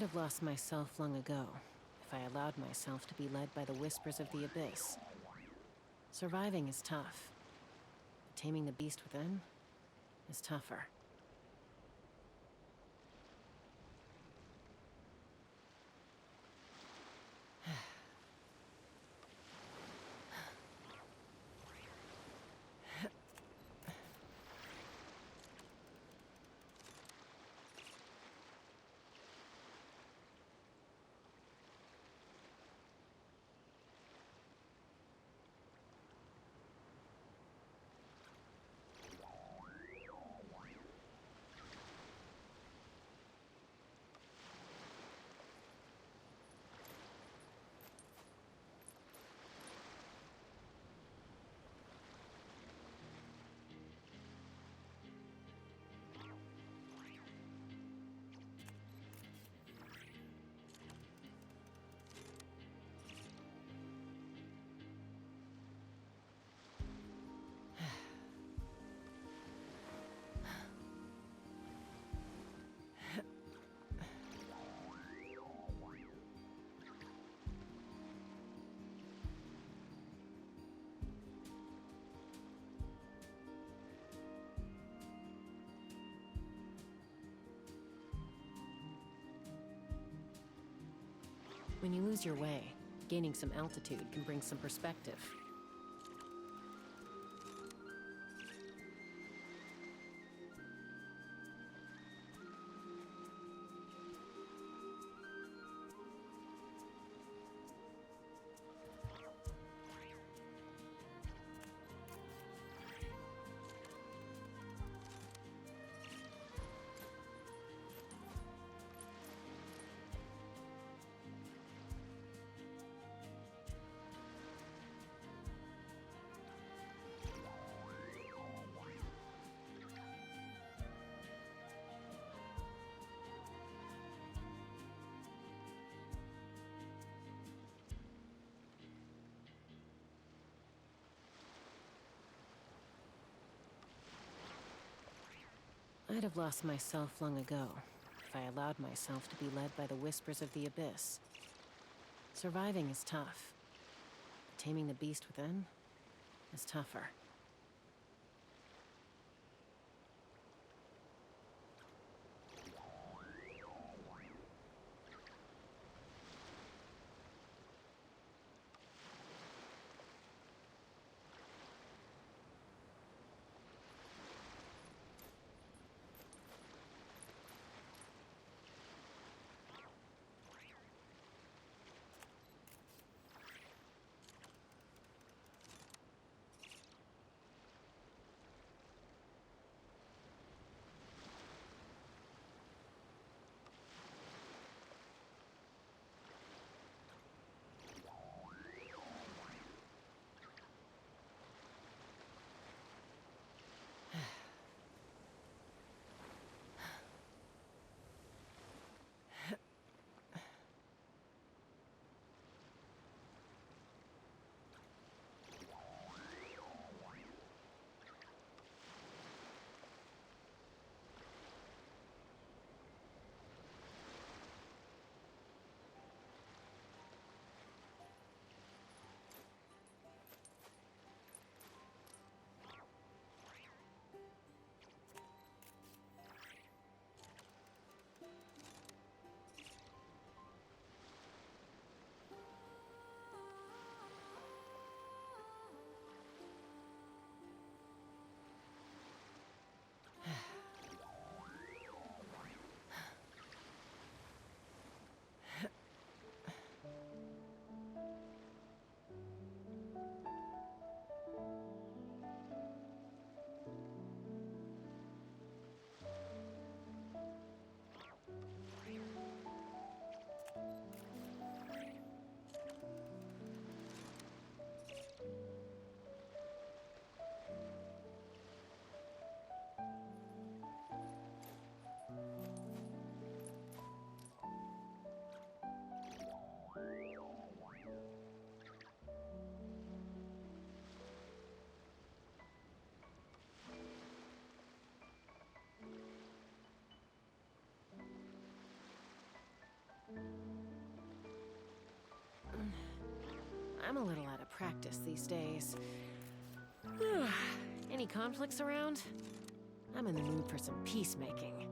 I'd have lost myself long ago if I allowed myself to be led by the whispers of the abyss. Surviving is tough, but taming the beast within is tougher. When you lose your way, gaining some altitude can bring some perspective. I'd have lost myself long ago if I allowed myself to be led by the whispers of the abyss. Surviving is tough, but taming the beast within is tougher. I'm a little out of practice these days. Any conflicts around? I'm in the mood for some peacemaking.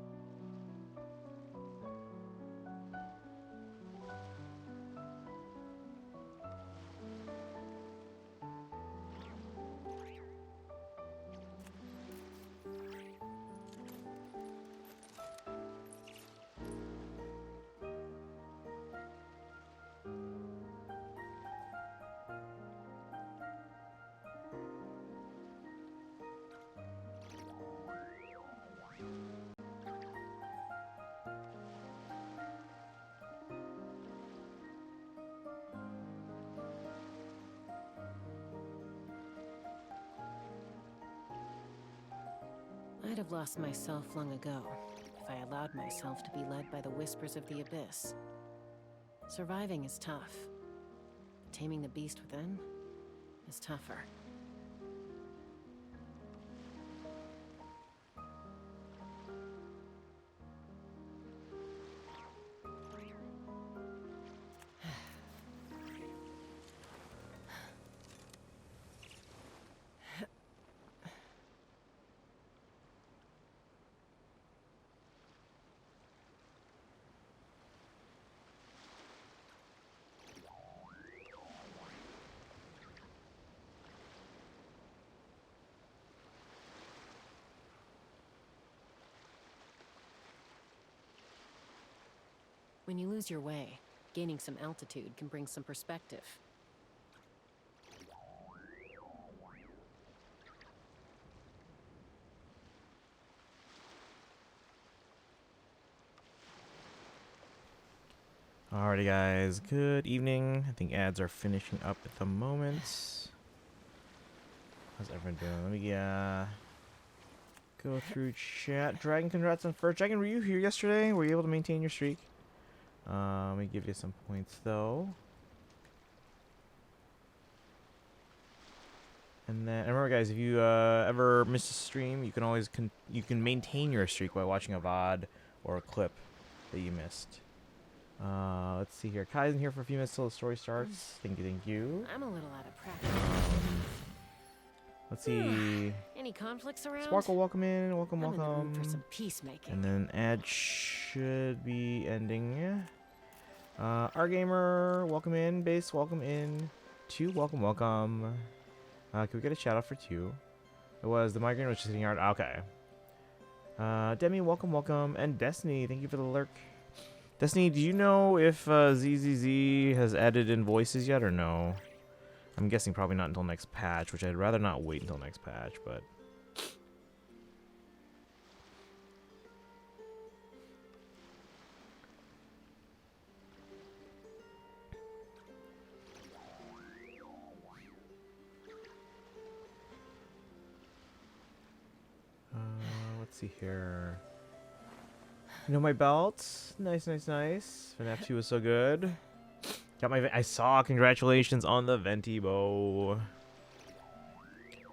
I'd have lost myself long ago if I allowed myself to be led by the whispers of the abyss. Surviving is tough. Taming the beast within is tougher. When you lose your way, gaining some altitude can bring some perspective. Alrighty guys, good evening. I think ads are finishing up at the moment. How's everyone doing? Let me go through chat. Dragon, congrats on first. Dragon, were you here yesterday? Were you able to maintain your streak? Let me give you some points though. And then remember guys, if you ever miss a stream, you can always maintain your streak by watching a VOD or a clip that you missed. Let's see here. Kai's in here for a few minutes till the story starts. Thank you. I'm a little out of practice. Let's see. Any conflicts around? Sparkle, welcome in. Welcome. I'm in the mood for some peacemaking. And then ad should be ending. Gamer, welcome in. Base, welcome in. 2, welcome. Can we get a shout out for 2? It was the migraine was just hitting hard. Okay. Demi, welcome. And Destiny, thank you for the lurk. Destiny, do you know if ZZZ has added in voices yet or no? I'm guessing probably not until next patch, which I'd rather not wait until next patch, but... let's see here. You know my belt? Nice. FNAF 2 was so good. Got my... I saw. Congratulations on the Venti bow.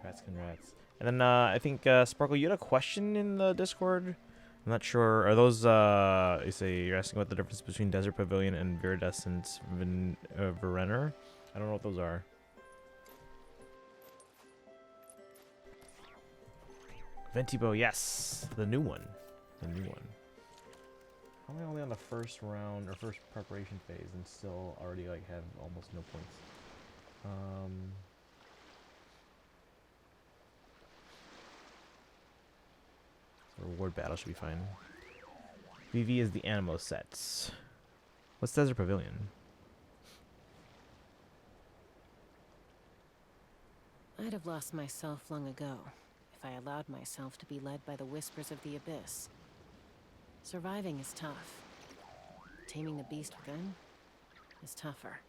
Congrats. And then I think Sparkle, you had a question in the Discord. I'm not sure. Are those you say you're asking about the difference between Desert Pavilion and Viridescent Verenner? I don't know what those are. Venti bow, yes, the new one. How am I only on the first round or first preparation phase and still already like have almost no points? So reward battle should be fine. VV is the Animo sets. What's Desert Pavilion? I'd have lost myself long ago if I allowed myself to be led by the whispers of the abyss. Surviving is tough. Taming the beast within is tougher.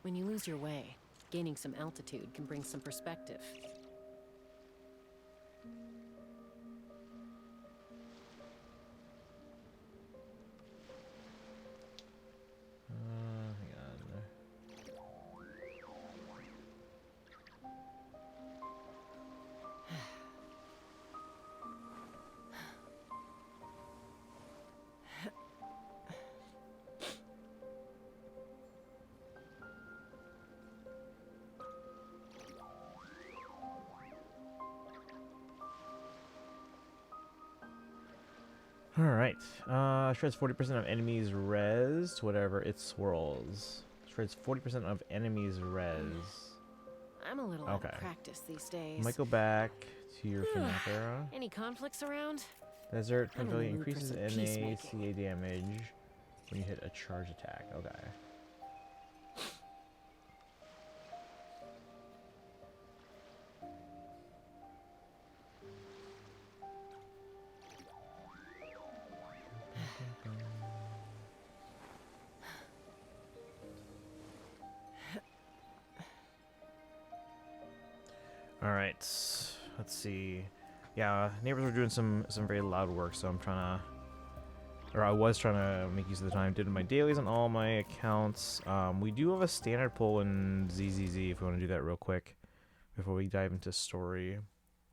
When you lose your way, gaining some altitude can bring some perspective. Hang on. Alright. Shreds 40% of enemies res, whatever it swirls. Shreds 40% of enemies res. I'm a little out of practice these days. Might go back to your FNAF era. Any conflicts around? Desert I'm in the Pavilion mood for increases some NA peacemaking. CA damage when you hit a charge attack. Okay. All right, let's see. Yeah, neighbors were doing some very loud work, so I'm trying to, or I was trying to make use of the time. Did my dailies on all my accounts. We do have a standard pull in ZZZ if we want to do that real quick before we dive into story.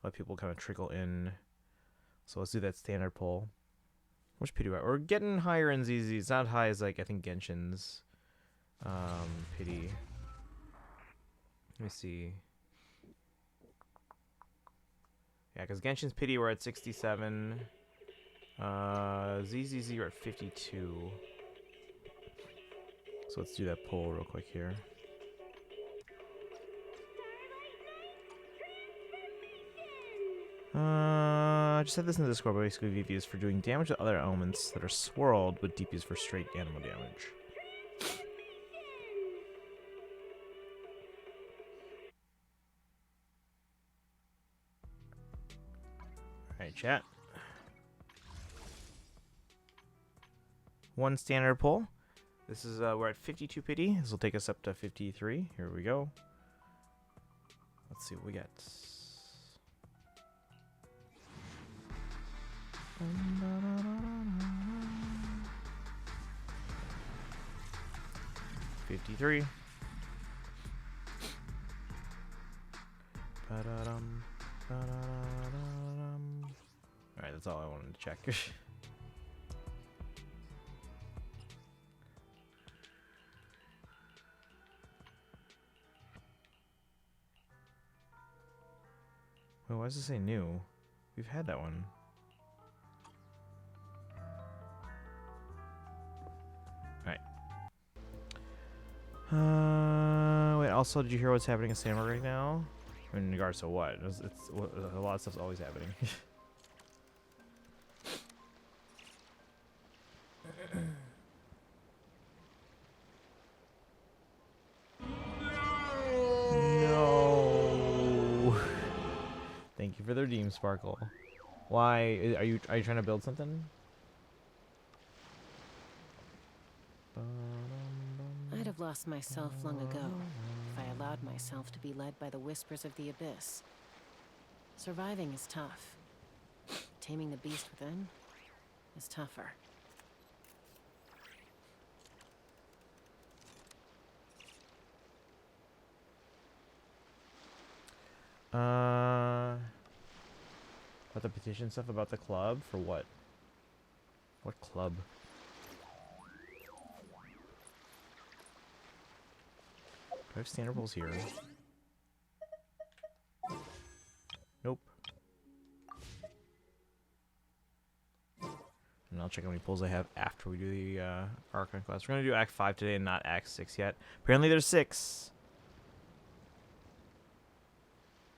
Let people kind of trickle in. So let's do that standard pull. Which pity? We're getting higher in ZZ. It's not high as like I think Genshin's pity. Let me see. Yeah, because Genshin's pity we're at 67. ZZZ we're at 52. So let's do that poll real quick here. I just said this in the Discord, but basically VP is for doing damage to other elements that are swirled, but DP is for straight animal damage. Alright, chat. One standard pull. This is, we're at 52 pity. This will take us up to 53. Here we go. Let's see what we get. 53. Alright, that's all I wanted to check. Wait, why does it say new? We've had that one. Alright. Wait, also, did you hear what's happening in Samurai right now? In regards to what? It's a lot of stuff's always happening. No. Thank you for the redeem, Sparkle. Why are you trying to build something? I'd have lost myself long ago if I allowed myself to be led by the whispers of the abyss. Surviving is tough. Taming the beast within is tougher. About the petition stuff about the club for what? What club? Do I have standard pulls here? Nope. And I'll check how many pulls I have after we do the Archon class. We're gonna do Act 5 today and not Act 6 yet. Apparently there's 6.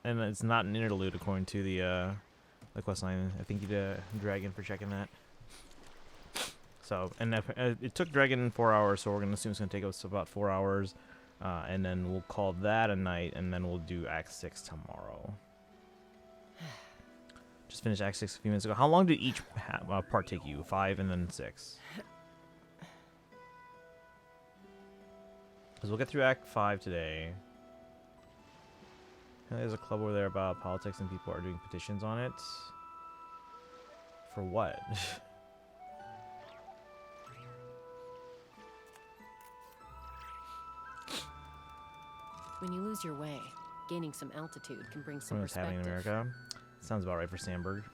And it's not an interlude according to the quest line. I thank you to Dragon for checking that. So, and it took Dragon 4 hours, so we're gonna assume it's gonna take us about 4 hours. And then we'll call that a night, and then we'll do Act 6 tomorrow. Just finished Act 6 a few minutes ago. How long did each part take you? 5 and then 6? Because we'll get through Act 5 today. And there's a club over there about politics and people are doing petitions on it. For what? When you lose your way, gaining some altitude can bring some What's happening in perspective. America? Sounds about right for Sandberg.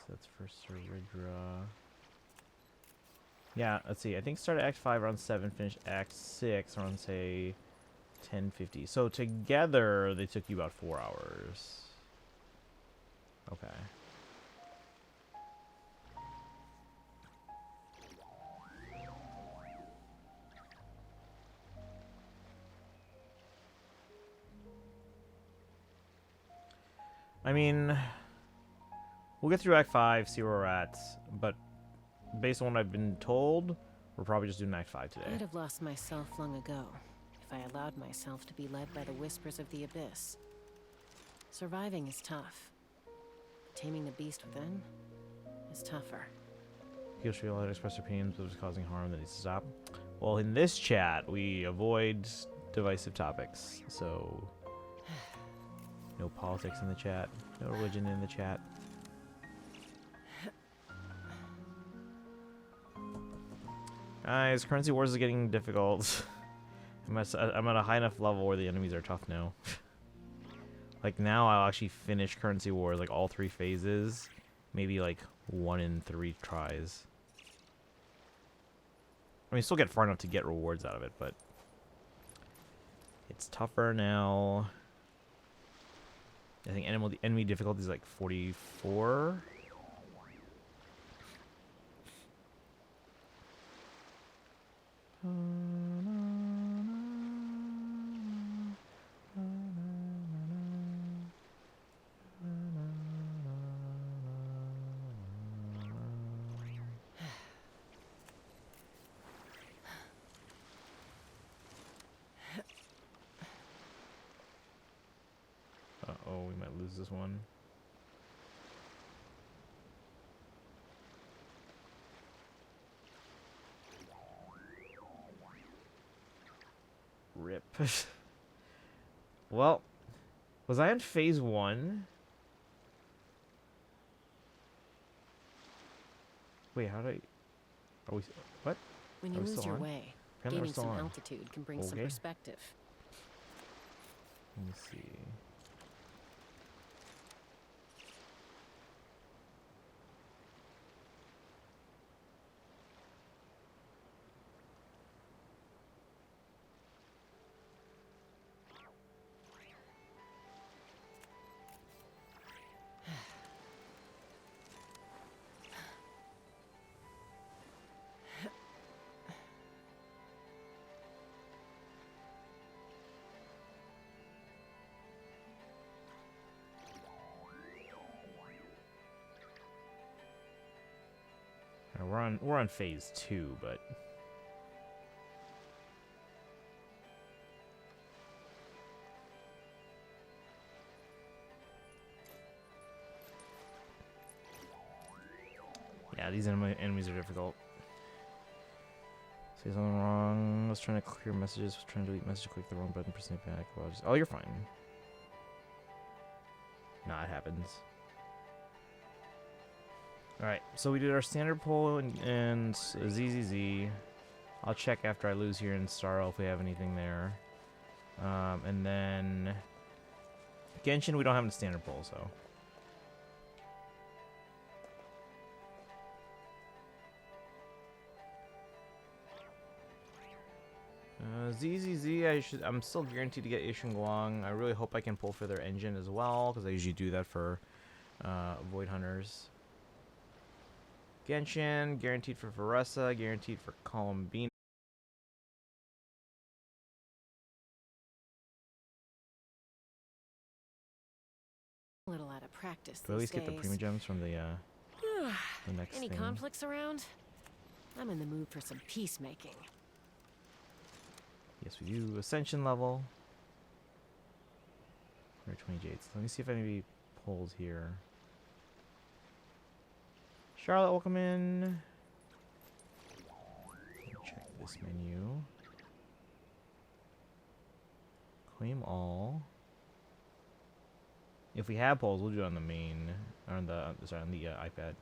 So that's first Rigra. Yeah, let's see. I think started Act 5 around 7, finished Act 6 around, say, 10:50. So together, they took you about 4 hours. Okay. I mean, we'll get through Act 5, see where we're at, but based on what I've been told, we're probably just doing Act 5 today. I'd have lost myself long ago if I allowed myself to be led by the whispers of the abyss. Surviving is tough. Taming the beast within is tougher. People should be allowed to express their opinions, but it's causing harm that needs to stop. Well, in this chat, we avoid divisive topics, so no politics in the chat, no religion in the chat. Guys, currency wars is getting difficult. I'm at a high enough level where the enemies are tough now. Like now, I'll actually finish currency wars, like all 3 phases, maybe like 1 in 3 tries. I mean, still get far enough to get rewards out of it, but it's tougher now. I think enemy difficulty is like 44. Uh-oh, we might lose this one. Rip. Well, was I in phase 1? Wait, how did I... Are we... What? When you Are we lose still your on? way, Apparently we're gaining still some on. altitude can bring some Okay. perspective. Let me see. We're on phase 2, but yeah, these enemies are difficult. Say something wrong. I was trying to clear messages. Was trying to delete message. Click the wrong button. Press back. Well, oh, you're fine. Nah, it happens. Alright, so we did our standard pull and ZZZ. I'll check after I lose here in Starro if we have anything there. And then Genshin, we don't have a standard pull, so. ZZZ, I'm still guaranteed to get Ishin Guang. I really hope I can pull for their engine as well, because I usually do that for Void Hunters. Genshin, guaranteed for Varessa, guaranteed for Columbine. A little out of practice Do I at least these get the days. Prima Gems from the next Any thing? conflicts around? I'm in the mood for some peacemaking. Yes, we do. Ascension level. 120 Jades. Let me see if anybody pulls here. Charlotte, welcome in. Check this menu. Claim all. If we have polls, we'll do it on the main, or on the sorry, on the iPad.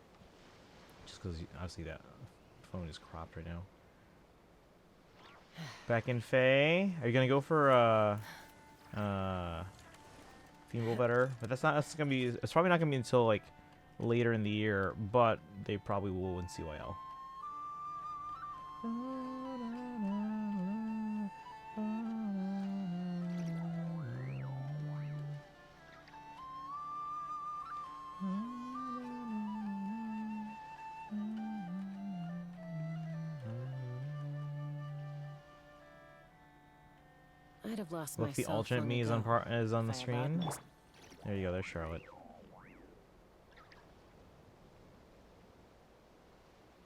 Just because obviously that phone is cropped right now. Back in Faye, are you gonna go for Female Better? But that's gonna be. It's probably not gonna be until like later in the year, but they probably will in CYL. I'd have lost Look, the myself alternate long me is ago on the if I allowed screen. myself- There you go. There's Charlotte.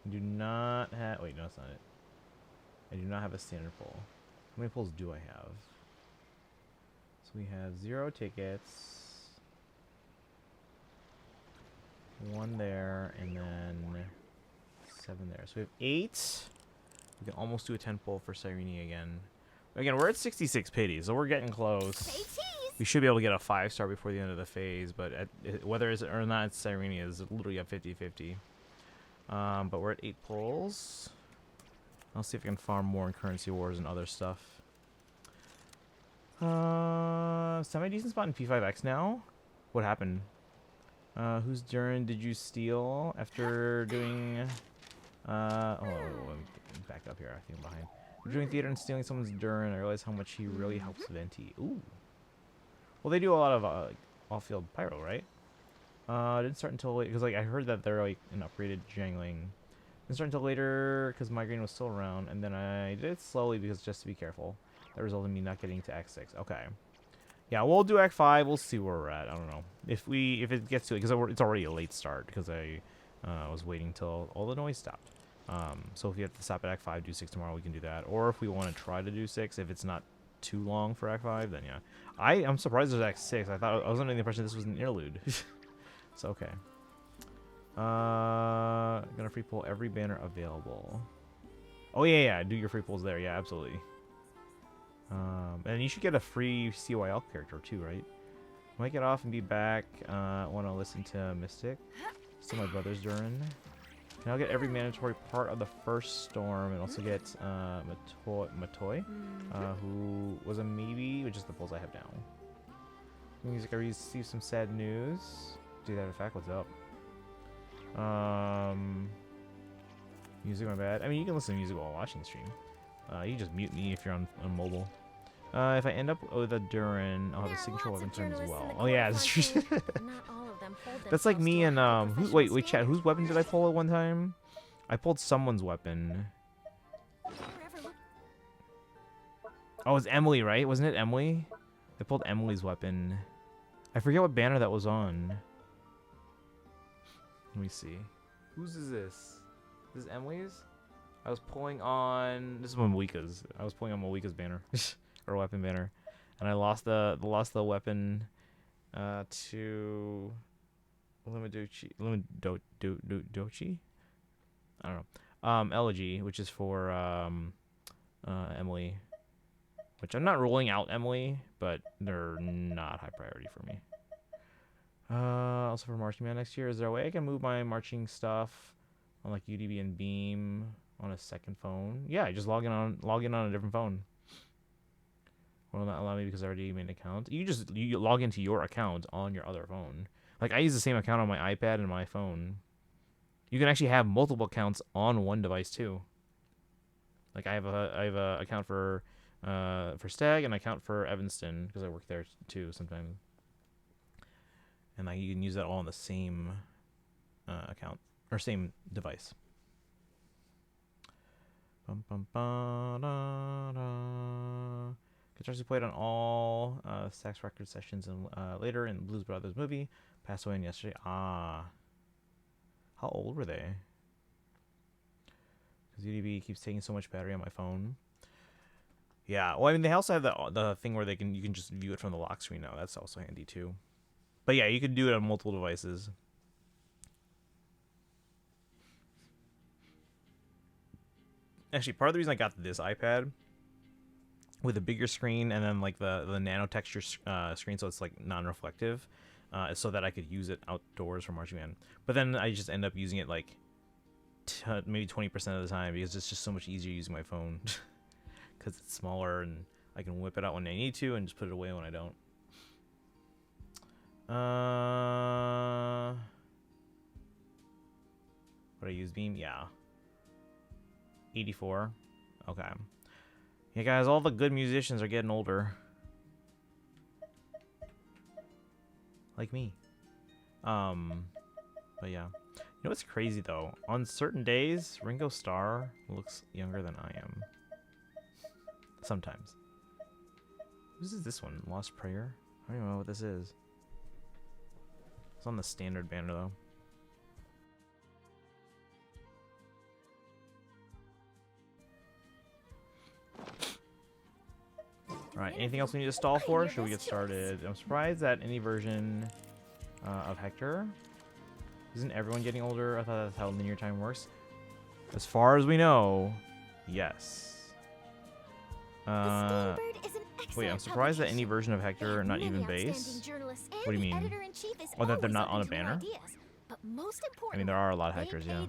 Do not have. Wait, no, that's not it. I do not have a standard pull. How many pulls do I have? So we have 0 tickets, 1 there, and then 7 there. So we have 8. We can almost do a 10 pull for Cyrene again. Again, we're at 66 pity, so we're getting close. We should be able to get a 5-star before the end of the phase, but whether it's or not, it's Cyrene is literally at 50-50. But we're at 8 pulls. I'll see if I can farm more in Currency Wars and other stuff. Semi-decent spot in P5X now? What happened? Whose Durin did you steal after doing... oh, back up here. I think I'm behind. After doing theater and stealing someone's Durin, I realized how much he really helps Venti. Ooh. Well, they do a lot of off-field pyro, right? Didn't start until late, because like I heard that they're like an upgraded jangling. Didn't start until later because migraine was still around, and then I did it slowly because just to be careful. That resulted in me not getting to Act 6. Okay. Yeah, we'll do Act 5. We'll see where we're at. I don't know if it gets to it, because it's already a late start because I was waiting till all the noise stopped. So if you have to stop at Act 5, do 6 tomorrow, we can do that. Or if we want to try to do 6, if it's not too long for Act 5, then yeah. I'm surprised there's Act 6. I was under the impression this was an interlude. So okay. Gonna free pull every banner available. Oh yeah, do your free pulls there. Yeah, absolutely. And you should get a free CYL character too, right? Might get off and be back. Want to listen to Mystic. Still my brother's Durin. And I'll get every mandatory part of the first storm, and also get Matoy, who was a maybe, which is the pulls I have now. Music, I received some sad news. Do that effect. What's up? Music, my bad. I mean, you can listen to music while watching the stream. You can just mute me if you're on mobile. If I end up with a Durin, I'll have a signature weapon turn as well. Oh yeah, that's true. That's like me and wait, chat. Whose weapon did I pull at one time? I pulled someone's weapon. Oh, it was Emily, right? Wasn't it Emily? I pulled Emily's weapon. I forget what banner that was on. Let me see. Whose is this? This is Emily's? I was pulling on... This is Malika's. I was pulling on Malika's banner. Or weapon banner. And I lost the weapon to... Limidochi? Dochi? I don't know. Elegy, which is for Emily. Which I'm not ruling out Emily, but they're not high priority for me. Also for Marching Man next year, is there a way I can move my marching stuff on like UDB and Beam on a second phone? Yeah, just log in on a different phone. Will not allow me because I already made an account. You log into your account on your other phone. Like I use the same account on my iPad and my phone. You can actually have multiple accounts on one device too. Like I have a account for for Stag, and I count for Evanston because I work there too sometimes. And you can use that all on the same account or same device. Bum, bum, ba, da, da. Guitars played on all Stax record sessions and later in Blues Brothers movie. Passed away yesterday. Ah. How old were they? Because UDB keeps taking so much battery on my phone. Yeah. Well, I mean, they also have the thing where you can just view it from the lock screen now. That's also handy too. But yeah, you can do it on multiple devices. Actually, part of the reason I got this iPad with a bigger screen and then like the nano texture screen, so it's like non-reflective, so that I could use it outdoors for marching band. But then I just end up using it like maybe 20% of the time because it's just so much easier using my phone because it's smaller and I can whip it out when I need to and just put it away when I don't. Would I use Beam? Yeah. 84. Okay. Yeah, guys, all the good musicians are getting older. Like me. But yeah. You know what's crazy, though? On certain days, Ringo Starr looks younger than I am. Sometimes. Whose is this one? Lost Prayer? I don't even know what this is. It's on the standard banner, though. Alright, anything else we need to stall for? Should we get started? I'm surprised that any version of Hector. Isn't everyone getting older? I thought that's how linear time works. As far as we know, yes. Wait, I'm surprised that any version of Hector, not even base. What do you mean? Oh, that they're not on a banner? I mean, there are a lot of Hectors, yeah.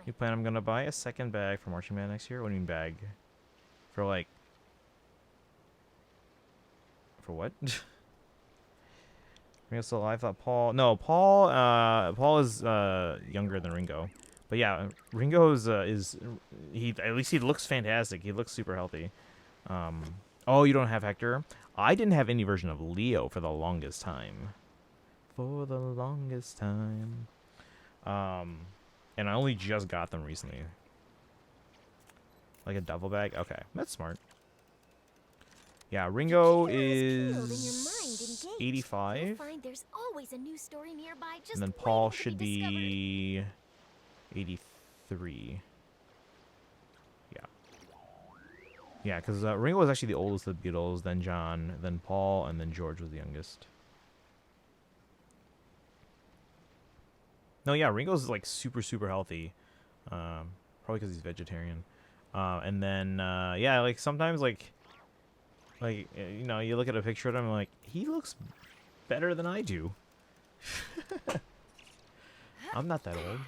You plan I'm gonna buy a second bag for marching band next year? What do you mean bag? For like... For what? Ringo's still alive. I thought Paul... No, Paul is younger than Ringo. But yeah, Ringo's at least he looks fantastic. He looks super healthy. Oh, you don't have Hector? I didn't have any version of Leo for the longest time. For the longest time. And I only just got them recently. Like a duffel bag? Okay, that's smart. Yeah, Ringo is 85. And then Paul should be 83. Yeah. Yeah, because Ringo was actually the oldest of the Beatles, then John, then Paul, and then George was the youngest. No, yeah, Ringo's like super, super healthy. Probably because he's vegetarian. And then, yeah, like sometimes you know, you look at a picture of him, like, he looks better than I do. I'm not that old.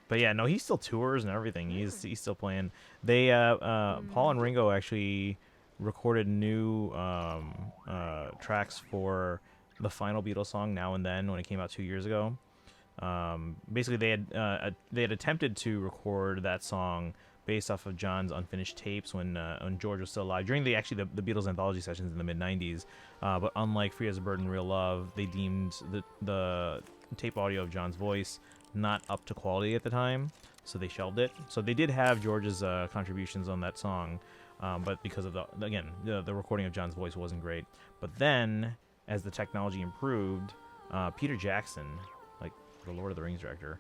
But yeah, no, he still tours and everything. He's still playing. They, Paul and Ringo actually recorded new tracks for the final Beatles song, Now and Then, when it came out 2 years ago. Basically, they had attempted to record that song based off of John's unfinished tapes when George was still alive during the Beatles anthology sessions in the mid-90s. But unlike Free as a Bird and Real Love, they deemed the tape audio of John's voice not up to quality at the time, so they shelved it. So they did have George's contributions on that song, but because of the recording of John's voice wasn't great. But then, as the technology improved, Peter Jackson, like the Lord of the Rings director,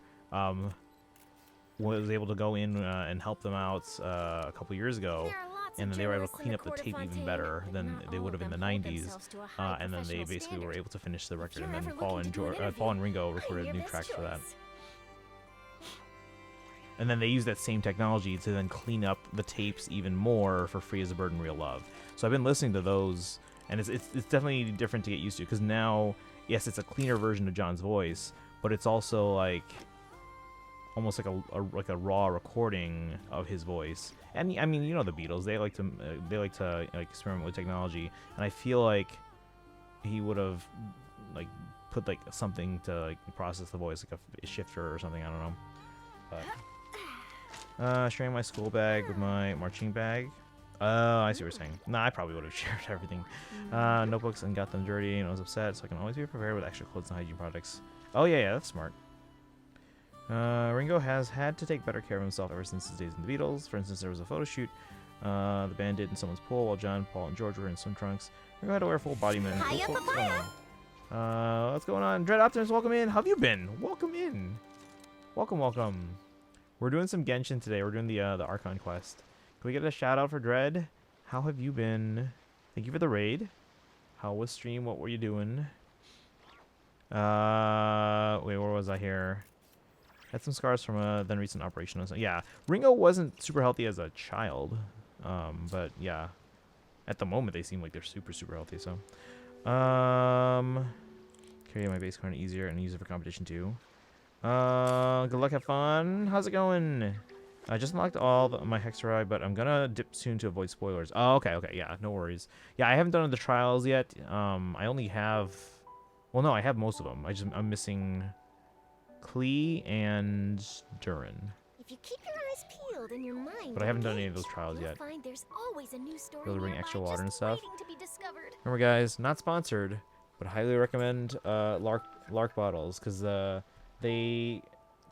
was able to go in and help them out a couple years ago, and then they were able to clean up the tape even better than they would have in the 90s, and then they basically were able to finish the record, and then Paul and Ringo recorded new tracks for that. And then they used that same technology to then clean up the tapes even more for Free as a Bird and Real Love. So I've been listening to those, and it's definitely different to get used to, because now, yes, it's a cleaner version of John's voice, but it's also like almost like a raw recording of his voice. And I mean, you know, the Beatles, they like to like experiment with technology, and I feel like he would have like put like something to like process the voice, like a shifter or something. I don't know, but Sharing my school bag with my marching bag. Oh, I see what you're saying. Nah, I probably would have shared everything. Notebooks and got them dirty and I was upset, so I can always be prepared with extra clothes and hygiene products. Oh, yeah, that's smart. Ringo has had to take better care of himself ever since his days in the Beatles. For instance, there was a photo shoot the band did in someone's pool while John, Paul, and George were in swim trunks. Ringo had to wear full body mint. What's going on? Dread Optimus, welcome in. How have you been? Welcome in. Welcome, welcome. We're doing some Genshin today. We're doing the Archon quest. Can we get a shout out for Dread? How have you been? Thank you for the raid. How was stream? What were you doing? Wait, where was I here? Had some scars from a then recent operation. Yeah, Ringo wasn't super healthy as a child. But yeah, at the moment they seem like they're super, super healthy. So, carry my base card easier and use it for competition too. Good luck, have fun. How's it going? I just unlocked all my Hexerai, but I'm gonna dip soon to avoid spoilers. Oh, okay, yeah, no worries. Yeah, I haven't done the trials yet. I only have, well, no, I have most of them. I'm missing Klee and Durin. If you keep your eyes peeled and your mind But I haven't done any of those trials yet. Find there's always a new story Really bring extra water and stuff. to be discovered. Remember, guys, not sponsored, but highly recommend Lark bottles because they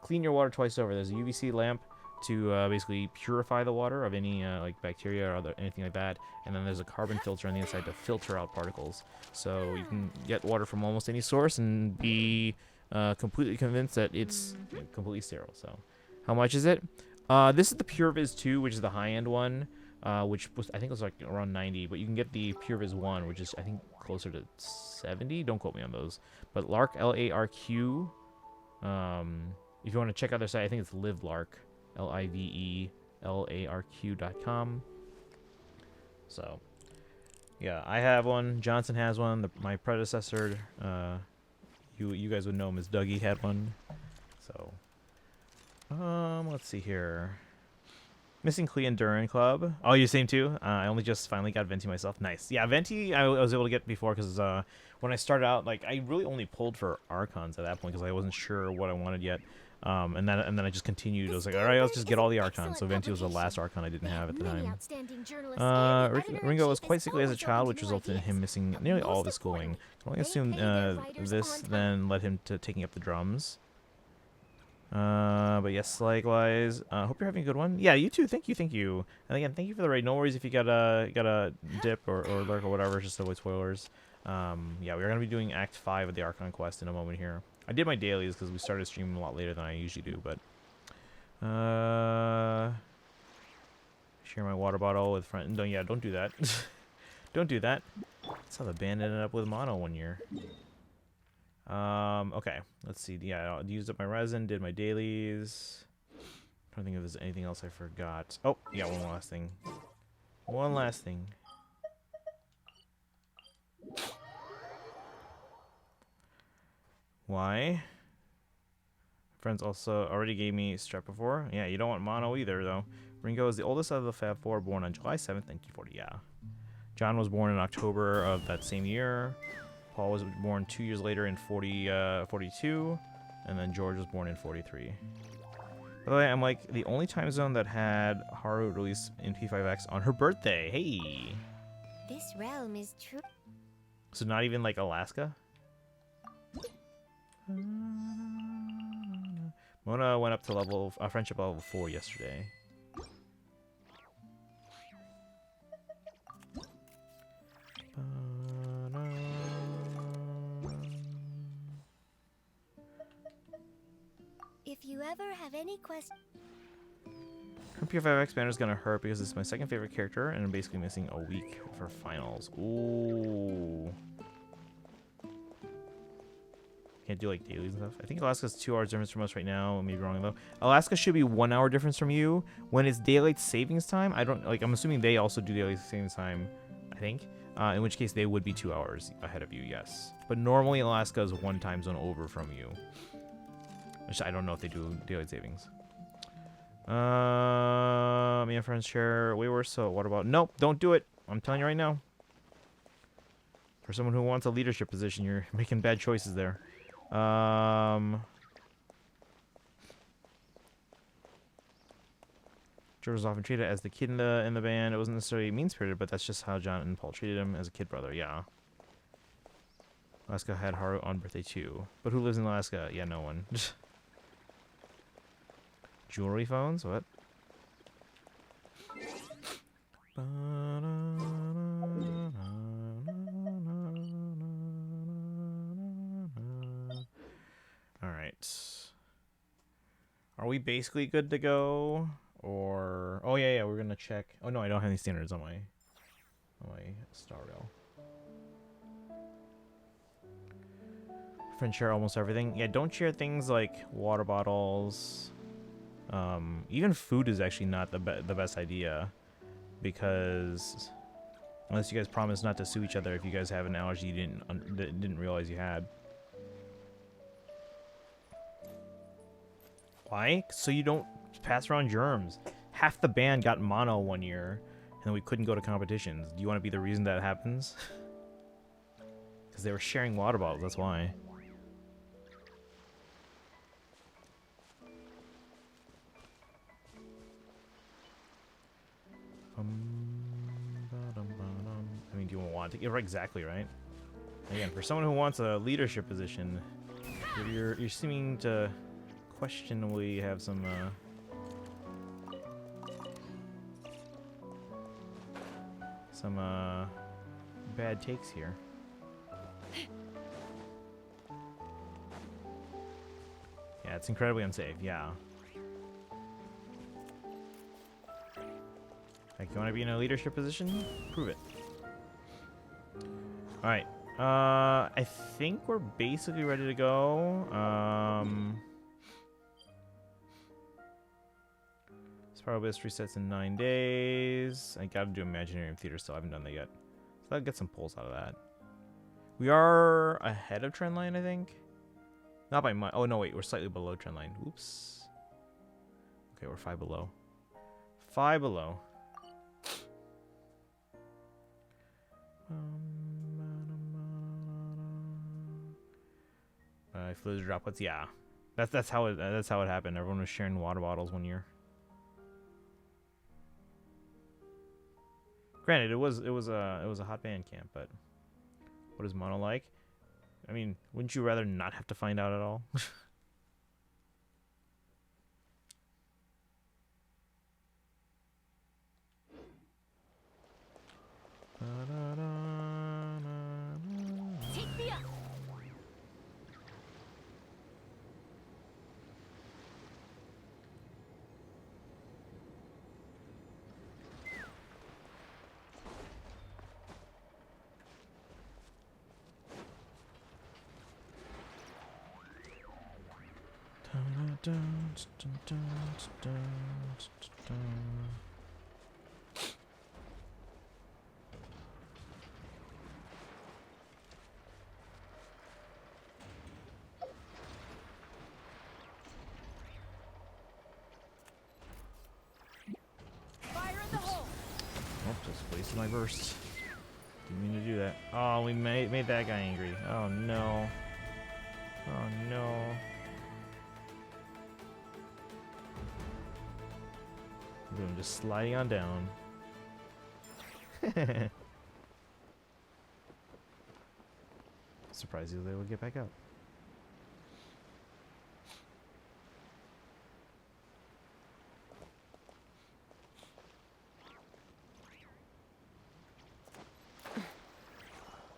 clean your water twice over. There's a UVC lamp to basically purify the water of any like bacteria or anything like that, and then there's a carbon filter on the inside to filter out particles. So you can get water from almost any source and be completely convinced that it's completely sterile. So how much is it? This is the PureViz 2, which is the high-end one, which was, I think it was like around 90, but you can get the PureViz 1, which is I think closer to 70. Don't quote me on those. But Lark, L-A-R-Q, if you want to check out their site, I think it's LiveLark, LiveLarq.com. So yeah, I have one. Johnson has one. My predecessor, you guys would know him as Dougie, had one. So let's see here. Missing Klee and Durin Club. Oh, you same too? I only just finally got Venti myself. Nice. Yeah, Venti I was able to get before because when I started out, like, I really only pulled for Archons at that point because I wasn't sure what I wanted yet. And then I just continued. I was like, all right, let's just get all the Archons. So Venti was the last Archon I didn't have at the time. Ringo was quite sickly as a child, which resulted in him missing nearly all of his schooling. I can only assume this then led him to taking up the drums. But yes, likewise. Hope you're having a good one. Yeah, you too. Thank you. And again, thank you for the raid. No worries if you got a dip or lurk or whatever, just to avoid spoilers. Yeah, we're gonna be doing Act 5 of the Archon quest in a moment here. I did my dailies because we started streaming a lot later than I usually do, but share my water bottle with friends. No, yeah, don't do that. Don't do that. That's how the band ended up with mono one year. Okay, let's see. Yeah, I used up my resin, did my dailies. I don't think if there's anything else I forgot. Oh, yeah, one last thing. One last thing. Why? Friends also already gave me strep before. Yeah, you don't want mono either, though. Ringo is the oldest of the Fab Four, born on July 7th, 1940. Yeah. John was born in October of that same year. Paul was born 2 years later in 42, and then George was born in 43. By the way, I'm like the only time zone that had Haru released in P5X on her birthday. Hey! This realm is true. So not even like Alaska? Mona went up to friendship level 4 yesterday. If you ever have any questions, P5X banner is gonna hurt because it's my second favorite character, and I'm basically missing a week for finals. Ooh. Can't do like dailies and stuff. I think Alaska's 2 hours difference from us right now. Maybe wrong though. Alaska should be 1 hour difference from you when it's daylight savings time. I don't like. I'm assuming they also do daylight savings time. I think. In which case they would be 2 hours ahead of you. Yes. But normally Alaska is 1 time zone over from you. Which I don't know if they do daylight savings. Me and friends share way worse. So what about? Nope. Don't do it. I'm telling you right now. For someone who wants a leadership position, you're making bad choices there. George was often treated as the kid in the band. It wasn't necessarily mean-spirited, but that's just how John and Paul treated him as a kid brother. Yeah. Alaska had Haru on birthday too. But who lives in Alaska? Yeah, no one. Jewelry phones? What? Alright. Are we basically good to go? Or... Oh, yeah, we're gonna check... Oh, no, I don't have any standards on my star rail. Friends share almost everything. Yeah, don't share things like water bottles. Even food is actually not the best idea. Because... Unless you guys promise not to sue each other if you guys have an allergy you didn't realize you had. Why? So you don't pass around germs. Half the band got mono one year, and we couldn't go to competitions. Do you want to be the reason that happens? Because they were sharing water bottles, that's why. I mean, do you want to? Yeah, exactly, right? Again, for someone who wants a leadership position, you're seeming to questionably have some bad takes here. Yeah, it's incredibly unsafe. Yeah. Like, you want to be in a leadership position? Prove it. All right. I think we're basically ready to go. Probably resets in 9 days. I gotta do Imaginarium Theater still. I haven't done that yet. So I'll get some pulls out of that. We are ahead of trendline, I think. Not by much. Oh, no, wait. We're slightly below trendline. Oops. Okay, we're 5 below. 5 below. Flew the droplets. Yeah. That's how it happened. Everyone was sharing water bottles one year. Granted, it was a hot band camp, but what is mono like? I mean, wouldn't you rather not have to find out at all? Take me up. Fire in the hole. Oh, just wasted my burst. Didn't mean to do that. Oh, we made that guy angry. Oh no. Oh no. Boom, just sliding on down. Surprised he was able to get back up.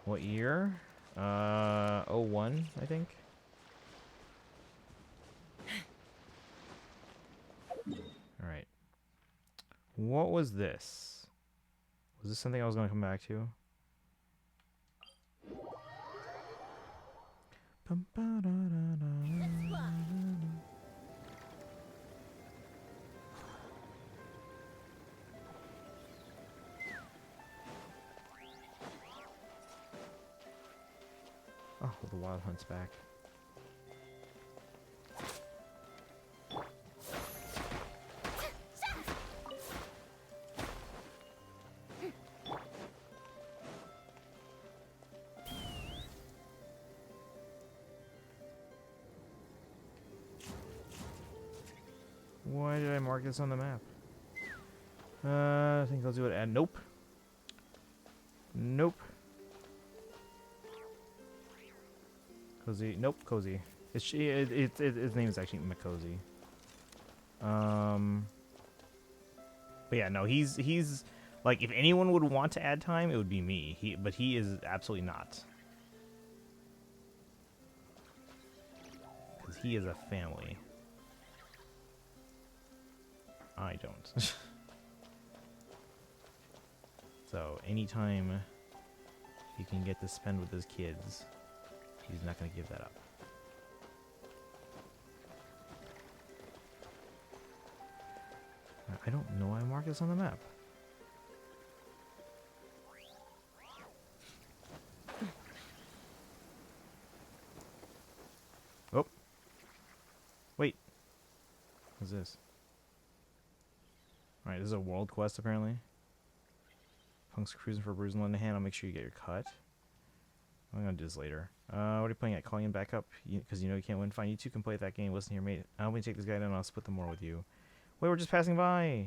What year? 01, I think. Alright. What was this? Was this something I was going to come back to? Oh, the wild hunt's back. Why did I mark this on the map? I think I'll do it. And nope. Nope. Cozy. Nope. Cozy. His name is actually Makozy. But yeah, no, he's like, if anyone would want to add time, it would be me. But he is absolutely not. Because he is a family. I don't. So anytime he can get to spend with his kids, he's not going to give that up. I don't know why I marked this on the map. Oh. Wait. What's this? Alright, this is a world quest apparently. Punk's cruising for bruising in the hand. I'll make sure you get your cut. I'm gonna do this later. What are you playing at? Calling him back up? Because you know you can't win. Fine, you two can play that game. Listen here, mate. I'm gonna take this guy down and I'll split the more with you. Wait, we're just passing by.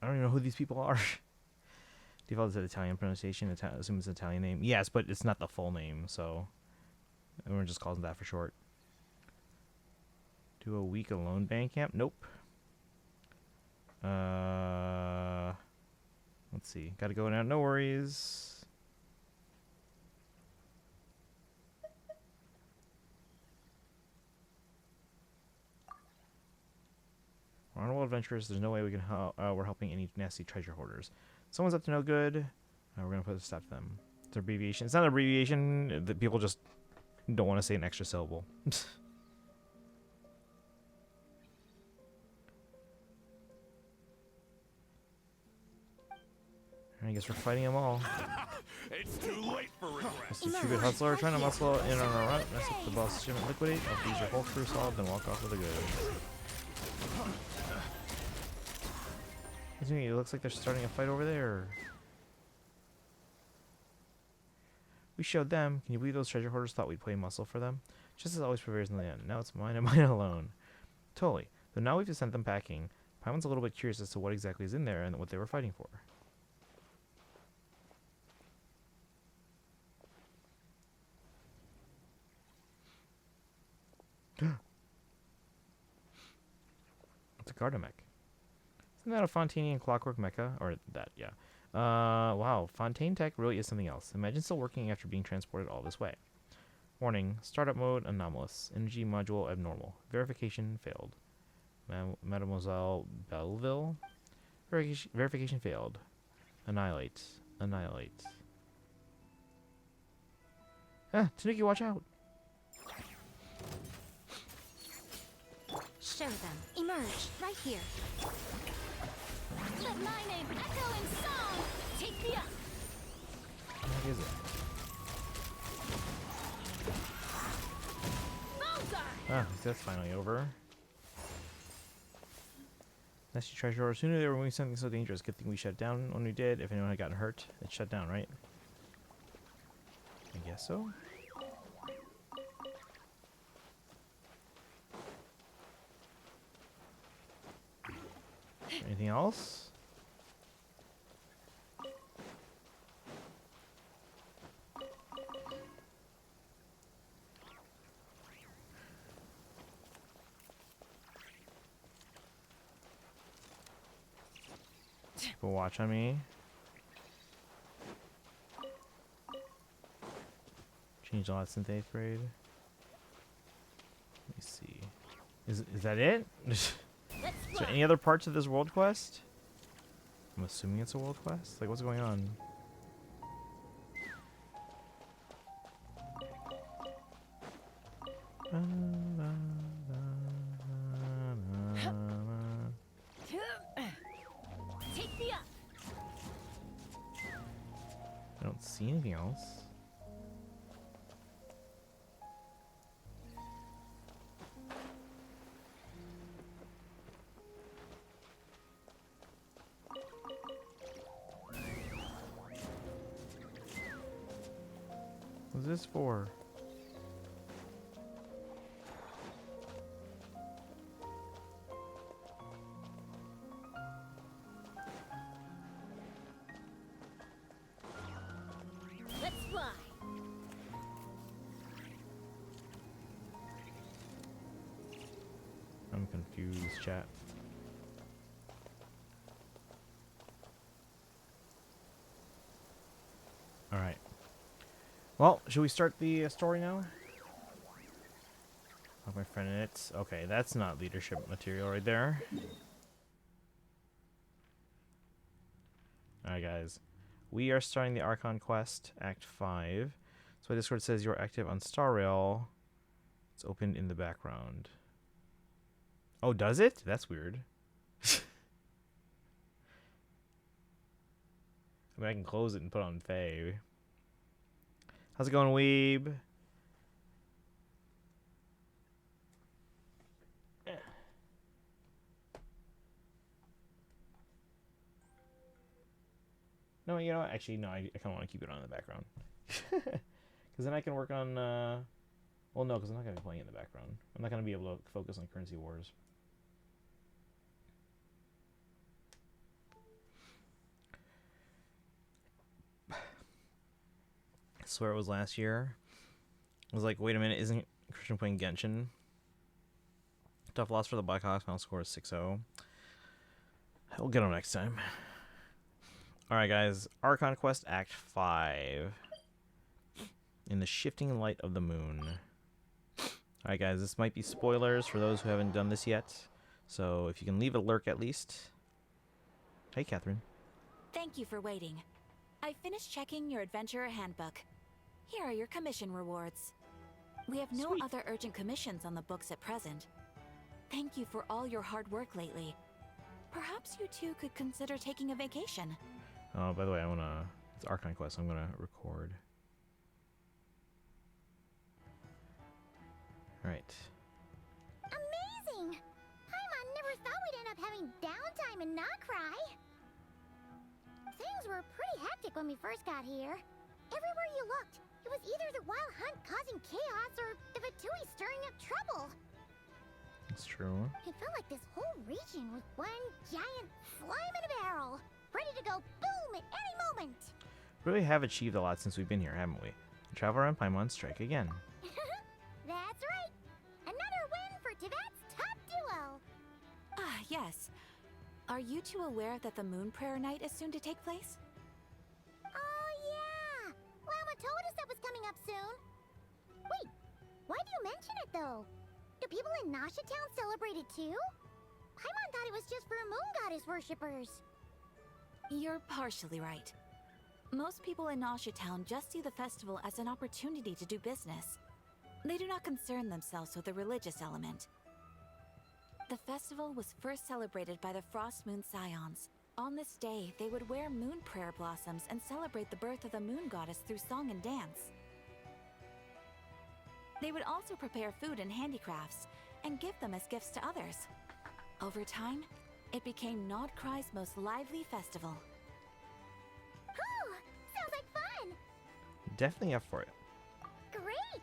I don't even know who these people are. Default is Italian pronunciation. Assume it's an Italian name. Yes, but it's not the full name, so everyone just calls it that for short. Do a week alone band camp? Nope. Let's see. Gotta go now. No worries. We're on world adventures. There's no way we can help. We're helping any nasty treasure hoarders. Someone's up to no good. We're gonna put a stop to them. It's an abbreviation. It's not an abbreviation. The people just don't want to say an extra syllable. I guess we're fighting them all. It's too late for regret. Mr. True Good Hustler, trying to muscle in on a run. Mess up the boss shipment liquidate. I'll use your whole crew solid, then walk off with the goods. It looks like they're starting a fight over there. We showed them. Can you believe those treasure hoarders thought we'd play muscle for them? Just as always prevails in the end. Now it's mine and mine alone. Totally. Though now we've just sent them packing. Paimon's a little bit curious as to what exactly is in there and what they were fighting for. It's a Gardamech. Isn't that a Fontanian clockwork mecha? Or that, yeah. Wow, Fontaine tech really is something else. Imagine still working after being transported all this way. Warning, startup mode anomalous. Energy module abnormal. Verification failed. Mademoiselle Belleville? Verification failed. Annihilate. Annihilate. Ah, Tanuki, watch out! Show them. Emerge. Right here. Let my name echo in song. Take me up. What is it? Bullseye. Ah, that's finally over. Nasty treasure. As soon as they were moving something so dangerous, good thing we shut down when we did. If anyone had gotten hurt, it shut down, right? I guess so. Anything else? Go watch on me. Change all that since 8th grade. Let me see. Is that it? Is there any other parts of this world quest? I'm assuming it's a world quest. Like, what's going on? Take me up. I don't see anything else. What What's this for? Let's fly. I'm confused, chat. Alright. Well, should we start the story now? Oh, my friend in it. Okay, that's not leadership material right there. Alright, guys. We are starting the Archon quest, Act 5. So my Discord says you're active on Star Rail. It's opened in the background. Oh, does it? That's weird. I mean, I can close it and put on Faye. How's it going, Weeb? No, you know what? Actually, no, I kind of want to keep it on in the background. Because then I can work on... Well, no, because I'm not going to be playing it in the background. I'm not going to be able to focus on Currency Wars. I swear it was last year. I was like, wait a minute, isn't Christian playing Genshin? Tough loss for the Blackhawks. Final score is 6-0. We'll get on next time. Alright, guys. Archon Quest Act 5. In the shifting light of the moon. Alright, guys. This might be spoilers for those who haven't done this yet. So, if you can leave a lurk at least. Hey, Catherine. Thank you for waiting. I finished checking your adventurer handbook. Here are your commission rewards. We have no Sweet. other urgent commissions on the books at present. Thank you for all your hard work lately. Perhaps you two could consider taking a vacation. Oh, by the way, I want to... It's Archon Quest. I'm going to record. Alright. Amazing! Paimon never thought we'd end up having downtime and not cry. Things were pretty hectic when we first got here. Everywhere you looked, it was either the wild hunt causing chaos or the Vatui stirring up trouble. It's true. It felt like this whole region was one giant slime in a barrel, ready to go boom at any moment. Really have achieved a lot since we've been here, haven't we? Travel around Paimon, strike again. That's right. Another win for Tibet's top duo. Ah, yes. Are you two aware that the Moon Prayer Night is soon to take place? Oh yeah. Lama told us that was coming up soon. Wait, why do you mention it though? Do people in Nasha Town celebrate it too? Paimon thought it was just for moon goddess worshippers. You're partially right. Most people in Nasha Town just see the festival as an opportunity to do business. They do not concern themselves with the religious element. The festival was first celebrated by the Frost Moon Scions. On this day, they would wear moon prayer blossoms and celebrate the birth of the moon goddess through song and dance. They would also prepare food and handicrafts and give them as gifts to others. Over time, it became Nod Krai's most lively festival. Oh, sounds like fun. Definitely up for it. Great.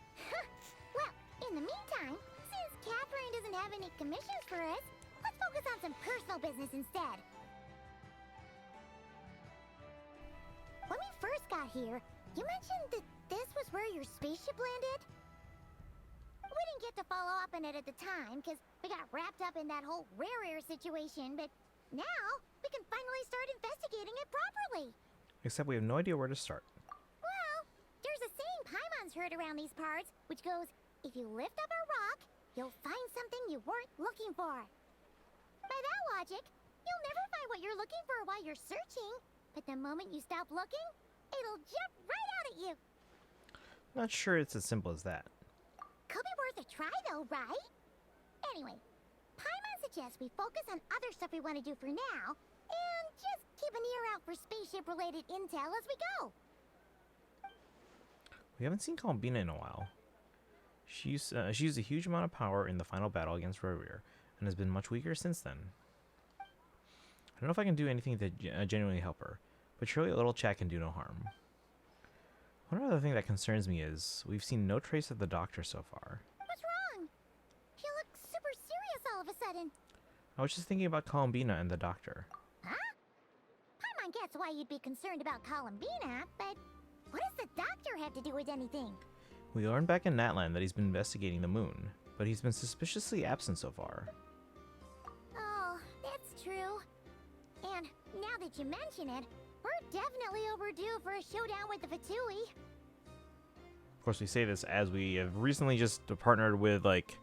Well, in the meantime, since Catherine doesn't have any commissions for us, let's focus on some personal business instead. When we first got here, you mentioned that this was where your spaceship landed? We didn't get to follow up on it at the time, because we got wrapped up in that whole rare situation, but now we can finally start investigating it properly. Except we have no idea where to start. Well, there's a saying Paimon's heard around these parts, which goes, if you lift up a rock, you'll find something you weren't looking for. By that logic, you'll never find what you're looking for while you're searching, but the moment you stop looking, it'll jump right out at you. Not sure it's as simple as that. Could be worth a try though, right? Anyway, Paimon suggests we focus on other stuff we want to do for now, and just keep an ear out for spaceship-related intel as we go. We haven't seen Columbina in a while. She used a huge amount of power in the final battle against Rorier, and has been much weaker since then. I don't know if I can do anything to genuinely help her, but surely a little chat can do no harm. One other thing that concerns me is we've seen no trace of the doctor so far. What's wrong? He looks super serious all of a sudden. I was just thinking about Columbina and the doctor. Huh? Paimon gets why you'd be concerned about Columbina, but what does the doctor have to do with anything? We learned back in Natlan that he's been investigating the moon, but he's been suspiciously absent so far. Oh, that's true. And now that you mention it, we're definitely overdue for a showdown with the Fatui. Of course, we say this as we have recently just partnered with, like,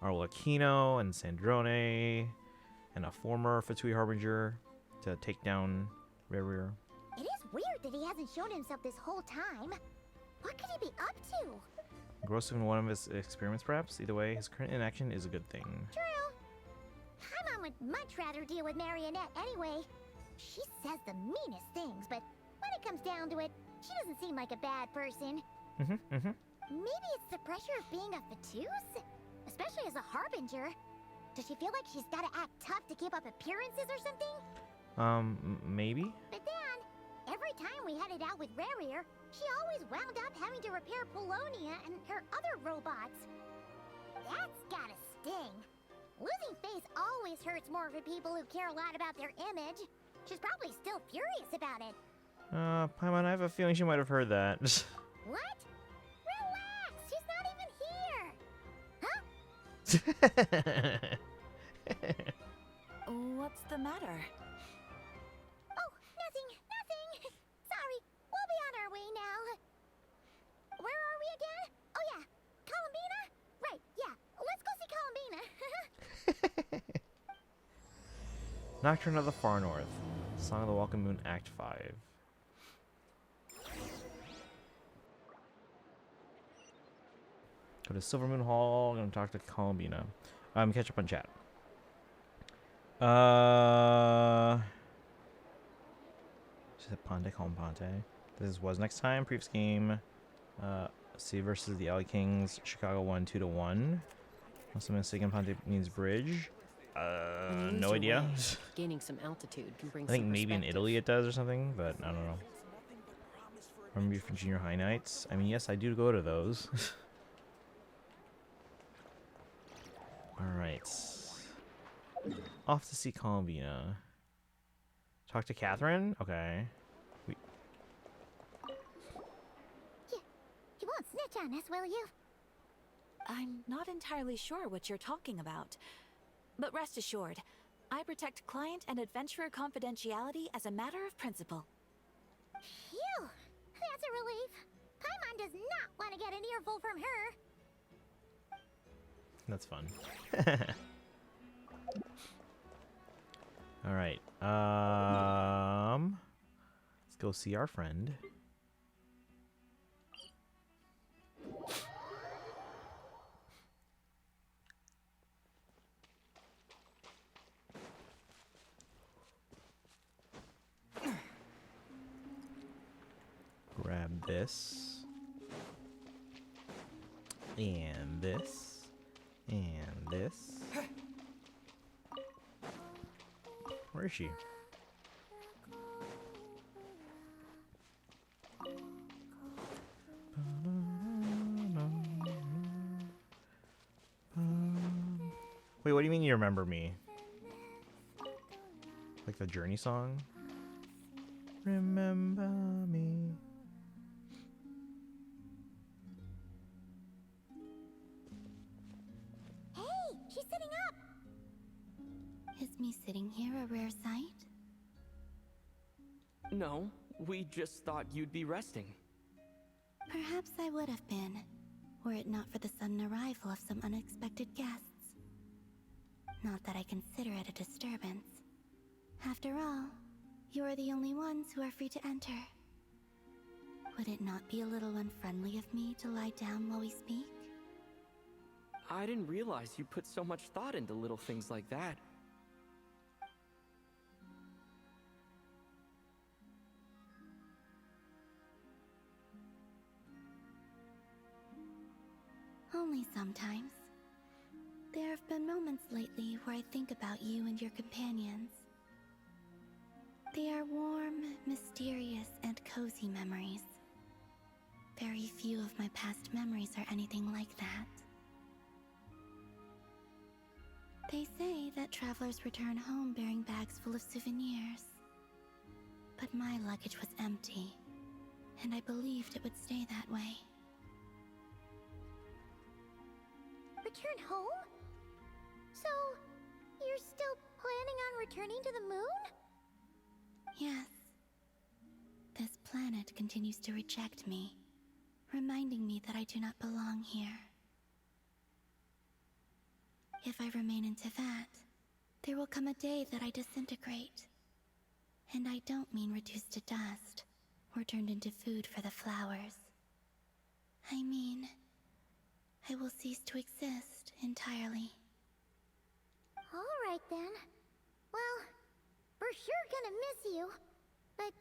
Arlecchino and Sandrone and a former Fatui Harbinger to take down Rerir. It is weird that he hasn't shown himself this whole time. What could he be up to? Gross in one of his experiments, perhaps? Either way, his current inaction is a good thing. True. Paimon would much rather deal with Marionette anyway. She says the meanest things, but when it comes down to it, she doesn't seem like a bad person. Maybe it's the pressure of being a Fatuse? Especially as a Harbinger. Does she feel like she's gotta act tough to keep up appearances or something? Maybe? But then, every time we headed out with Rerir, she always wound up having to repair Polonia and her other robots. That's gotta sting. Losing face always hurts more for people who care a lot about their image. She's probably still furious about it. Paimon, I have a feeling she might have heard that. What? Relax, she's not even here. Huh? What's the matter? Oh, nothing. Sorry, we'll be on our way now. Where are we again? Oh yeah, Columbina? Right, yeah, let's go see Columbina. Nocturne of the Far North. Song of the Welcome Moon, Act 5. Go to Silver Moon Hall. I'm gonna talk to Columbina. Catch up on chat. She said Ponte Ponte. This was next time. Previous game. C versus the LA Kings. Chicago won 2-1. Unless I'm mistaken, Ponte means bridge. When you No lose idea. your way, gaining some altitude can bring I think some maybe in perspective. Italy it does or something, but I don't know. Remember you from junior high nights? I mean, yes, I do go to those. Alright. Off to see Columbina. Talk to Catherine? Okay. You won't snitch on us, will you? I'm not entirely sure what you're talking about. But rest assured, I protect client and adventurer confidentiality as a matter of principle. Phew, that's a relief. Paimon does not want to get an earful from her. That's fun. Alright. Let's go see our friend. Grab this. And this. And this. Where is she? Wait, what do you mean you remember me? Like the Journey song? Remember me. Hey, she's sitting up. Is me sitting here a rare sight? No, we just thought you'd be resting. Perhaps I would have been, were it not for the sudden arrival of some unexpected guests. Not that I consider it a disturbance. After all, you are the only ones who are free to enter. Would it not be a little unfriendly of me to lie down while we speak? I didn't realize you put so much thought into little things like that. Only sometimes. There have been moments lately where I think about you and your companions. They are warm, mysterious, and cozy memories. Very few of my past memories are anything like that. They say that travelers return home bearing bags full of souvenirs. But my luggage was empty, and I believed it would stay that way. Return home? So, you're still planning on returning to the moon? Yes. This planet continues to reject me, reminding me that I do not belong here. If I remain in Teyvat, there will come a day that I disintegrate. And I don't mean reduced to dust, or turned into food for the flowers. I mean, I will cease to exist entirely. Alright then. Well, we're sure gonna miss you. But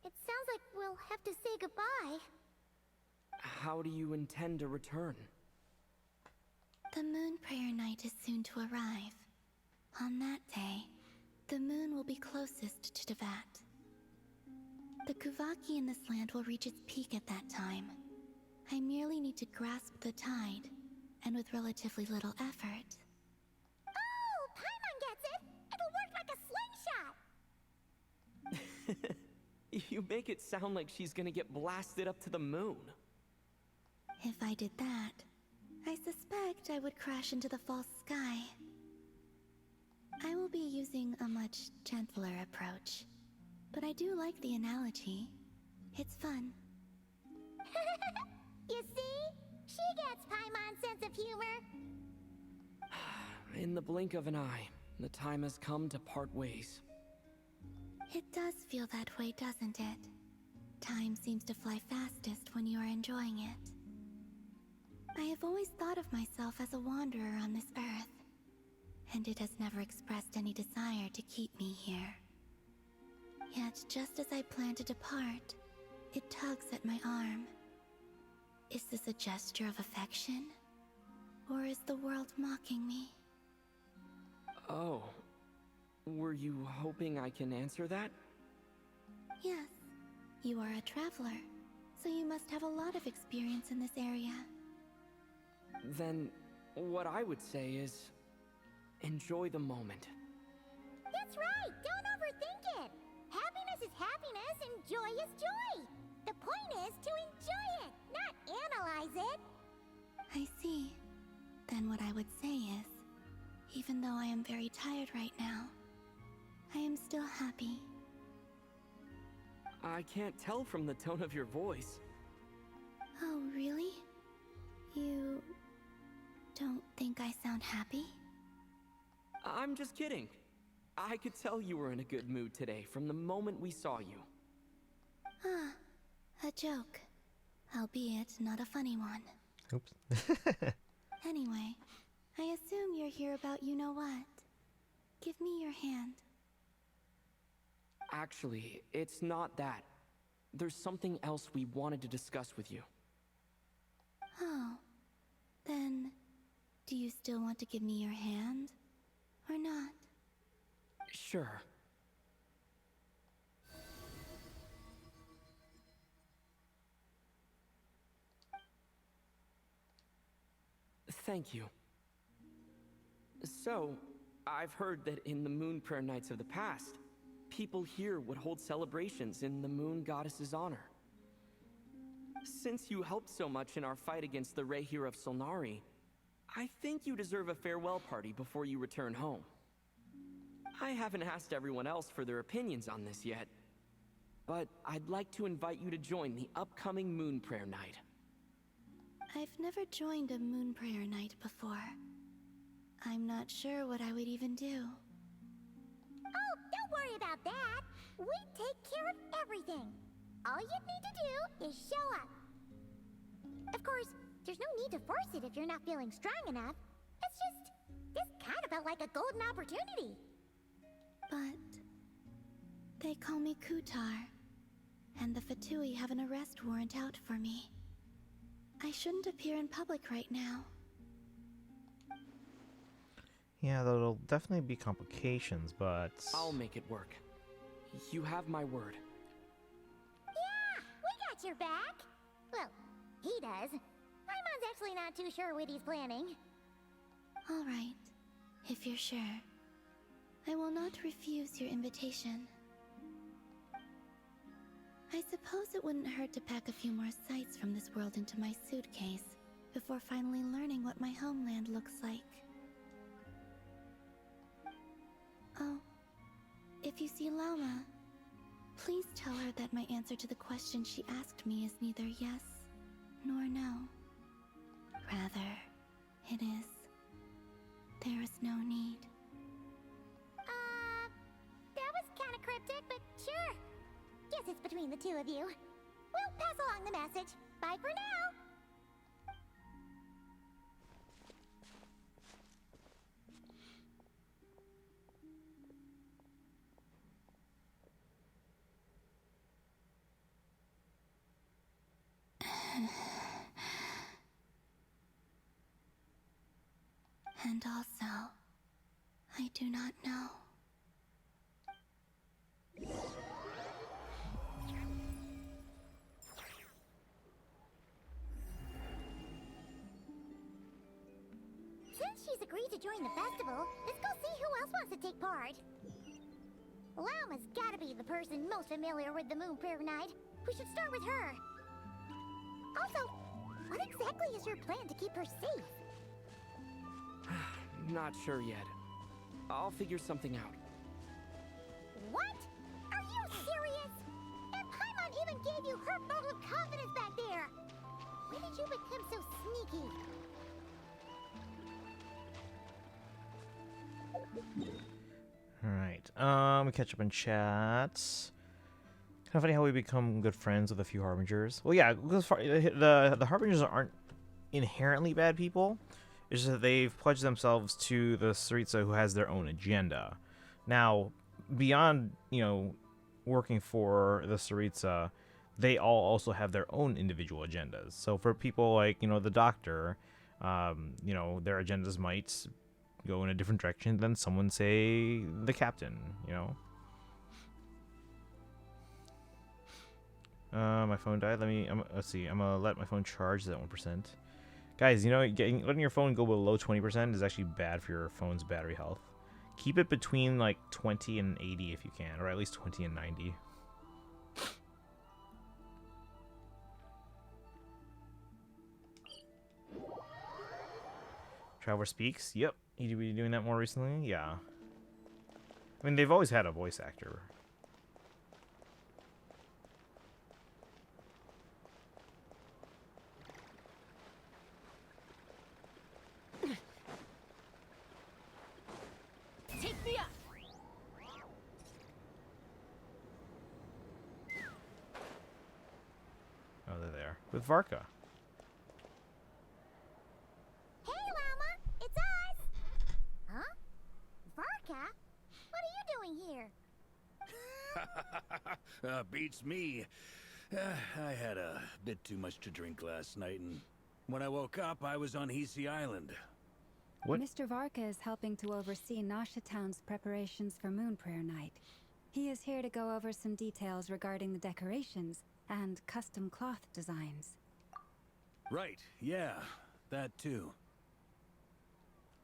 it sounds like we'll have to say goodbye. How do you intend to return? The moon prayer night is soon to arrive. On that day, the moon will be closest to Teyvat. The Kuvaki in this land will reach its peak at that time. I merely need to grasp the tide, and with relatively little effort. Oh, Paimon gets it! It'll work like a slingshot! You make it sound like she's gonna get blasted up to the moon. If I did that, I suspect I would crash into the false sky. I will be using a much gentler approach, but I do like the analogy. It's fun. You see? She gets Paimon's sense of humor. In the blink of an eye, the time has come to part ways. It does feel that way, doesn't it? Time seems to fly fastest when you are enjoying it. I have always thought of myself as a wanderer on this earth, and it has never expressed any desire to keep me here. Yet, just as I plan to depart, it tugs at my arm. Is this a gesture of affection? Or is the world mocking me? Oh. Were you hoping I can answer that? Yes. You are a traveler, so you must have a lot of experience in this area. Then, what I would say is, enjoy the moment. That's right! Don't overthink it! Happiness is happiness and joy is joy! The point is to enjoy it, not analyze it! I see. Then what I would say is, even though I am very tired right now, I am still happy. I can't tell from the tone of your voice. Oh, really? You don't think I sound happy? I'm just kidding. I could tell you were in a good mood today from the moment we saw you. Ah, a joke. Albeit not a funny one. Oops. Anyway, I assume you're here about you-know-what. Give me your hand. Actually, it's not that. There's something else we wanted to discuss with you. Oh. Then, do you still want to give me your hand? Or not? Sure. Thank you. So, I've heard that in the Moon Prayer Nights of the past, people here would hold celebrations in the Moon Goddess's honor. Since you helped so much in our fight against the Rehir of Solnari, I think you deserve a farewell party before you return home. I haven't asked everyone else for their opinions on this yet, but I'd like to invite you to join the upcoming Moon Prayer Night. I've never joined a moon prayer night before. I'm not sure what I would even do. Oh, don't worry about that! We take care of everything! All you need to do is show up. Of course, there's no need to force it if you're not feeling strong enough. This kind of felt like a golden opportunity. But they call me Kutar, and the Fatui have an arrest warrant out for me. I shouldn't appear in public right now. Yeah, there'll definitely be complications, but... I'll make it work. You have my word. Yeah, we got your back. Well, He does. Paimon's actually not too sure what he's planning. All right, if you're sure. I will not refuse your invitation. I suppose it wouldn't hurt to pack a few more sights from this world into my suitcase before finally learning what my homeland looks like. Oh, if you see Llama, please tell her that my answer to the question she asked me is neither yes nor no. Rather, it is. There is no need. That was kind of cryptic, but sure. Guess it's between the two of you. We'll pass along the message. Bye for now. And also, I do not know. Since she's agreed to join the festival, let's go see who else wants to take part. Llama's gotta be the person most familiar with the Moon Prayer Night. We should start with her. Also, what exactly is your plan to keep her safe? Not sure yet. I'll figure something out. What? Are you serious? And Paimon even gave you her vote of confidence back there. When did you become so sneaky? Alright, we catch up in chats. Kind of funny how we become good friends with a few Harbingers. Well, yeah, because the Harbingers aren't inherently bad people. It's just that they've pledged themselves to the Tsaritsa who has their own agenda. Now, beyond, you know, working for the Tsaritsa, they all also have their own individual agendas. So for people like, you know, the Doctor, you know, their agendas might go in a different direction than someone, say, the Captain, you know. My phone died. Let's see. I'm gonna let my phone charge at 1%. Guys, you know, letting your phone go below 20% is actually bad for your phone's battery health. Keep it between like 20 and 80 if you can, or at least 20 and 90. Traveler Speaks. Yep. You be doing that more recently? Yeah. I mean, they've always had a voice actor. Take me up! Oh, they're there. With Varka. Hey, Llama! It's us! Huh? Varka? What are you doing here? Beats me. I had a bit too much to drink last night, and when I woke up, I was on Hisi Island. What? Mr. Varka is helping to oversee Nasha Town's preparations for Moon Prayer Night. He is here to go over some details regarding the decorations and custom cloth designs. Right, yeah, that too.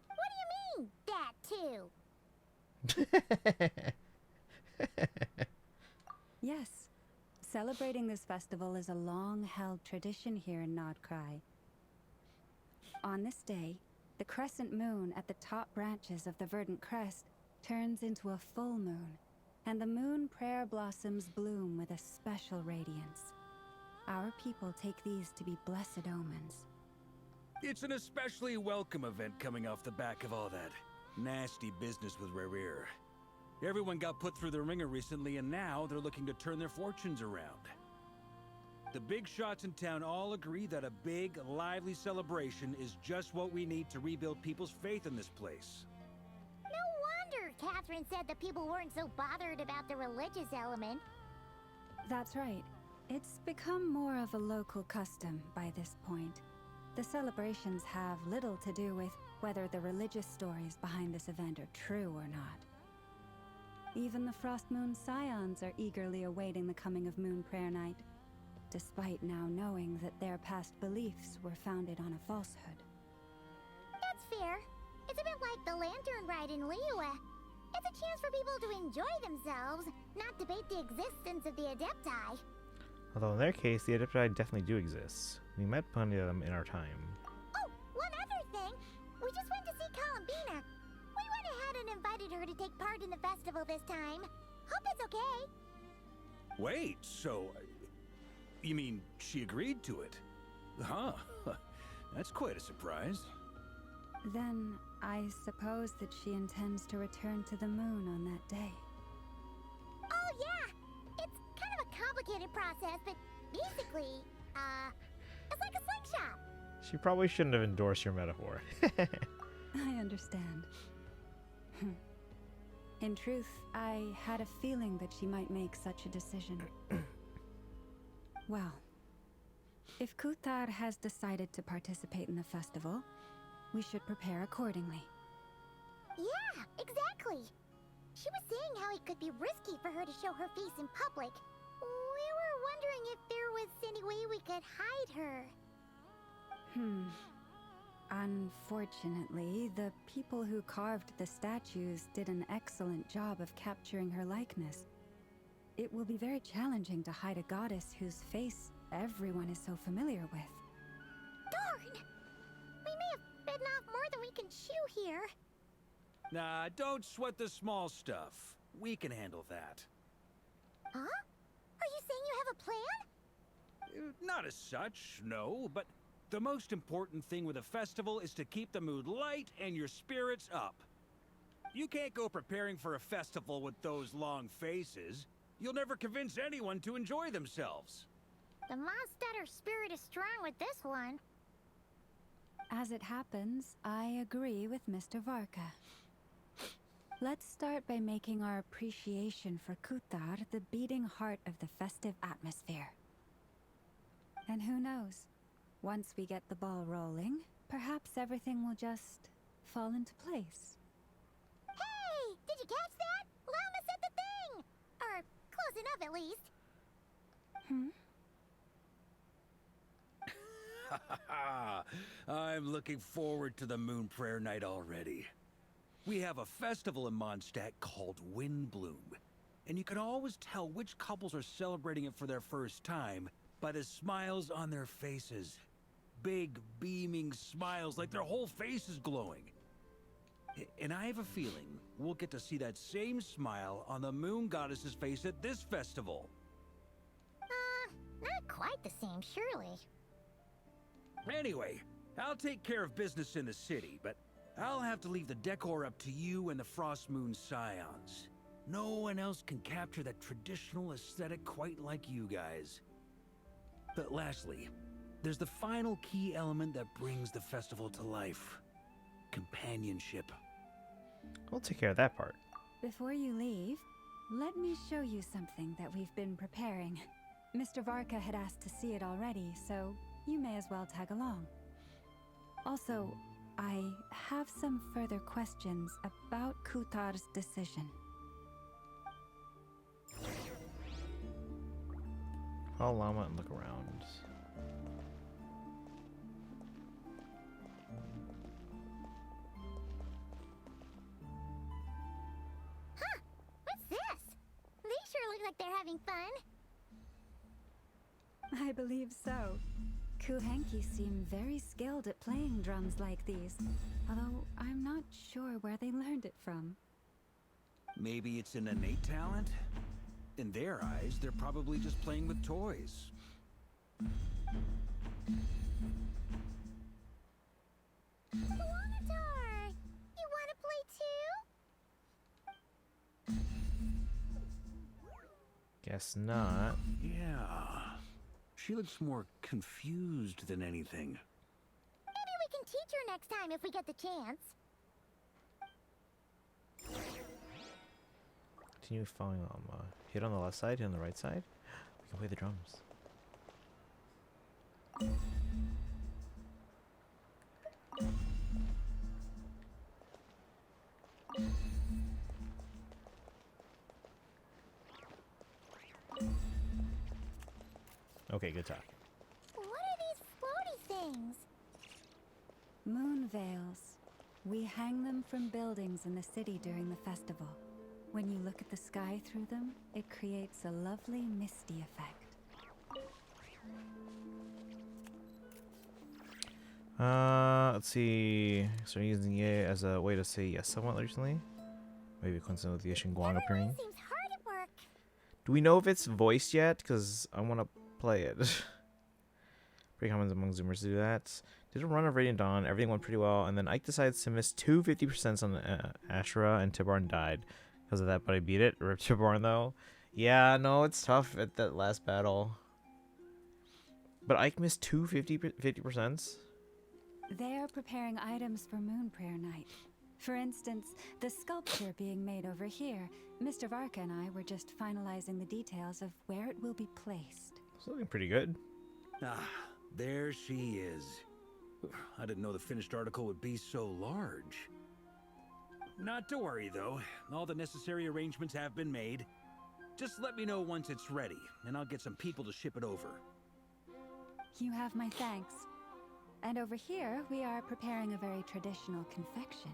What do you mean, that too? Yes, celebrating this festival is a long-held tradition here in Krai. On this day, the crescent moon at the top branches of the verdant crest turns into a full moon, and the moon prayer blossoms bloom with a special radiance. Our people take these to be blessed omens. It's an especially welcome event coming off the back of all that nasty business with Rare. Everyone got put through the ringer recently, and now they're looking to turn their fortunes around. The big shots in town all agree that a big, lively celebration is just what we need to rebuild people's faith in this place. No wonder Catherine said the people weren't so bothered about the religious element. That's right. It's become more of a local custom by this point. The celebrations have little to do with whether the religious stories behind this event are true or not. Even the Frost Moon Scions are eagerly awaiting the coming of Moon Prayer Night. despite now knowing that their past beliefs were founded on a falsehood. That's fair. It's a bit like the lantern ride in Liyue. It's a chance for people to enjoy themselves, not debate the existence of the Adepti. Although in their case, the Adepti definitely do exist. We met plenty of them in our time. Oh, one other thing. We just went to see Columbina. We went ahead and invited her to take part in the festival this time. Hope it's okay. Wait, so... You mean she agreed to it? Huh. That's quite a surprise. Then, I suppose that she intends to return to the moon on that day. Oh, yeah. It's kind of a complicated process, but basically, it's like a slingshot. She probably shouldn't have endorsed your metaphor. I understand. In truth, I had a feeling that she might make such a decision. Well, if Kuthar has decided to participate in the festival, we should prepare accordingly. Yeah, exactly. She was saying how it could be risky for her to show her face in public. We were wondering if there was any way we could hide her. Unfortunately, the people who carved the statues did an excellent job of capturing her likeness. It will be very challenging to hide a goddess whose face everyone is so familiar with. Darn! We may have bitten off more than we can chew here. Nah, don't sweat the small stuff. We can handle that. Huh? Are you saying you have a plan? Not as such, no, but the most important thing with a festival is to keep the mood light and your spirits up. You can't go preparing for a festival with those long faces. You'll never convince anyone to enjoy themselves. The Mondstatter spirit is strong with this one. As it happens, I agree with Mr. Varka. Let's start by making our appreciation for Kuthar the beating heart of the festive atmosphere. And who knows? Once we get the ball rolling, perhaps everything will just fall into place. Hey! Did you catch that? Lama said the thing! Or close enough, at least. I'm looking forward to the Moon Prayer Night already. We have a festival in Mondstadt called Windbloom, and you can always tell which couples are celebrating it for their first time by the smiles on their faces. Big, beaming smiles like their whole face is glowing. And I have a feeling we'll get to see that same smile on the Moon Goddess's face at this festival. Not quite the same, surely. Anyway, I'll take care of business in the city, but I'll have to leave the decor up to you and the Frost Moon Scions. No one else can capture that traditional aesthetic quite like you guys. But lastly, there's the final key element that brings the festival to life. Companionship. We'll take care of that part. Before you leave, let me show you something that we've been preparing. Mr. Varka had asked to see it already, so you may as well tag along. Also, I have some further questions about Kuthar's decision. Call Llama and look around. Huh! What's this? They sure look like they're having fun. I believe so. Kuhenki seem very skilled at playing drums like these, although I'm not sure where they learned it from. Maybe it's an innate talent? In their eyes, they're probably just playing with toys. Wanatar! You wanna play too? Guess not. Yeah. She looks more confused than anything. Maybe we can teach her next time if we get the chance. Continue following Llama. Hit on the left side, hit on the right side. We can play the drums. Okay, good talk. What are these floaty things? Moon veils. We hang them from buildings in the city during the festival. When you look at the sky through them, it creates a lovely misty effect. Let's see. Starting using Ye as a way to say yes somewhat recently. Maybe coincident with the Guang appearing. Everyone seems hard at work. Do we know if it's voiced yet? Because I want to play it. Pretty common among Zoomers to do that. Did a run of Radiant Dawn. Everything went pretty well. And then Ike decides to miss two 50% on Ashura, and Tibarn died because of that, but I beat it. Rip Tibarn, though. Yeah, no, it's tough at that last battle. But Ike missed two 50%. They're preparing items for Moon Prayer Night. For instance, the sculpture being made over here. Mr. Varka and I were just finalizing the details of where it will be placed. It's looking pretty good. Ah, there she is. I didn't know the finished article would be so large. Not to worry, though. All the necessary arrangements have been made. Just let me know once it's ready, and I'll get some people to ship it over. You have my thanks. And over here, we are preparing a very traditional confection.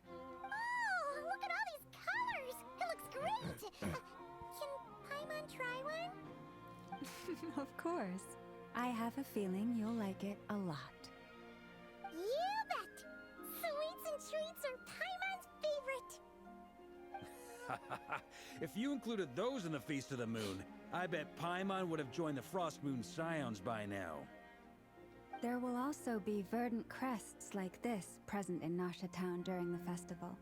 Oh, look at all these colors! It looks great! Can Paimon try one? Of course. I have a feeling you'll like it a lot. You bet! Sweets and treats are Paimon's favorite. If you included those in the Feast of the Moon, I bet Paimon would have joined the Frost Moon Scions by now. There will also be verdant crests like this present in Nasha Town during the festival.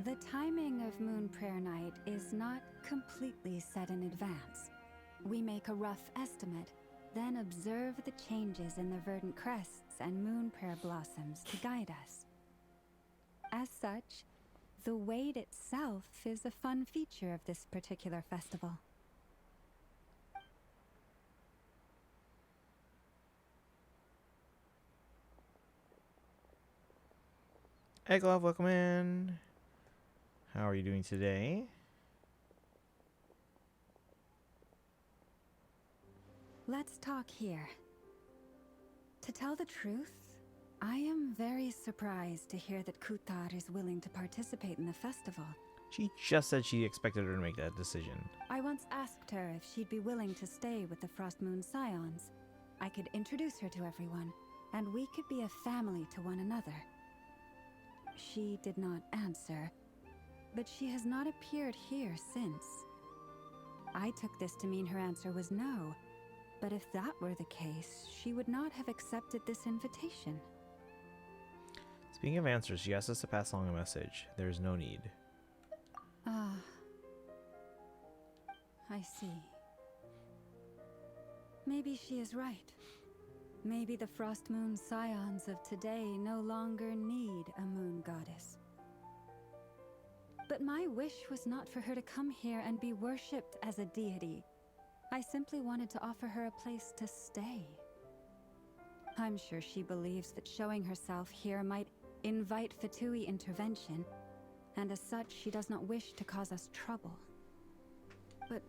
The timing of Moon Prayer Night is not completely set in advance. We make a rough estimate, then observe the changes in the verdant crests and moon prayer blossoms to guide us. As such, the wait itself is a fun feature of this particular festival. Egglove, welcome in. How are you doing today? Let's talk here. To tell the truth, I am very surprised to hear that Kutar is willing to participate in the festival. She just said she expected her to make that decision. I once asked her if she'd be willing to stay with the Frost Moon Scions. I could introduce her to everyone, and we could be a family to one another. She did not answer, but she has not appeared here since. I took this to mean her answer was no, but if that were the case, she would not have accepted this invitation. Speaking of answers, she asked us to pass along a message. There's no need. Ah, I see. Maybe she is right. Maybe the Frost Moon Scions of today no longer need a moon goddess. But my wish was not for her to come here and be worshipped as a deity. I simply wanted to offer her a place to stay. I'm sure she believes that showing herself here might invite Fatui intervention, and as such she does not wish to cause us trouble. But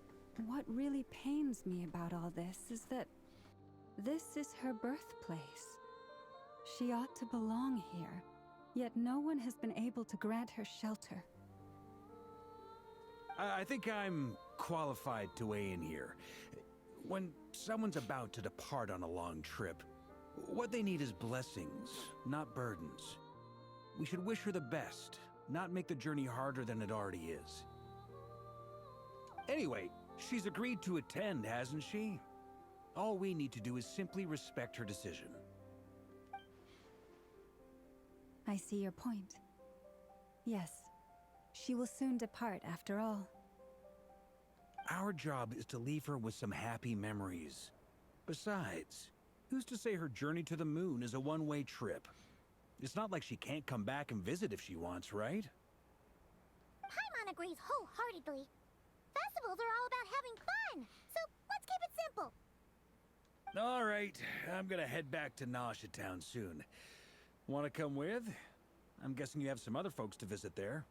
what really pains me about all this is that this is her birthplace. She ought to belong here, yet no one has been able to grant her shelter. I think I'm qualified to weigh in here. When someone's about to depart on a long trip, what they need is blessings, not burdens. We should wish her the best, not make the journey harder than it already is. Anyway, she's agreed to attend, hasn't she? All we need to do is simply respect her decision. I see your point. Yes, she will soon depart after all. Our job is to leave her with some happy memories. Besides, who's to say her journey to the moon is a one-way trip? It's not like she can't come back and visit if she wants, right? Paimon agrees wholeheartedly. Festivals are all about having fun, so let's keep it simple. All right, I'm gonna head back to Nasha Town soon. Want to come with? I'm guessing you have some other folks to visit there.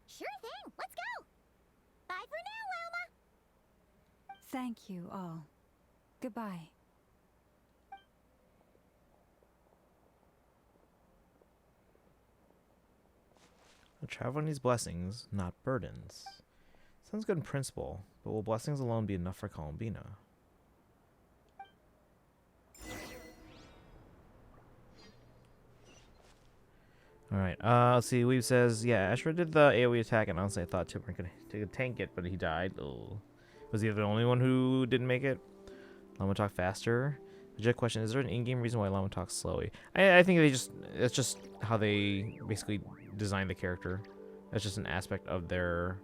Sure thing, let's go. Bye for now, Thank you all. Goodbye. Travel needs blessings, not burdens. Sounds good in principle, but will blessings alone be enough for Columbina? Alright, let's see. Weave says, yeah, Ashra did the AoE attack, and honestly, I thought Timber could tank it, but he died. Ugh. Was he the only one who didn't make it? Llama talk faster? Legit question, is there an in-game reason why Llama talks slowly? I think it's just how they basically designed the character. That's just an aspect of their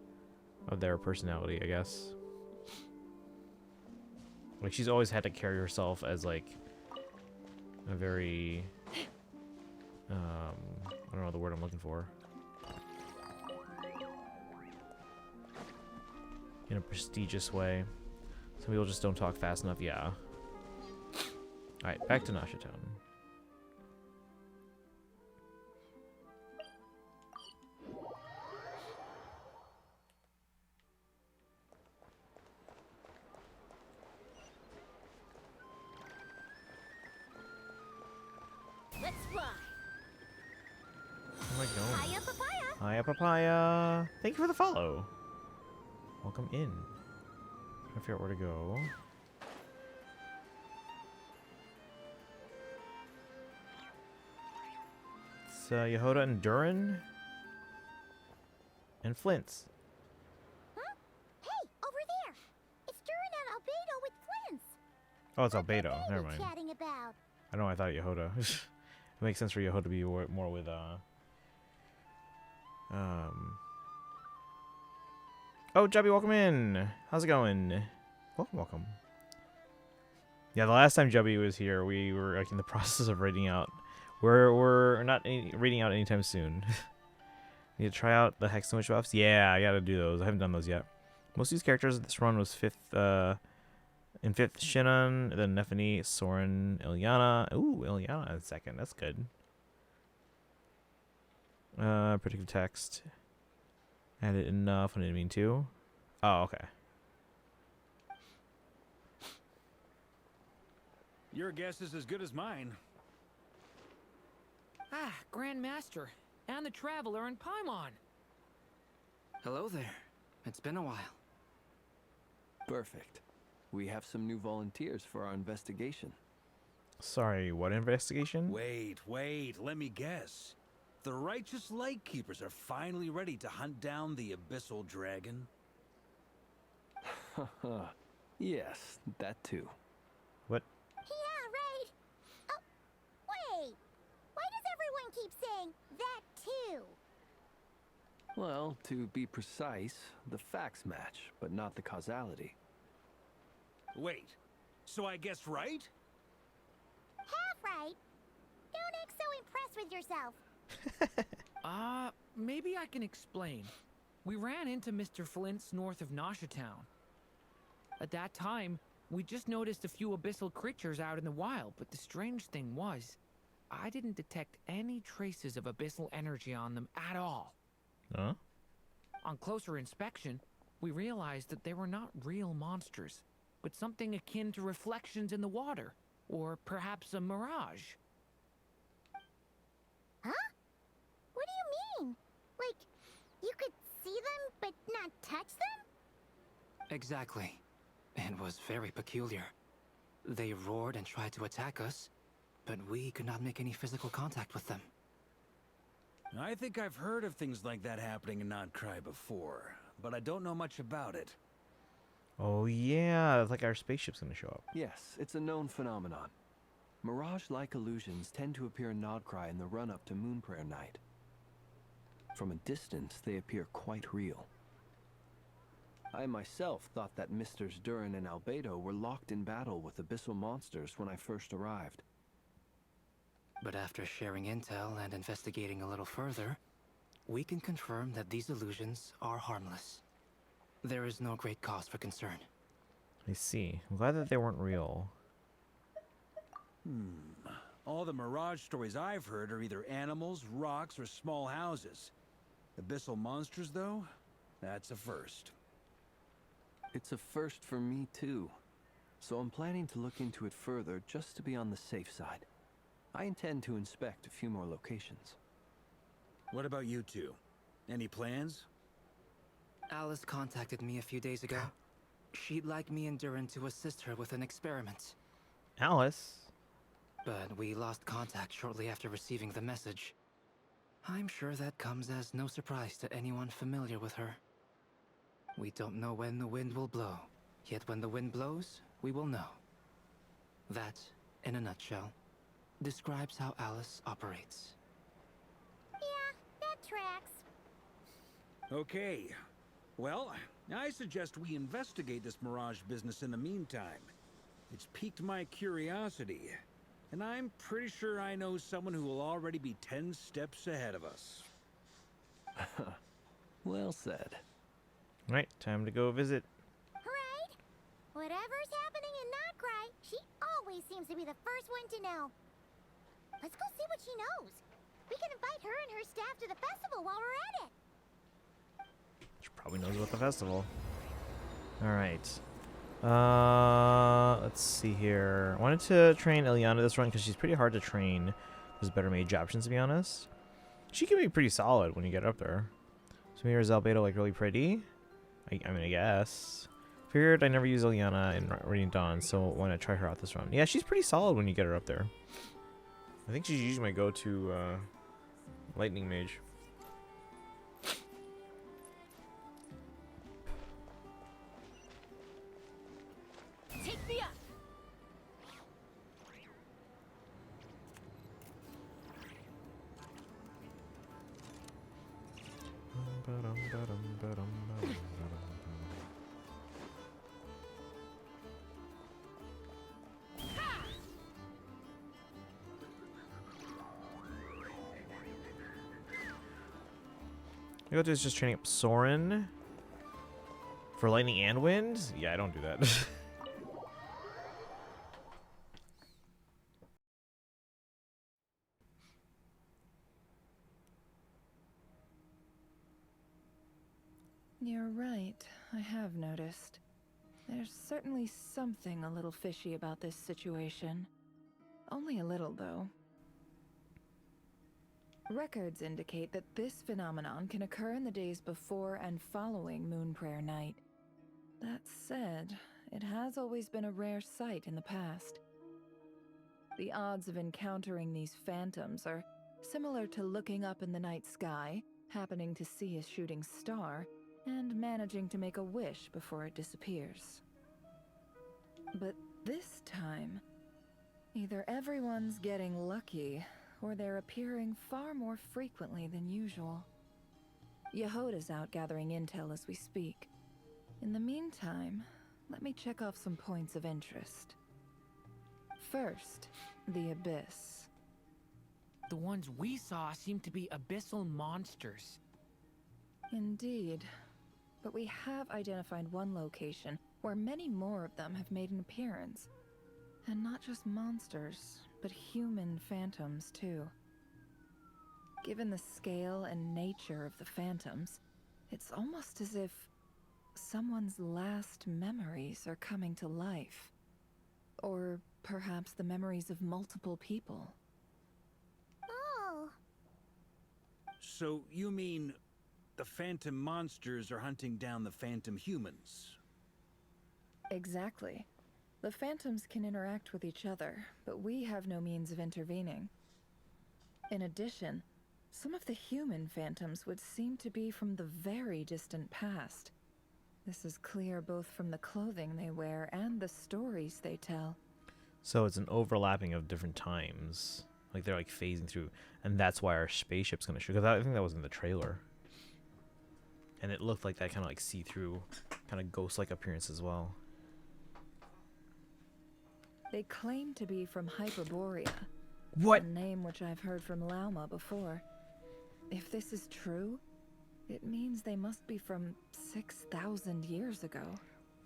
personality, I guess. Like, she's always had to carry herself as, like, a very, I don't know the word I'm looking for. In a prestigious way. Some people just don't talk fast enough, yeah. Alright, back to Nasha Town. Let's fly. Where am I going? Hiya, papaya. Hiya, papaya. Thank you for the follow. Welcome in. Trying to figure out where to go. It's Yehoda and Durin. And Flint's. Huh? Hey, over there. It's Durin and Albedo with Flint's. Oh, it's What were Albedo. they Never mind. chatting about? I know, I thought Yehoda. It makes sense for Yehoda to be more with, Oh, Jubby, welcome in. How's it going? Welcome, welcome. Yeah, the last time Jubby was here, we were like in the process of rating out. We're not rating out anytime soon. Need to try out the Hex Sandwich buffs? Yeah, I gotta do those. I haven't done those yet. Most of these characters this run was in 5th Shinnon, then Nephany, Soren, Ilyana. Ooh, Ilyana in 2nd. That's good. Predictive text. Added enough. I didn't mean to. Oh, okay. Your guess is as good as mine. Ah, Grandmaster, and the Traveler in Paimon. Hello there. It's been a while. Perfect. We have some new volunteers for our investigation. Sorry, what investigation? Wait, let me guess. The righteous Lightkeepers are finally ready to hunt down the Abyssal Dragon? Haha. Yes, that too. What? Yeah, right. Oh, wait. Why does everyone keep saying that too? Well, to be precise, the facts match, but not the causality. Wait, so I guessed right? Half right. Don't act so impressed with yourself. Maybe I can explain. We ran into Mr. Flint's north of Nasha Town. At that time, we just noticed a few abyssal creatures out in the wild, but the strange thing was, I didn't detect any traces of abyssal energy on them at all. Huh? On closer inspection, we realized that they were not real monsters, but something akin to reflections in the water, or perhaps a mirage. Huh? What do you mean? Like, you could see them, but not touch them? Exactly. It was very peculiar. They roared and tried to attack us, but we could not make any physical contact with them. I think I've heard of things like that happening in Not Krai before, but I don't know much about it. Oh yeah, it's like our spaceship's gonna show up. Yes, it's a known phenomenon. Mirage-like illusions tend to appear in Nodcry in the run-up to Moon Prayer Night. From a distance, they appear quite real. I myself thought that Misters Durin and Albedo were locked in battle with abyssal monsters when I first arrived. But after sharing intel and investigating a little further, we can confirm that these illusions are harmless. There is no great cause for concern. I see. I'm glad that they weren't real. All the Mirage stories I've heard are either animals, rocks, or small houses. Abyssal monsters, though? That's a first. It's a first for me too, so I'm planning to look into it further just to be on the safe side. I intend to inspect a few more locations. What about you two? Any plans? Alice contacted me a few days ago. She'd like me and Duran to assist her with an experiment. Alice? But we lost contact shortly after receiving the message. I'm sure that comes as no surprise to anyone familiar with her. We don't know when the wind will blow, yet when the wind blows, we will know. That, in a nutshell, describes how Alice operates. Yeah, that tracks. Okay. Well, I suggest we investigate this Mirage business in the meantime. It's piqued my curiosity, and I'm pretty sure I know someone who will already be 10 steps ahead of us. Well said. Right, time to go visit. Right? Whatever's happening in Krai, she always seems to be the first one to know. Let's go see what she knows. We can invite her and her staff to the festival while we're at it. She probably knows about the festival. Alright. Let's see here. I wanted to train Ileana this run because she's pretty hard to train. There's better mage options, to be honest. She can be pretty solid when you get up there. So maybe is Albedo like really pretty? I mean, I guess. Figured I never use Ileana in Radiant Dawn, so why not try her out this run? Yeah, she's pretty solid when you get her up there. I think she's usually my go-to lightning mage. Take me up! You go to is just training up Soren for lightning and wind? Yeah, I don't do that. You're right, I have noticed. There's certainly something a little fishy about this situation. Only a little, though. Records indicate that this phenomenon can occur in the days before and following Moon Prayer Night. That said, it has always been a rare sight in the past. The odds of encountering these phantoms are similar to looking up in the night sky, happening to see a shooting star, and managing to make a wish before it disappears. But this time, either everyone's getting lucky, or they're appearing far more frequently than usual. Yehoda's out gathering intel as we speak. In the meantime, let me check off some points of interest. First, the Abyss. The ones we saw seem to be abyssal monsters. Indeed. But we have identified one location where many more of them have made an appearance. And not just monsters, but human phantoms too. Given the scale and nature of the phantoms, it's almost as if someone's last memories are coming to life. Or perhaps the memories of multiple people. Oh. So you mean the phantom monsters are hunting down the phantom humans? Exactly. The phantoms can interact with each other, but we have no means of intervening. In addition, some of the human phantoms would seem to be from the very distant past. This is clear both from the clothing they wear and the stories they tell. So it's an overlapping of different times. Like they're like phasing through. And that's why our spaceship's going to shoot. Because I think that was in the trailer. And it looked like that kind of like see-through, kind of ghost-like appearance as well. They claim to be from Hyperborea. What? A name which I've heard from Lauma before. If this is true, it means they must be from 6,000 years ago.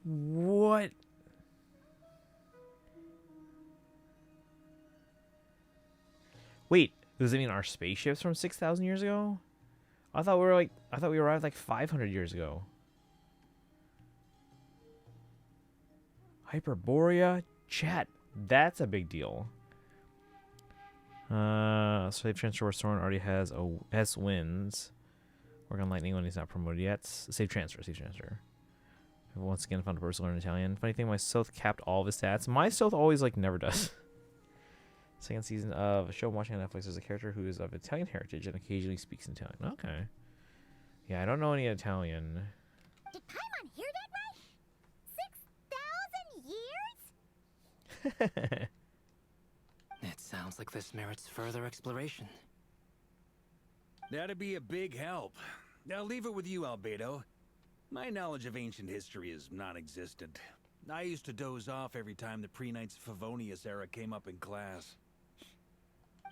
What? Wait, does it mean our spaceship's from 6,000 years ago? I thought we arrived like 500 years ago. Hyperborea? Chat. That's a big deal. Slave transfer Soren already has wins. Work on lightning when he's not promoted yet. Save transfer. I've once again found a person to learn Italian. Funny thing, my Soth capped all of his stats. My Soth always like never does. Second season of a show I'm watching on Netflix. There's a character who is of Italian heritage and occasionally speaks in Italian. Okay. Yeah, I don't know any Italian. Did Paimon hear that right? 6,000 years? It sounds like this merits further exploration. That'd be a big help. I'll leave it with you, Albedo. My knowledge of ancient history is non-existent. I used to doze off every time the pre-Knights Favonius era came up in class.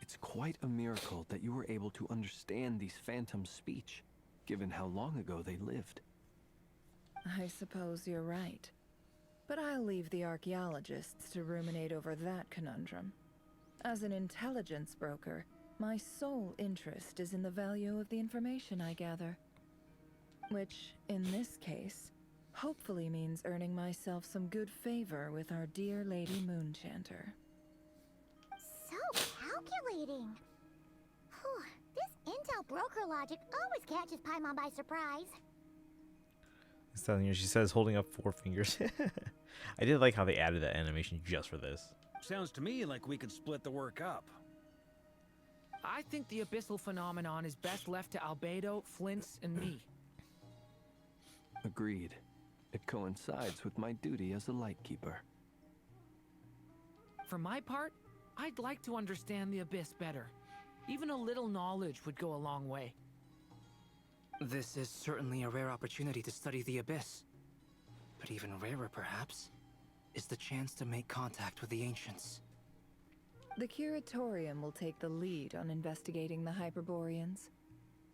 It's quite a miracle that you were able to understand these phantoms' speech, given how long ago they lived. I suppose you're right. But I'll leave the archaeologists to ruminate over that conundrum. As an intelligence broker, my sole interest is in the value of the information I gather. Which, in this case, hopefully means earning myself some good favor with our dear Lady Moonchanter. So calculating. Whew, this intel broker logic always catches Paimon by surprise. It's telling you, she says, holding up 4 fingers. I did like how they added that animation just for this. Sounds to me like we could split the work up. I think the abyssal phenomenon is best left to Albedo, Flints, and me. Agreed. It coincides with my duty as a lightkeeper. For my part, I'd like to understand the abyss better. Even a little knowledge would go a long way. This is certainly a rare opportunity to study the abyss. But even rarer, perhaps, is the chance to make contact with the ancients. The Curatorium will take the lead on investigating the Hyperboreans.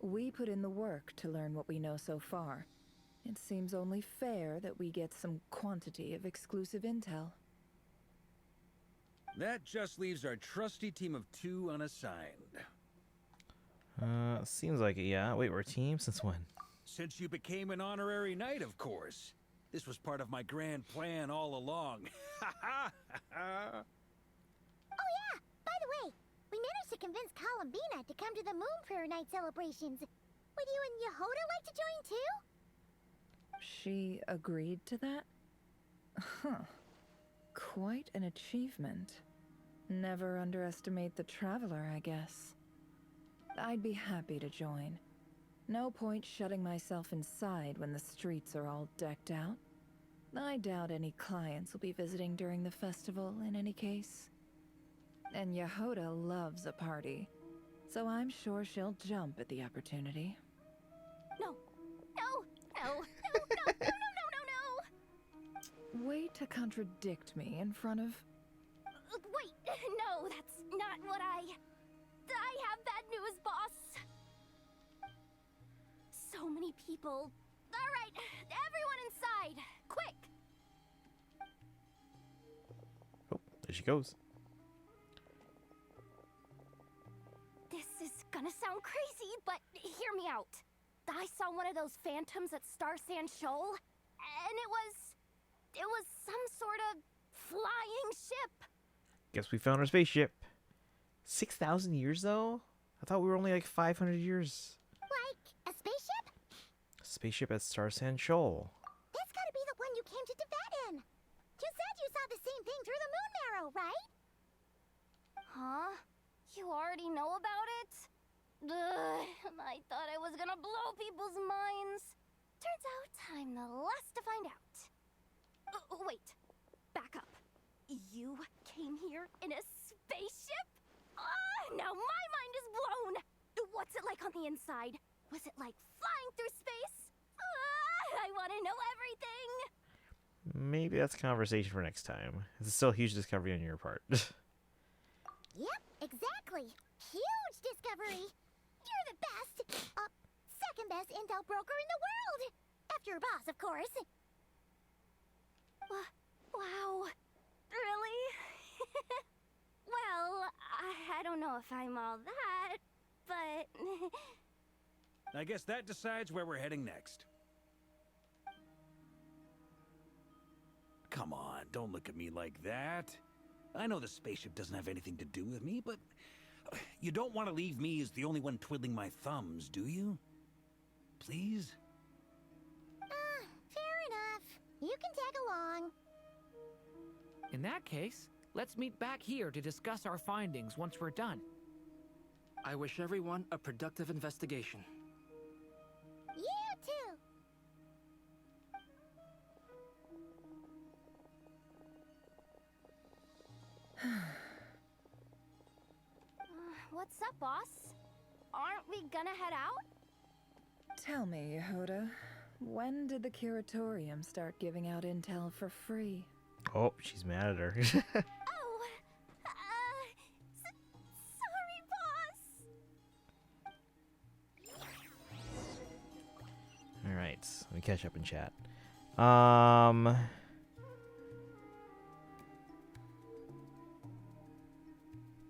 We put in the work to learn what we know so far. It seems only fair that we get some quantity of exclusive intel. That just leaves our trusty team of 2 unassigned. Seems like it, yeah. Wait, we're a team? Since when? Since you became an honorary knight, of course. This was part of my grand plan all along. Ha ha ha! Oh yeah, by the way, we managed to convince Columbina to come to the Moonprayer Night celebrations. Would you and Yehoda like to join too? She agreed to that? Huh. Quite an achievement. Never underestimate the traveler, I guess. I'd be happy to join. No point shutting myself inside when the streets are all decked out. I doubt any clients will be visiting during the festival in any case. And Yehoda loves a party, so I'm sure she'll jump at the opportunity. No. No. No. No. No. No. No. No. No. Way to contradict me in front of... Wait. No, that's not what I have bad news, boss. So many people. All right, everyone inside. Quick. Oh, there she goes. This is gonna sound crazy, but hear me out. I saw one of those phantoms at Star Sand Shoal, and it was some sort of flying ship. Guess we found our spaceship. 6,000 years, though? I thought we were only like 500 years. Like a spaceship? Spaceship at Star Sand Shoal. That's gotta be the one you came to Tibet in. You said you saw the same thing through the moon marrow, right? Huh? You already know about it? Ugh, I thought I was gonna blow people's minds. Turns out I'm the last to find out. Wait. Back up. You came here in a spaceship? Now my mind is blown! What's it like on the inside? Was it like flying through space? I want to know everything! Maybe that's a conversation for next time. It's still a huge discovery on your part. Yep, exactly. Huge discovery. You're the best, second best intel broker in the world. After your boss, of course. Wow. Really? Well, I don't know if I'm all that, but... I guess that decides where we're heading next. come on, don't look at me like that. I know the spaceship doesn't have anything to do with me, but you don't want to leave me as the only one twiddling my thumbs, do you? Please? Fair enough. You can tag along. In that case, let's meet back here to discuss our findings once we're done. I wish everyone a productive investigation. You too. What's up, boss? Aren't we gonna head out? Tell me, Yehoda, when did the curatorium start giving out intel for free? Oh, she's mad at her. Oh, sorry, boss. All right, let me catch up in chat.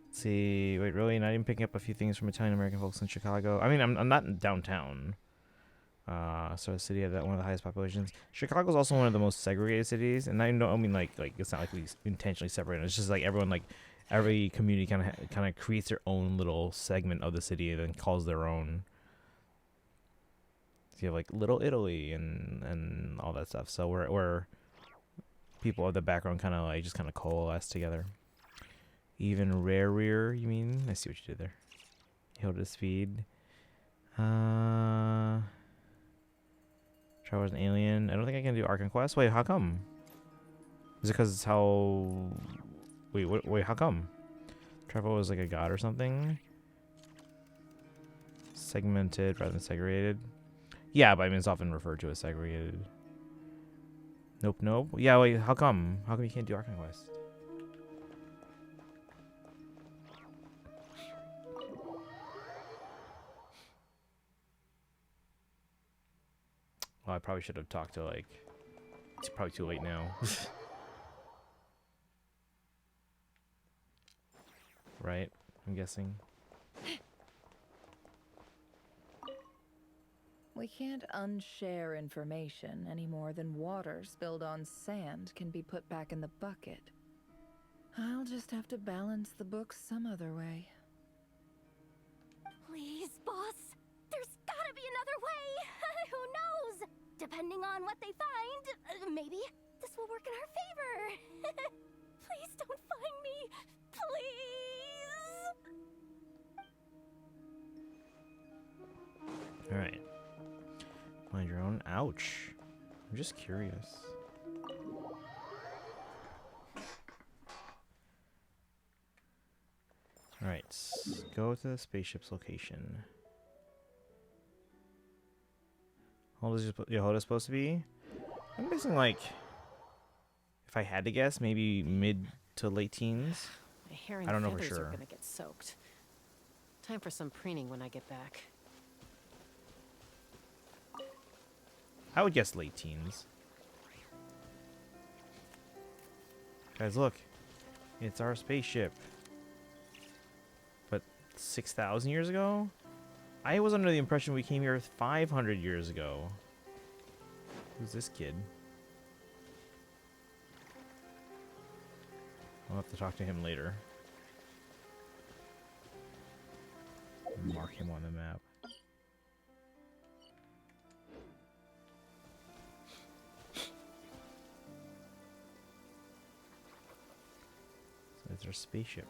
Let's see, wait, really? Not even picking up a few things from Italian American folks in Chicago. I mean, I'm not in downtown. So a city of that one of the highest populations. Chicago's also one of the most segregated cities, and I don't mean like it's not like we intentionally separate. It's just like everyone, like every community kind of creates their own little segment of the city and then calls their own. So you have like Little Italy and all that stuff. So we're people of the background kind of like just kind of coalesce together. Even rarer, you mean? I see what you did there. Hilda speed. Trevor's an alien. I don't think I can do Archon quest. Wait, how come? Is it because it's how? Wait, how come? Trevor was like a god or something? Segmented rather than segregated. Yeah, but I mean it's often referred to as segregated. Nope. Yeah, wait, how come? How come you can't do Archon quest? Well, I probably should have talked to, like... It's probably too late now. Right? I'm guessing. We can't unshare information any more than water spilled on sand can be put back in the bucket. I'll just have to balance the books some other way. Please, boss. There's gotta be another way. Who knows? Depending on what they find, maybe this will work in our favor. Please don't find me. Please. Alright. Find your own. Ouch. I'm just curious. Alright. Go to the spaceship's location. How old is Yehoda supposed to be? I'm guessing, like, if I had to guess, maybe mid to late teens. My hair and I don't know for feathers sure. are gonna get soaked. Time for some preening when I get back. I would guess late teens. Guys, look. It's our spaceship. But 6,000 years ago? I was under the impression we came here 500 years ago. Who's this kid? I'll have to talk to him later. Mark him on the map. So it's our spaceship.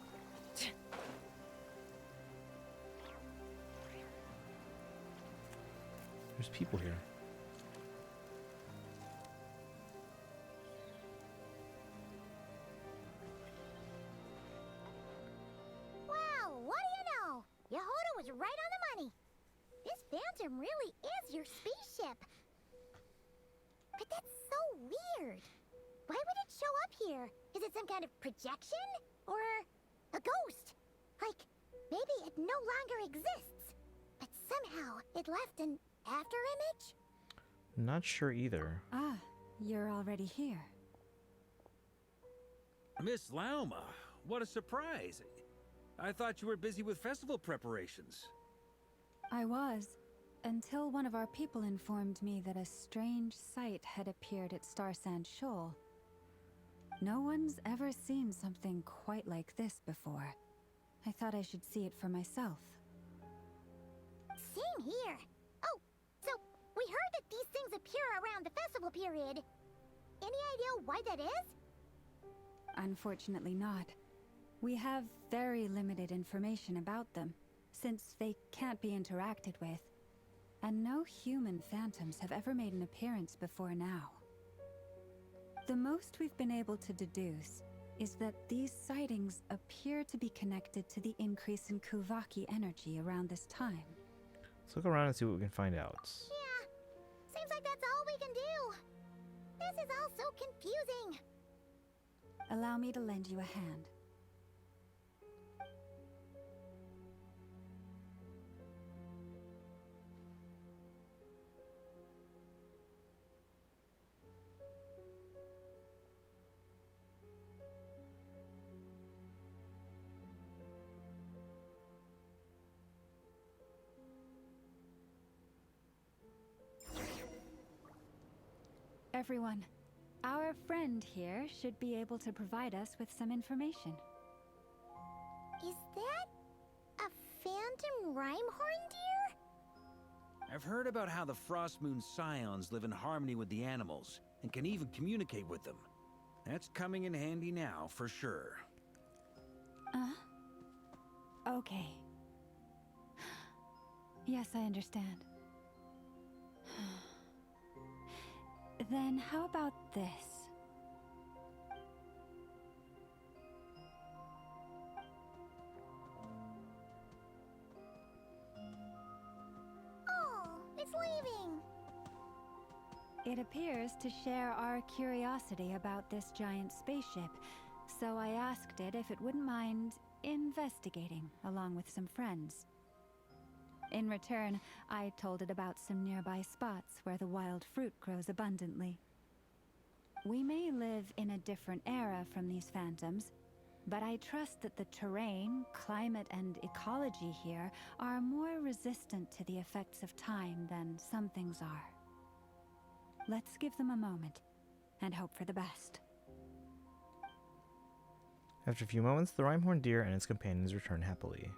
There's people here. Wow, what do you know? Yehoda was right on the money. This Phantom really is your spaceship. But that's so weird. Why would it show up here? Is it some kind of projection? Or a ghost? Like, maybe it no longer exists. But somehow it left an after image? Not sure either. Ah, you're already here. Miss Lauma, what a surprise. I thought you were busy with festival preparations. I was, until one of our people informed me that a strange sight had appeared at Star Sand Shoal. No one's ever seen something quite like this before. I thought I should see it for myself. Same here. Oh, so we heard that these things appear around the festival period. Any idea why that is? Unfortunately not. We have very limited information about them, since they can't be interacted with. And no human phantoms have ever made an appearance before now. The most we've been able to deduce is that these sightings appear to be connected to the increase in Kuvaki energy around this time. Let's look around and see what we can find out. Yeah, seems like that's all we can do. This is all so confusing. Allow me to lend you a hand. Everyone, our friend here should be able to provide us with some information. Is that a phantom Rhyhorn deer? I've heard about how the Frost Moon Scions live in harmony with the animals, and can even communicate with them. That's coming in handy now, for sure. Okay. Yes, I understand. Then how about this? Oh, it's leaving. It appears to share our curiosity about this giant spaceship, so I asked it if it wouldn't mind investigating along with some friends. In return, I told it about some nearby spots where the wild fruit grows abundantly. We may live in a different era from these phantoms, but I trust that the terrain, climate, and ecology here are more resistant to the effects of time than some things are. Let's give them a moment and hope for the best. After a few moments, the Rhyhorn deer and its companions return happily.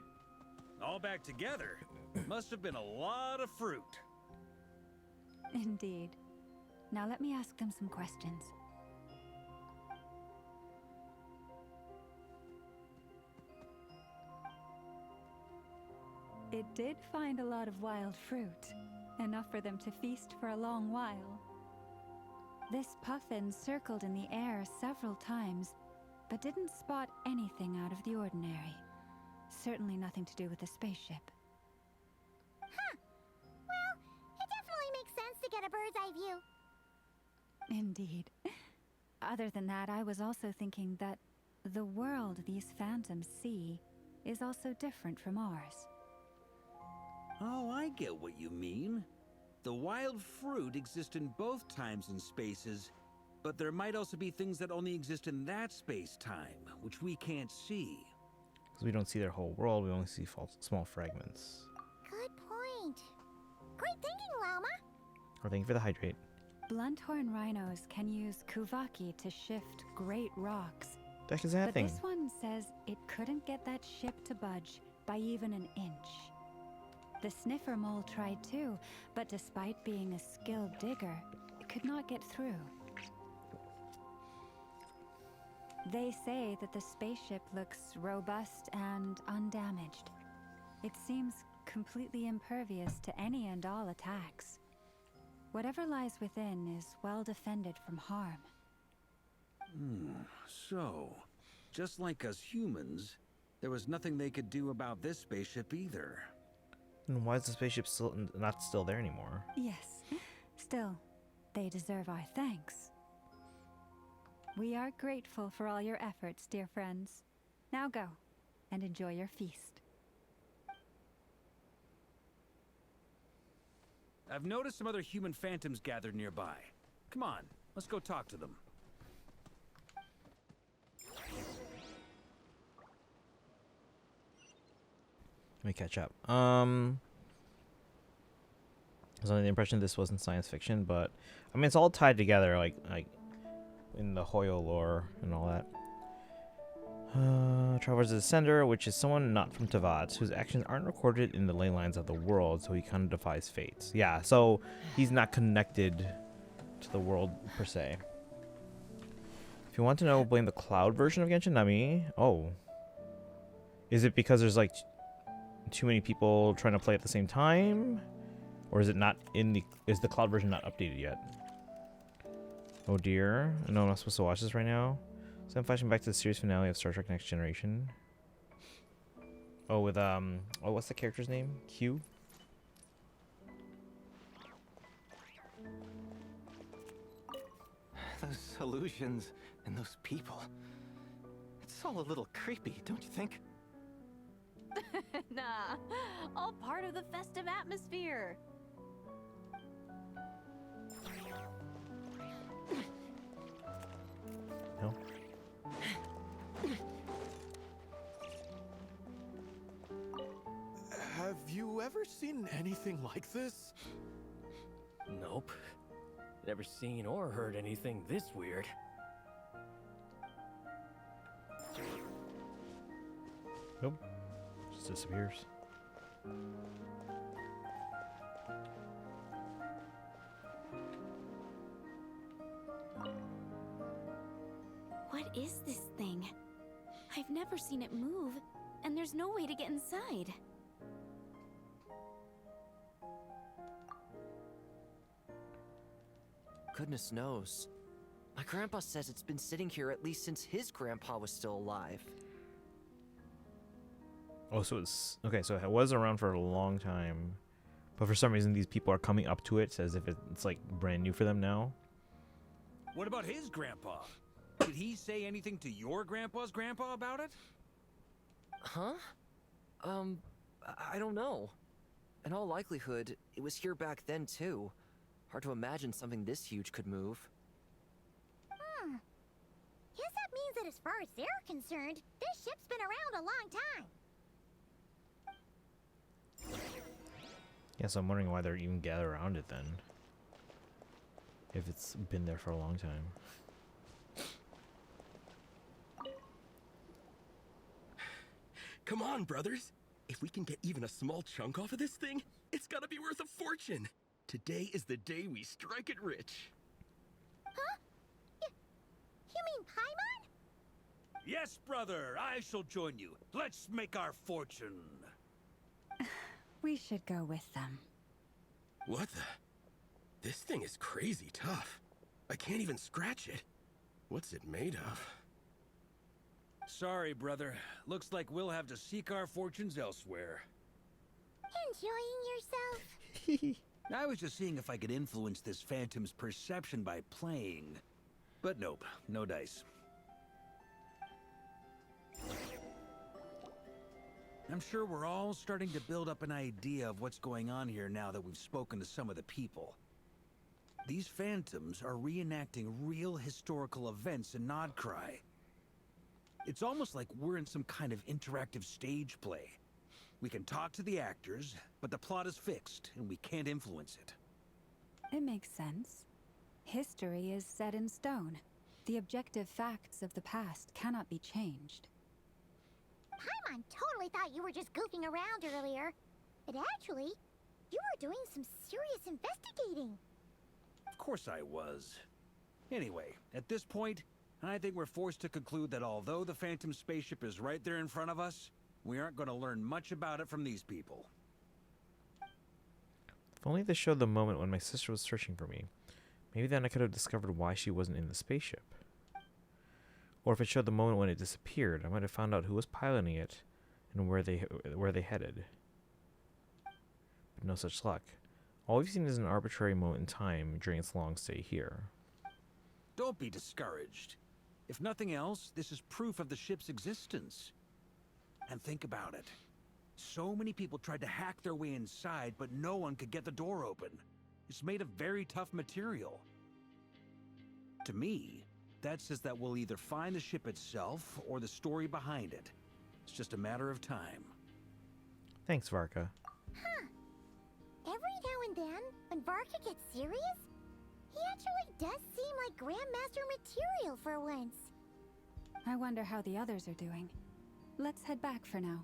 All back together? Must have been a lot of fruit. Indeed. Now let me ask them some questions. It did find a lot of wild fruit, enough for them to feast for a long while. This puffin circled in the air several times, but didn't spot anything out of the ordinary. Certainly nothing to do with the spaceship. Huh. Well, it definitely makes sense to get a bird's eye view. Indeed. Other than that, I was also thinking that the world these phantoms see is also different from ours. Oh, I get what you mean. The wild fruit exist in both times and spaces, but there might also be things that only exist in that space-time, which we can't see. Because we don't see their whole world, we only see small fragments. Good point. Great thinking, Llama. Or thank you for the hydrate. Blunthorn rhinos can use Kuvaki to shift great rocks. The heck is that But thing? this one says it couldn't get that ship to budge by even an inch. The sniffer mole tried too, but despite being a skilled digger, it could not get through. They say that the spaceship looks robust and undamaged. It seems completely impervious to any and all attacks. Whatever lies within is well defended from harm. So, just like us humans, there was nothing they could do about this spaceship either. And why is the spaceship not still there anymore? Yes, still, they deserve our thanks. We are grateful for all your efforts, dear friends. Now go, and enjoy your feast. I've noticed some other human phantoms gathered nearby. Come on, let's go talk to them. Let me catch up. I was under the impression this wasn't science fiction, but I mean it's all tied together. Like in the Hoyo lore and all that. Traveler's Ascender, which is someone not from Tavad, whose actions aren't recorded in the ley lines of the world, so he kind of defies fates. Yeah, so he's not connected to the world per se. If you want to know, blame the cloud version of Genshin, not me. Oh. Is it because there's like too many people trying to play at the same time? Or is it not in the... Is the cloud version not updated yet? Oh dear. No, I'm not supposed to watch this right now. So I'm flashing back to the series finale of Star Trek Next Generation. Oh, with, oh, what's the character's name? Q? Those illusions and those people. It's all a little creepy, don't you think? Nah, all part of the festive atmosphere. No? Have you ever seen anything like this? Nope. Never seen or heard anything this weird. Nope. Just disappears. What is this thing? I've never seen it move, and there's no way to get inside. Goodness knows. My grandpa says it's been sitting here at least since his grandpa was still alive. Oh, so it's... Okay, so it was around for a long time. But for some reason, these people are coming up to it as if it's like brand new for them now. What about his grandpa? Did he say anything to your grandpa's grandpa about it? Huh? I don't know. In all likelihood, it was here back then too. Hard to imagine something this huge could move. Guess that means that as far as they're concerned, this ship's been around a long time. Yeah, so I'm wondering why they're even gathered around it then. If it's been there for a long time. Come on, brothers. If we can get even a small chunk off of this thing, it's gotta be worth a fortune. Today is the day we strike it rich. Huh? You mean Paimon? Yes, brother. I shall join you. Let's make our fortune. We should go with them. What the? This thing is crazy tough. I can't even scratch it. What's it made of? Sorry, brother. Looks like we'll have to seek our fortunes elsewhere. Enjoying yourself? I was just seeing if I could influence this phantom's perception by playing. But nope, no dice. I'm sure we're all starting to build up an idea of what's going on here now that we've spoken to some of the people. These phantoms are reenacting real historical events in Krai. It's almost like we're in some kind of interactive stage play. We can talk to the actors, but the plot is fixed, and we can't influence it. It makes sense. History is set in stone. The objective facts of the past cannot be changed. Paimon totally thought you were just goofing around earlier. But actually, you were doing some serious investigating. Of course I was. Anyway, at this point, I think we're forced to conclude that although the Phantom spaceship is right there in front of us, we aren't going to learn much about it from these people. If only they showed the moment when my sister was searching for me. Maybe then I could have discovered why she wasn't in the spaceship. Or if it showed the moment when it disappeared, I might have found out who was piloting it and where they headed. But no such luck. All we've seen is an arbitrary moment in time during its long stay here. Don't be discouraged. If nothing else, this is proof of the ship's existence. And think about it. So many people tried to hack their way inside, but no one could get the door open. It's made of very tough material. To me, that says that we'll either find the ship itself or the story behind it. It's just a matter of time. Thanks, Varka. Huh. Every now and then, when Varka gets serious, he actually does seem like Grandmaster material for once. I wonder how the others are doing. Let's head back for now.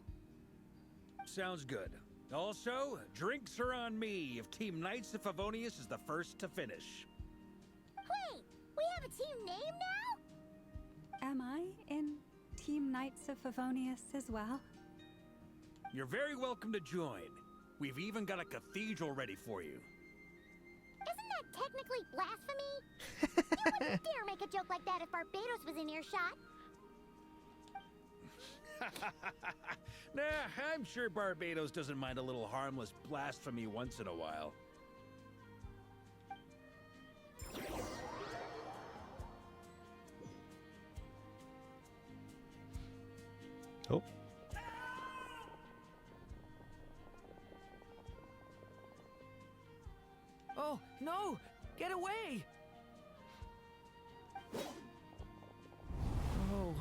Sounds good. Also, drinks are on me if Team Knights of Favonius is the first to finish. Wait, we have a team name now? Am I in Team Knights of Favonius as well? You're very welcome to join. We've even got a cathedral ready for you. Isn't that technically blasphemy? You wouldn't dare make a joke like that if Barbados was in earshot. Nah, I'm sure Barbados doesn't mind a little harmless blasphemy once in a while. Oh. Oh, no! Get away! Oh.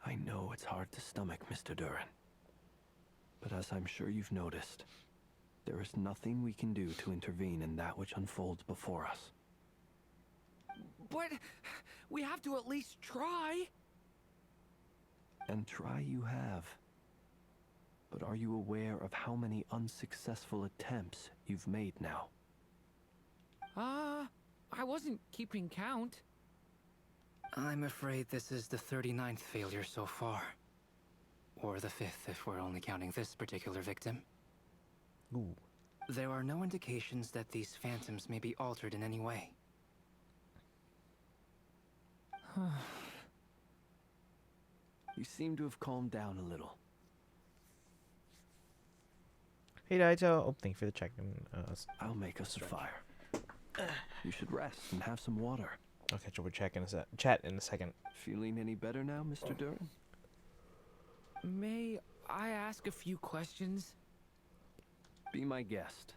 I know it's hard to stomach, Mr. Duran. But as I'm sure you've noticed, there is nothing we can do to intervene in that which unfolds before us. But we have to at least try. And try you have. But are you aware of how many unsuccessful attempts you've made now? I wasn't keeping count. I'm afraid this is the 39th failure so far. Or the 5th if we're only counting this particular victim. Ooh. There are no indications that these phantoms may be altered in any way. You seem to have calmed down a little. Hey, Daito. Oh, thank you for the check-in. I'll make us a fire. You should rest and have some water. I'll catch up with chat in a second. Feeling any better now, Mr. Duran? May I ask a few questions? Be my guest.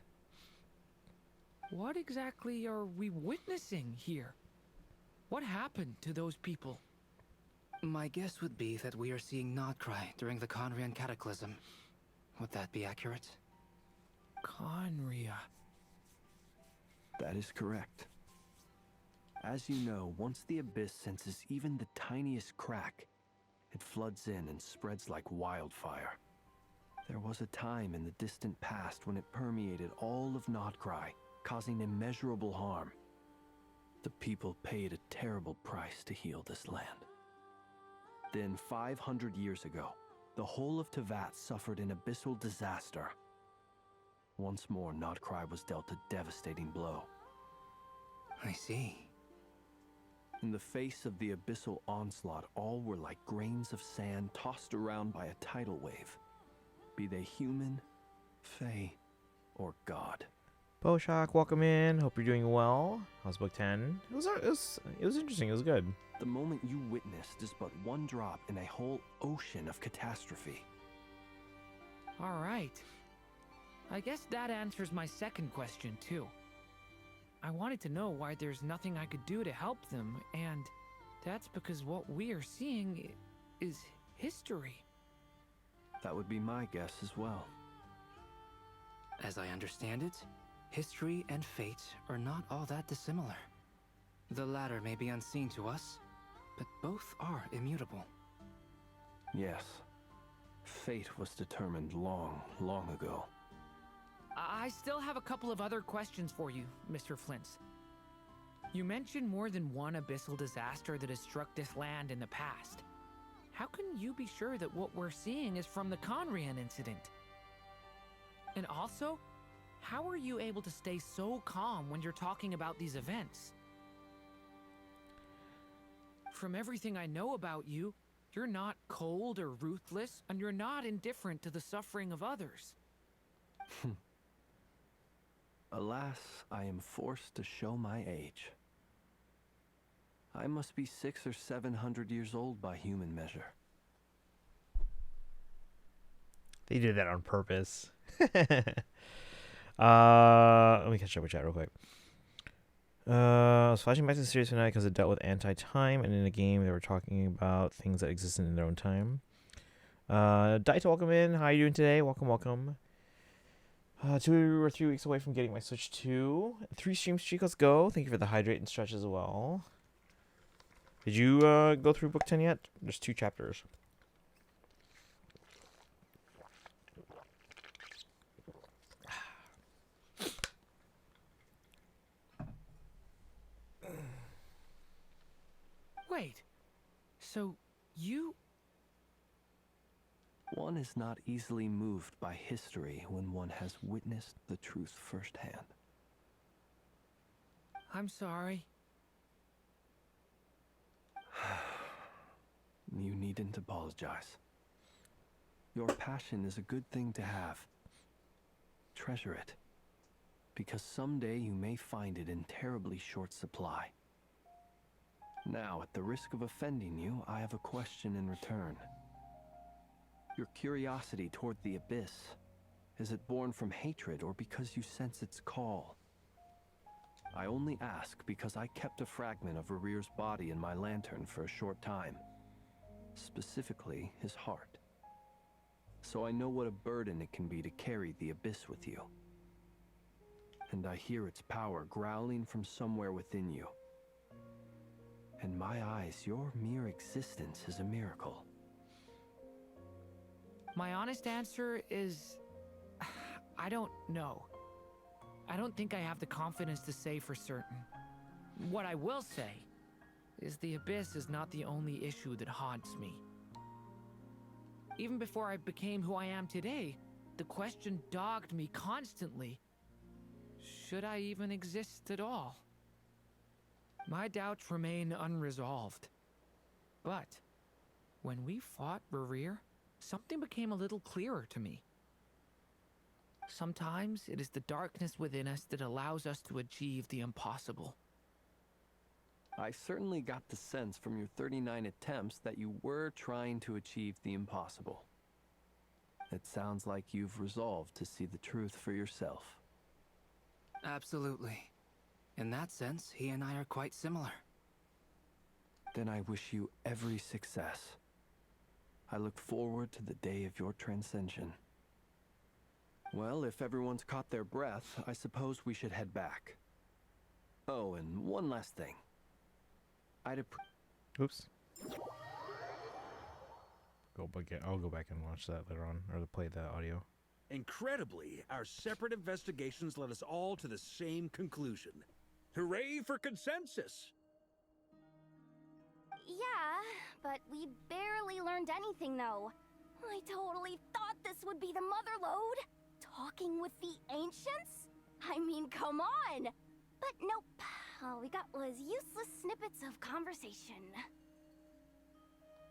What exactly are we witnessing here? What happened to those people? My guess would be that we are seeing Nodcry during the Conrian Cataclysm. Would that be accurate? Conria. That is correct. As you know, once the Abyss senses even the tiniest crack, it floods in and spreads like wildfire. There was a time in the distant past when it permeated all of Nodcry, causing immeasurable harm. The people paid a terrible price to heal this land. Then, 500 years ago, the whole of Teyvat suffered an abyssal disaster. Once more, Nodcry was dealt a devastating blow. I see. In the face of the abyssal onslaught, all were like grains of sand tossed around by a tidal wave. Be they human, fae, or god. Boshock, welcome in. Hope you're doing well. How's book 10? It was interesting. It was good. The moment you witnessed is but one drop in a whole ocean of catastrophe. All right. I guess that answers my second question, too. I wanted to know why there's nothing I could do to help them, and that's because what we are seeing is history. That would be my guess as well. As I understand it, history and fate are not all that dissimilar. The latter may be unseen to us, but both are immutable. Yes. Fate was determined long, long ago. I still have a couple of other questions for you, Mr. Flint's. You mentioned more than one abyssal disaster that has struck this land in the past. How can you be sure that what we're seeing is from the Conrian incident? And also, how are you able to stay so calm when you're talking about these events? From everything I know about you, you're not cold or ruthless, and you're not indifferent to the suffering of others. Alas, I am forced to show my age. I must be 600 or 700 years old by human measure. They did that on purpose. Let me catch up with chat real quick. I was flashing back to the series tonight because it dealt with anti-time, and in the game they were talking about things that existed in their own time. Daito, welcome in. How are you doing today? Welcome, welcome. 2 or 3 weeks away from getting my Switch 2. 3 stream streak, let's go. Thank you for the hydrate and stretch as well. Did you go through book 10 yet? There's 2 chapters. Wait. So, you... One is not easily moved by history when one has witnessed the truth firsthand. I'm sorry. You needn't apologize. Your passion is a good thing to have. Treasure it, because someday you may find it in terribly short supply. Now, at the risk of offending you, I have a question in return. Your curiosity toward the Abyss, is it born from hatred or because you sense its call? I only ask because I kept a fragment of Rerear's body in my lantern for a short time. Specifically, his heart. So I know what a burden it can be to carry the Abyss with you. And I hear its power growling from somewhere within you. In my eyes, your mere existence is a miracle. My honest answer is... I don't know. I don't think I have the confidence to say for certain. What I will say is the Abyss is not the only issue that haunts me. Even before I became who I am today, the question dogged me constantly. Should I even exist at all? My doubts remain unresolved. But when we fought Rerear, something became a little clearer to me. Sometimes it is the darkness within us that allows us to achieve the impossible. I certainly got the sense from your 39 attempts that you were trying to achieve the impossible. It sounds like you've resolved to see the truth for yourself. Absolutely. In that sense, he and I are quite similar. Then I wish you every success. I look forward to the day of your transcension. Well, if everyone's caught their breath, I suppose we should head back. Oh, and one last thing. Oops. I'll go back and watch that later on, or play the audio. Incredibly, our separate investigations led us all to the same conclusion. Hooray for consensus! Yeah, but we barely learned anything, though. I totally thought this would be the mother lode. Talking with the ancients? I mean, come on! But nope. All we got was useless snippets of conversation.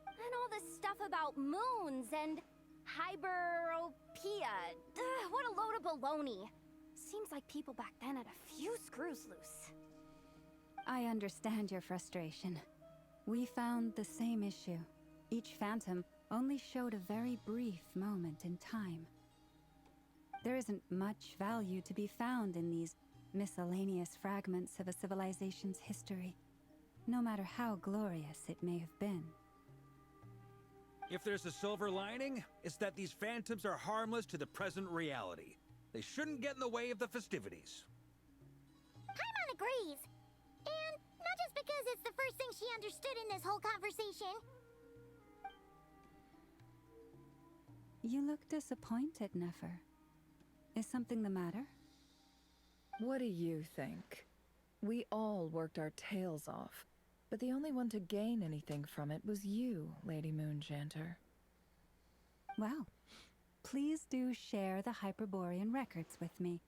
And all this stuff about moons and hyperopia. What a load of baloney. Seems like people back then had a few screws loose. I understand your frustration. We found the same issue. Each phantom only showed a very brief moment in time. There isn't much value to be found in these miscellaneous fragments of a civilization's history, no matter how glorious it may have been. If there's a silver lining, it's that these phantoms are harmless to the present reality. They shouldn't get in the way of the festivities. Paimon agrees. And not just because it's the first thing she understood in this whole conversation. You look disappointed, Nefer. Is something the matter? What do you think? We all worked our tails off, but the only one to gain anything from it was you, Lady Moonjanter. Well, please do share the Hyperborean records with me.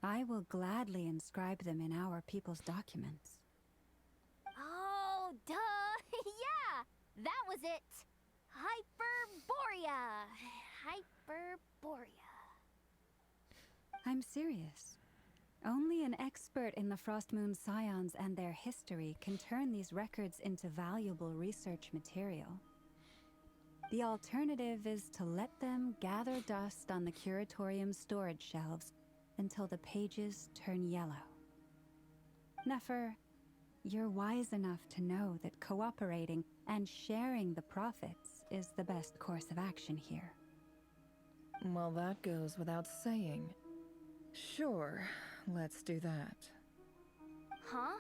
I will gladly inscribe them in our people's documents. Oh, duh! Yeah! That was it! Hyperborea! Hyperborea. I'm serious. Only an expert in the Frostmoon Scions and their history can turn these records into valuable research material. The alternative is to let them gather dust on the Curatorium's storage shelves until the pages turn yellow. Nefer, you're wise enough to know that cooperating and sharing the profits is the best course of action here. Well, that goes without saying. Sure, let's do that. Huh?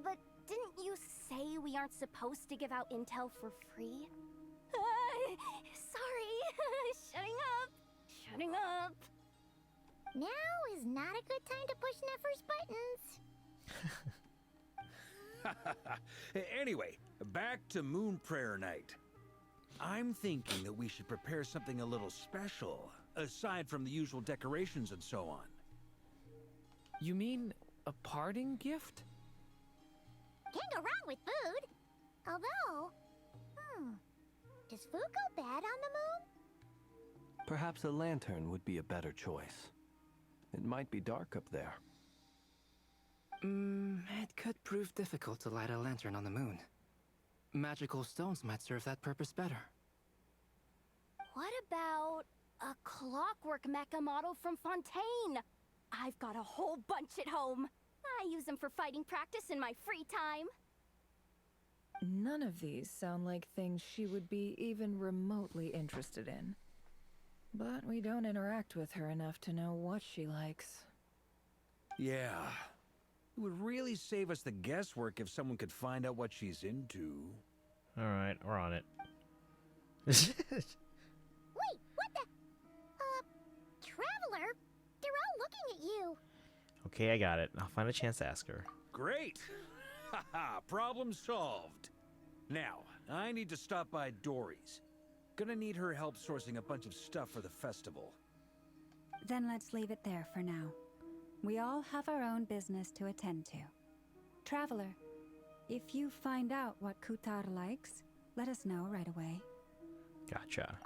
But didn't you say we aren't supposed to give out intel for free? Sorry. Shutting up. Shutting up. Now is not a good time to push Nefer's buttons. Anyway, back to Moon Prayer Night. I'm thinking that we should prepare something a little special, aside from the usual decorations and so on. You mean a parting gift? Can't go wrong with food. Although, does food go bad on the moon? Perhaps a lantern would be a better choice. It might be dark up there. It could prove difficult to light a lantern on the moon. Magical stones might serve that purpose better. What about a clockwork mecha model from Fontaine? I've got a whole bunch at home. I use them for fighting practice in my free time. None of these sound like things she would be even remotely interested in. But we don't interact with her enough to know what she likes. Yeah. It would really save us the guesswork if someone could find out what she's into. Alright, we're on it. Wait, what the? Traveler? They're all looking at you. Okay, I got it. I'll find a chance to ask her. Great! Haha, problem solved. Now, I need to stop by Dory's. Gonna need her help sourcing a bunch of stuff for the festival. Then let's leave it there for now. We all have our own business to attend to. Traveler, if you find out what Kutar likes, let us know right away. Gotcha.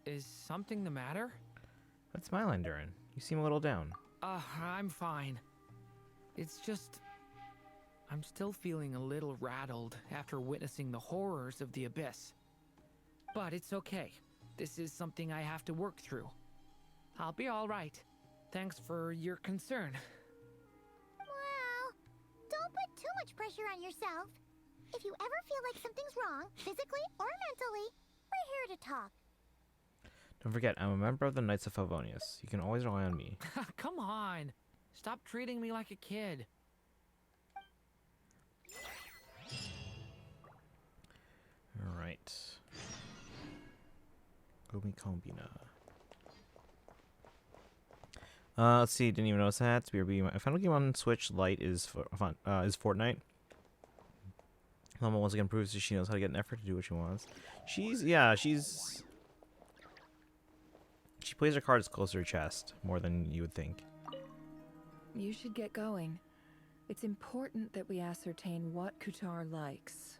Is something the matter? What's my line, Durin? You seem a little down. I'm fine. It's just... I'm still feeling a little rattled after witnessing the horrors of the Abyss. But it's okay. This is something I have to work through. I'll be all right. Thanks for your concern. Well, don't put too much pressure on yourself. If you ever feel like something's wrong, physically or mentally, we're here to talk. Don't forget, I'm a member of the Knights of Favonius. You can always rely on me. Come on. Stop treating me like a kid. Alright. Gomi Kombina. Let's see, didn't even notice that. My final game on Switch Lite is is Fortnite. Mama once again proves that she knows how to get an effort to do what she wants. She plays her cards close to her chest, more than you would think. You should get going. It's important that we ascertain what Kutar likes.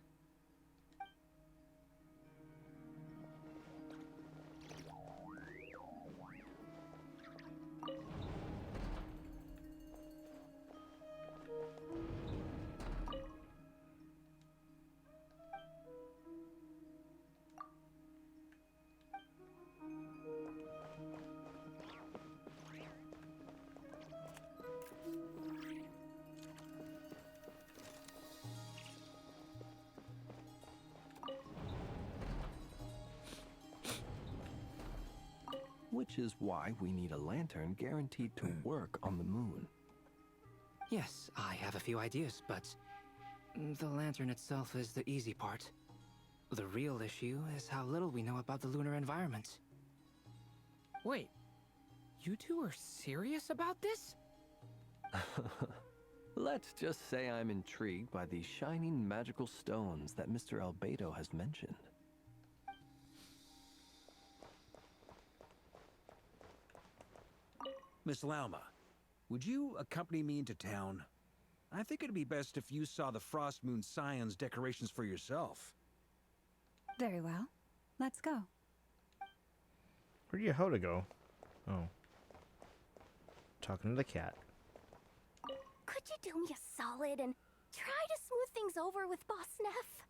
Which is why we need a lantern guaranteed to work on the moon. Yes, I have a few ideas, but the lantern itself is the easy part. The real issue is how little we know about the lunar environment. Wait, you two are serious about this? Let's just say I'm intrigued by these shining magical stones that Mr. Albedo has mentioned. Miss Lauma, would you accompany me into town? I think it'd be best if you saw the Frost Moon Scion's decorations for yourself. Very well. Let's go. Where'd your Hoda go? Oh. Talking to the cat. Could you do me a solid and try to smooth things over with Boss Neff?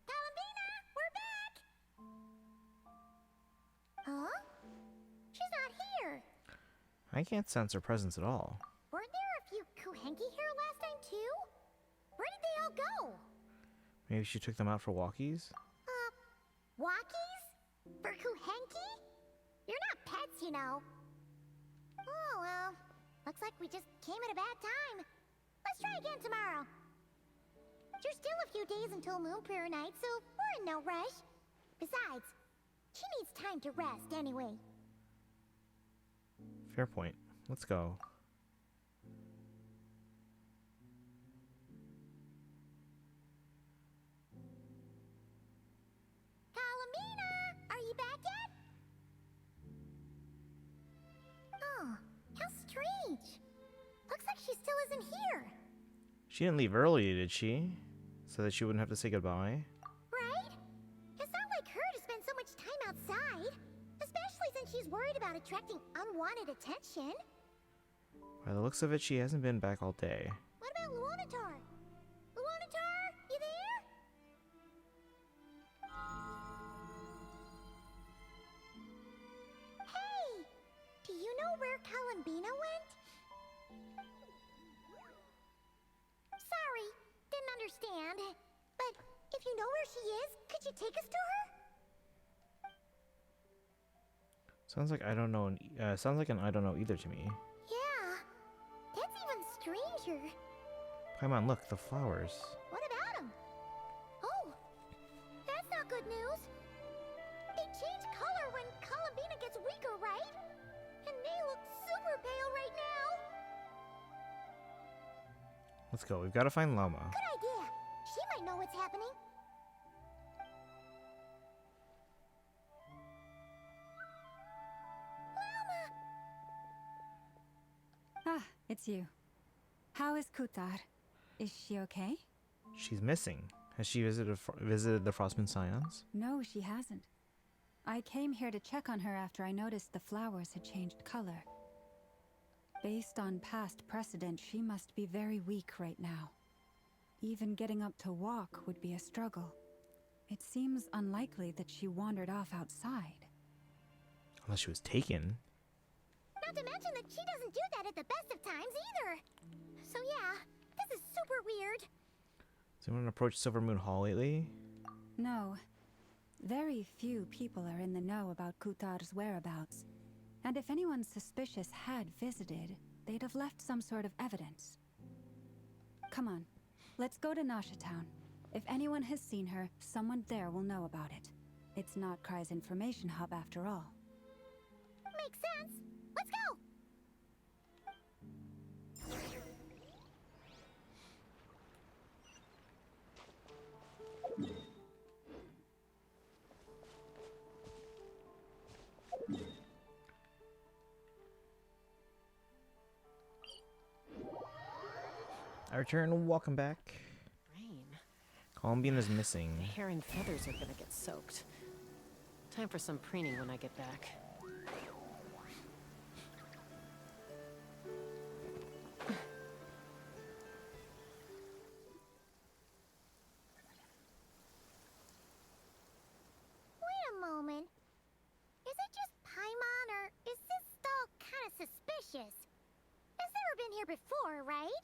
Columbina, we're back! Huh? She's not here. I can't sense her presence at all. Weren't there a few Kuhenki here last time too? Where did they all go? Maybe she took them out for walkies? Walkies? For Kuhenki? You're not pets, you know. Oh, well. Looks like we just came at a bad time. Let's try again tomorrow. There's still a few days until Moon Prayer Night, so we're in no rush. Besides, she needs time to rest anyway. Fair point. Let's go. Columbina, are you back yet? Oh, how strange. Looks like she still isn't here. She didn't leave early, did she? So that she wouldn't have to say goodbye? Right? It's not like her to spend so much time outside. Especially since she's worried about attracting unwanted attention. By the looks of it, she hasn't been back all day. What about Luanatar? Luanatar, you there? Hey! Do you know where Columbina went? Sorry, didn't understand. But if you know where she is, could you take us to her? Sounds like I don't know. Sounds like an I don't know either to me. Yeah, that's even stranger. Paimon, look, the flowers. What about them? Oh, that's not good news. They change color when Columbina gets weaker, right? And they look super pale right now. Let's go. We've got to find Loma. Good idea. She might know what's happening. Ah, it's you. How is Kutar? Is she okay? She's missing. Has she visited the Frostmoon Scions? No, she hasn't. I came here to check on her after I noticed the flowers had changed color. Based on past precedent, she must be very weak right now. Even getting up to walk would be a struggle. It seems unlikely that she wandered off outside. Unless she was taken. Not to mention that she doesn't do that at the best of times either. So yeah, this is super weird. Has anyone approached Silver Moon Hall lately? No. Very few people are in the know about Kutar's whereabouts. And if anyone suspicious had visited, they'd have left some sort of evidence. Come on, let's go to Nasha Town. If anyone has seen her, someone there will know about it. It's not Krai's information hub after all. Makes sense. Let's go! I return. Welcome back. Rain. Columbine is missing. The hair and feathers are gonna get soaked. Time for some preening when I get back. Wait a moment. Is it just Paimon, or is this stall kind of suspicious? It's never been here before, right?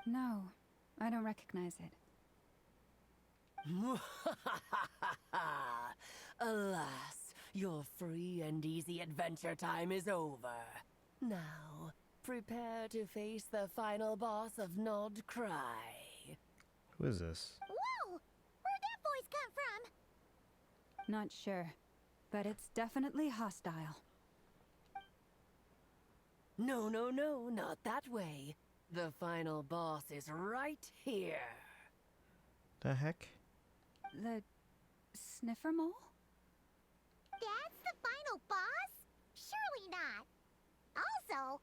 No, I don't recognize it. Alas, your free and easy adventure time is over. Now, prepare to face the final boss of Nod Krai. Who is this? Whoa! Where'd that voice come from? Not sure, but it's definitely hostile. No, not that way. The final boss is right here. The heck? The sniffer mole? That's the final boss? Surely not. Also,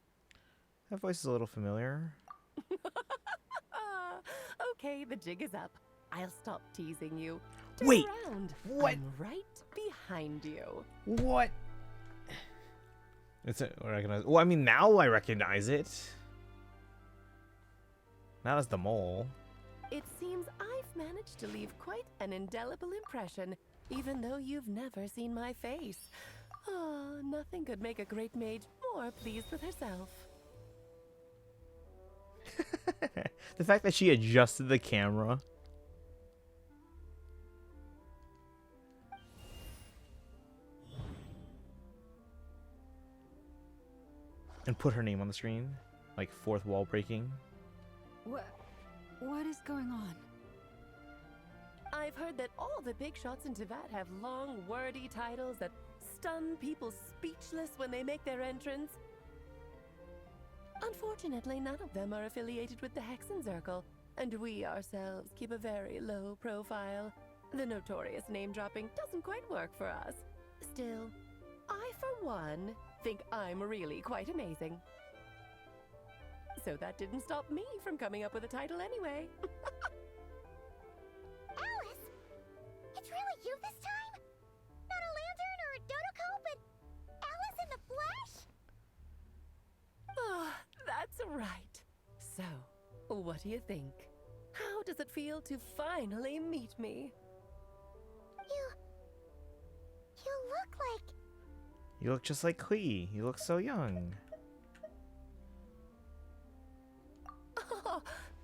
That voice is a little familiar. Okay, the jig is up. I'll stop teasing you. Turn Wait, around. what? I'm right behind you. What? It's a recognize. Well, I mean, now I recognize it. Not as the mole. It seems I've managed to leave quite an indelible impression, even though you've never seen my face. Ah, nothing could make a great mage more pleased with herself. The fact that she adjusted the camera. And put her name on the screen. Like fourth wall breaking. What is going on? I've heard that all the big shots in Teyvat have long, wordy titles that stun people speechless when they make their entrance. Unfortunately, none of them are affiliated with the Hexenzirkel, and we ourselves keep a very low profile. The notorious name-dropping doesn't quite work for us. Still, I, for one, think I'm really quite amazing. So that didn't stop me from coming up with a title anyway. Alice! It's really you this time? Not a lantern or a Dodoko, but Alice in the flesh? Oh, that's right. So, what do you think? How does it feel to finally meet me? You look like... You look just like Klee. You look so young. Oh,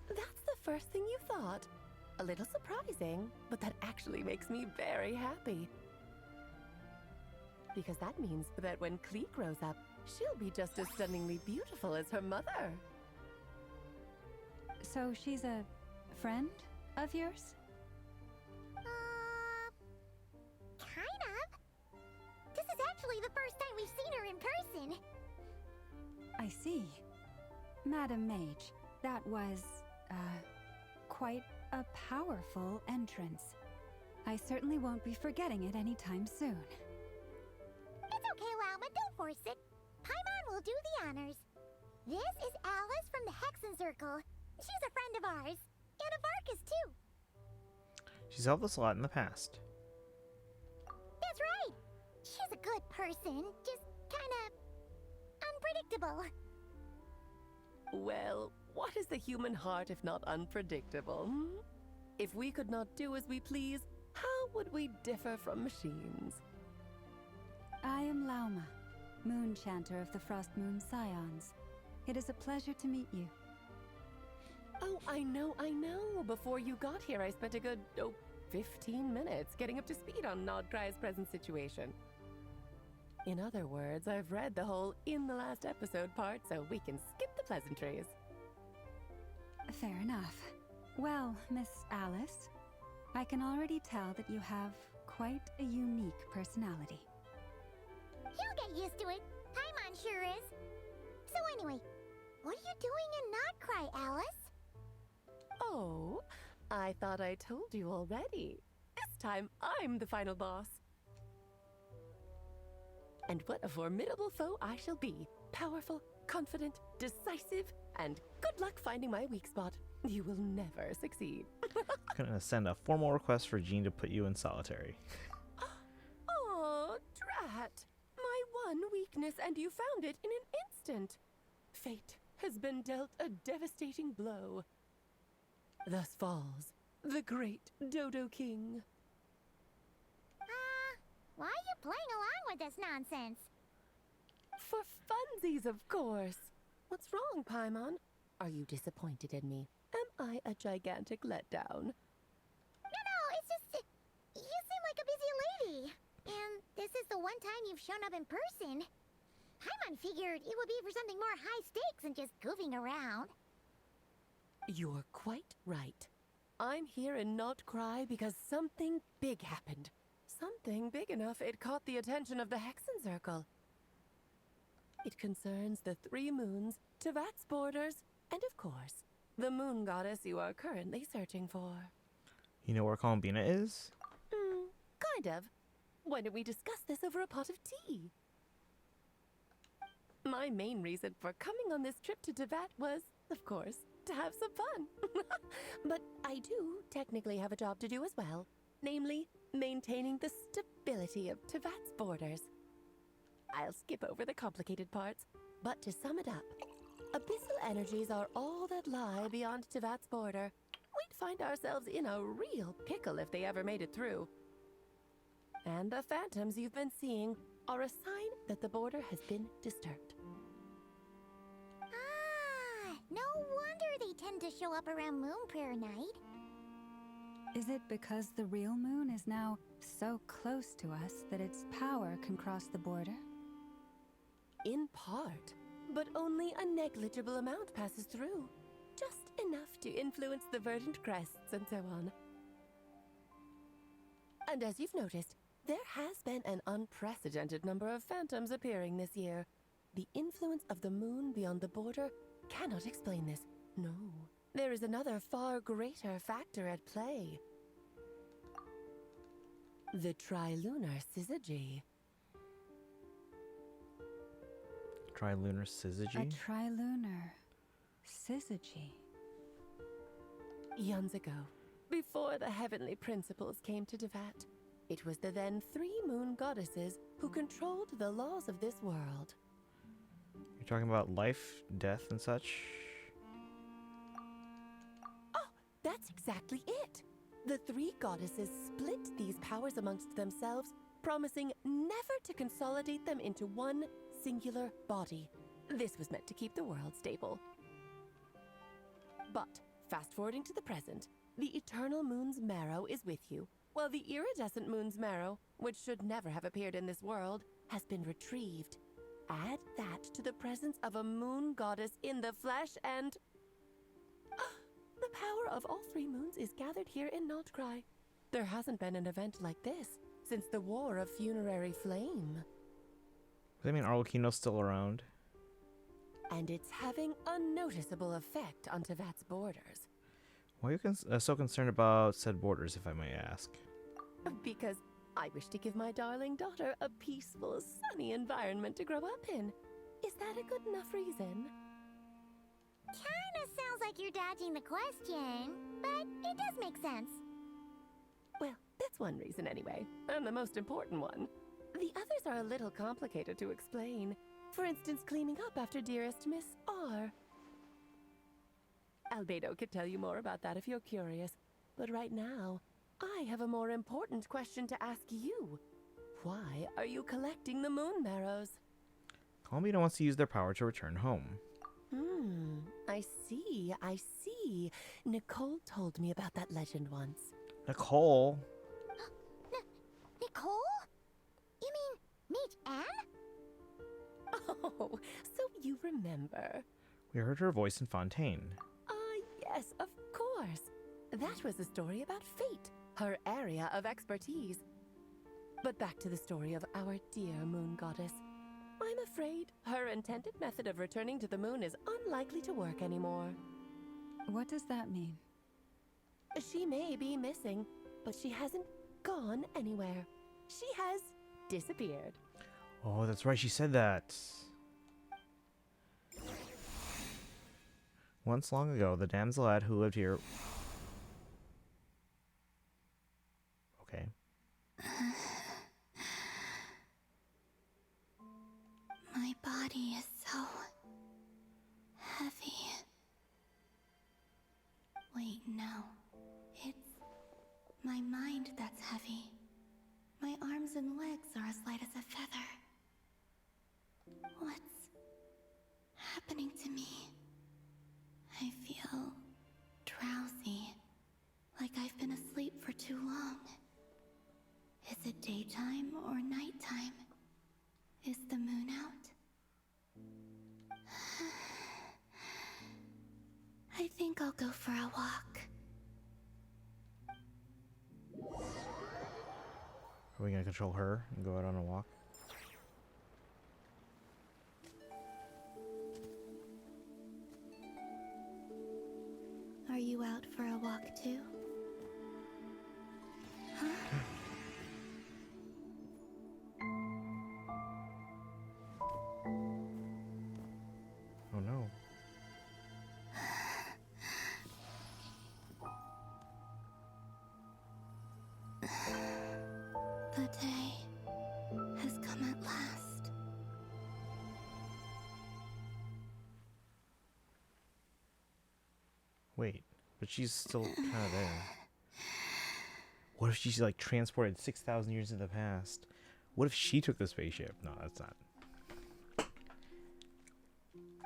that's the first thing you thought. A little surprising, but that actually makes me very happy. Because that means that when Klee grows up, she'll be just as stunningly beautiful as her mother. So she's a friend of yours? Kind of. This is actually the first time we've seen her in person. I see. Madam Mage, that was, quite a powerful entrance. I certainly won't be forgetting it anytime soon. It's okay, Lauma, don't force it. Paimon will do the honors. This is Alice from the Hexenzirkel. She's a friend of ours. And of Arcus, too. She's helped us a lot in the past. That's right. She's a good person, just kinda unpredictable. Well, what is the human heart if not unpredictable? Hmm? If we could not do as we please, how would we differ from machines? I am Lauma, Moon Chanter of the Frost Moon Scions. It is a pleasure to meet you. Oh, I know. Before you got here, I spent a good, 15 minutes getting up to speed on Nodkrai's present situation. In other words, I've read the whole in the last episode part, so we can skip the pleasantries. Fair enough. Well, Miss Alice, I can already tell that you have quite a unique personality. He'll get used to it. Paimon sure is. So anyway, what are you doing in Nodkrai, Alice? Oh, I thought I told you already. This time, I'm the final boss. And what a formidable foe I shall be. Powerful, confident, decisive, and good luck finding my weak spot. You will never succeed. I'm gonna send a formal request for Jean to put you in solitary. Oh, drat. My one weakness, and you found it in an instant. Fate has been dealt a devastating blow. Thus falls the great Dodo King. Why are you playing along with this nonsense? For funsies, of course. What's wrong, Paimon? Are you disappointed in me? Am I a gigantic letdown? No, it's just... You seem like a busy lady. And this is the one time you've shown up in person. Paimon figured it would be for something more high stakes than just goofing around. You're quite right. I'm here in Nodkrai because something big happened. Something big enough it caught the attention of the Hexenzirkel. It concerns the 3 moons, Teyvat's borders, And of course, the moon goddess you are currently searching for. You know where Columbina is? Kind of. Why don't we discuss this over a pot of tea? My main reason for coming on this trip to Teyvat was, of course, to have some fun. But I do technically have a job to do as well, namely, maintaining the stability of Teyvat's borders. I'll skip over the complicated parts, but to sum it up, abyssal energies are all that lie beyond Teyvat's border. We'd find ourselves in a real pickle if they ever made it through. And the phantoms you've been seeing are a sign that the border has been disturbed. Ah, no wonder they tend to show up around Moon Prayer Night. Is it because the real moon is now so close to us that its power can cross the border? In part, but only a negligible amount passes through. Just enough to influence the verdant crests and so on. And as you've noticed, there has been an unprecedented number of phantoms appearing this year. The influence of the moon beyond the border cannot explain this. No, there is another far greater factor at play. The trilunar syzygy. Trilunar syzygy? A trilunar syzygy. Eons ago, before the heavenly principles came to Teyvat, it was the then 3 moon goddesses who controlled the laws of this world. You're talking about life, death, and such? Oh, that's exactly it! The 3 goddesses split these powers amongst themselves, promising never to consolidate them into one singular body. This was meant to keep the world stable. But, fast-forwarding to the present, the eternal moon's marrow is with you, while the iridescent moon's marrow, which should never have appeared in this world, has been retrieved. Add that to the presence of a moon goddess in the flesh and... the power of all 3 moons is gathered here in Krai. There hasn't been an event like this since the War of Funerary Flame. Does that mean Arlecchino's still around? And it's having a noticeable effect on Teyvat's borders. Why are you so concerned about said borders, if I may ask? Because I wish to give my darling daughter a peaceful, sunny environment to grow up in. Is that a good enough reason? Kinda sounds like you're dodging the question, but it does make sense. Well, that's one reason anyway, and the most important one. The others are a little complicated to explain. For instance, cleaning up after dearest Miss R. Albedo could tell you more about that if you're curious, but right now, I have a more important question to ask you. Why are you collecting the moon marrows? Columbina wants to use their power to return home. I see. Nicole told me about that legend once. Nicole? Nicole? You mean Mage Anne? Oh, so you remember. We heard her voice in Fontaine. Yes, of course. That was a story about fate, her area of expertise. But back to the story of our dear moon goddess. I'm afraid her intended method of returning to the moon is unlikely to work anymore. What does that mean? She may be missing, but she hasn't gone anywhere. She has disappeared. Oh, that's right, she said that. Once long ago, the damselette who lived here... Okay. My body is so... heavy. Wait, no. It's... my mind that's heavy. My arms and legs are as light as a feather. What's... happening to me? I feel... drowsy. Like I've been asleep for too long. Is it daytime or nighttime? Is the moon out? I think I'll go for a walk. Are we gonna control her and go out on a walk? you out for a walk too? Huh? Oh no. The day has come at last. Wait, but she's still kind of there. What if she's like transported 6,000 years in the past? What if she took the spaceship? No, that's not.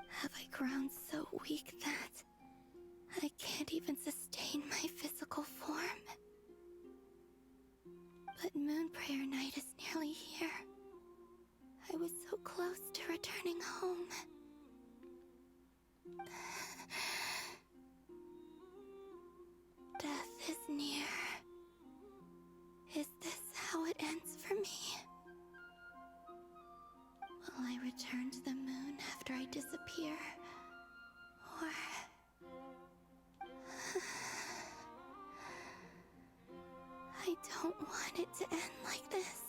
Have I grown so weak that I can't even sustain my physical form? But Moon Prayer Night is nearly here. I was so close to returning home. Death is near. Is this how it ends for me? Will I return to the moon after I disappear? Or... I don't want it to end like this.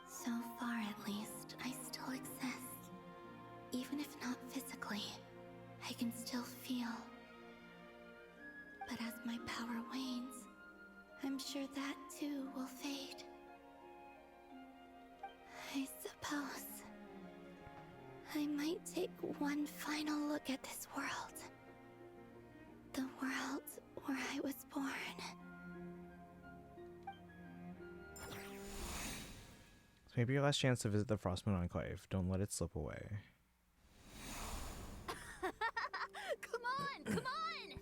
So far, at least, I still exist. Even if not physically, I can still feel. But as my power wanes, I'm sure that too will fade. I suppose I might take one final look at this world. The world where I was born. So maybe your last chance to visit the Frostmoon Enclave. Don't let it slip away. Come on, come on!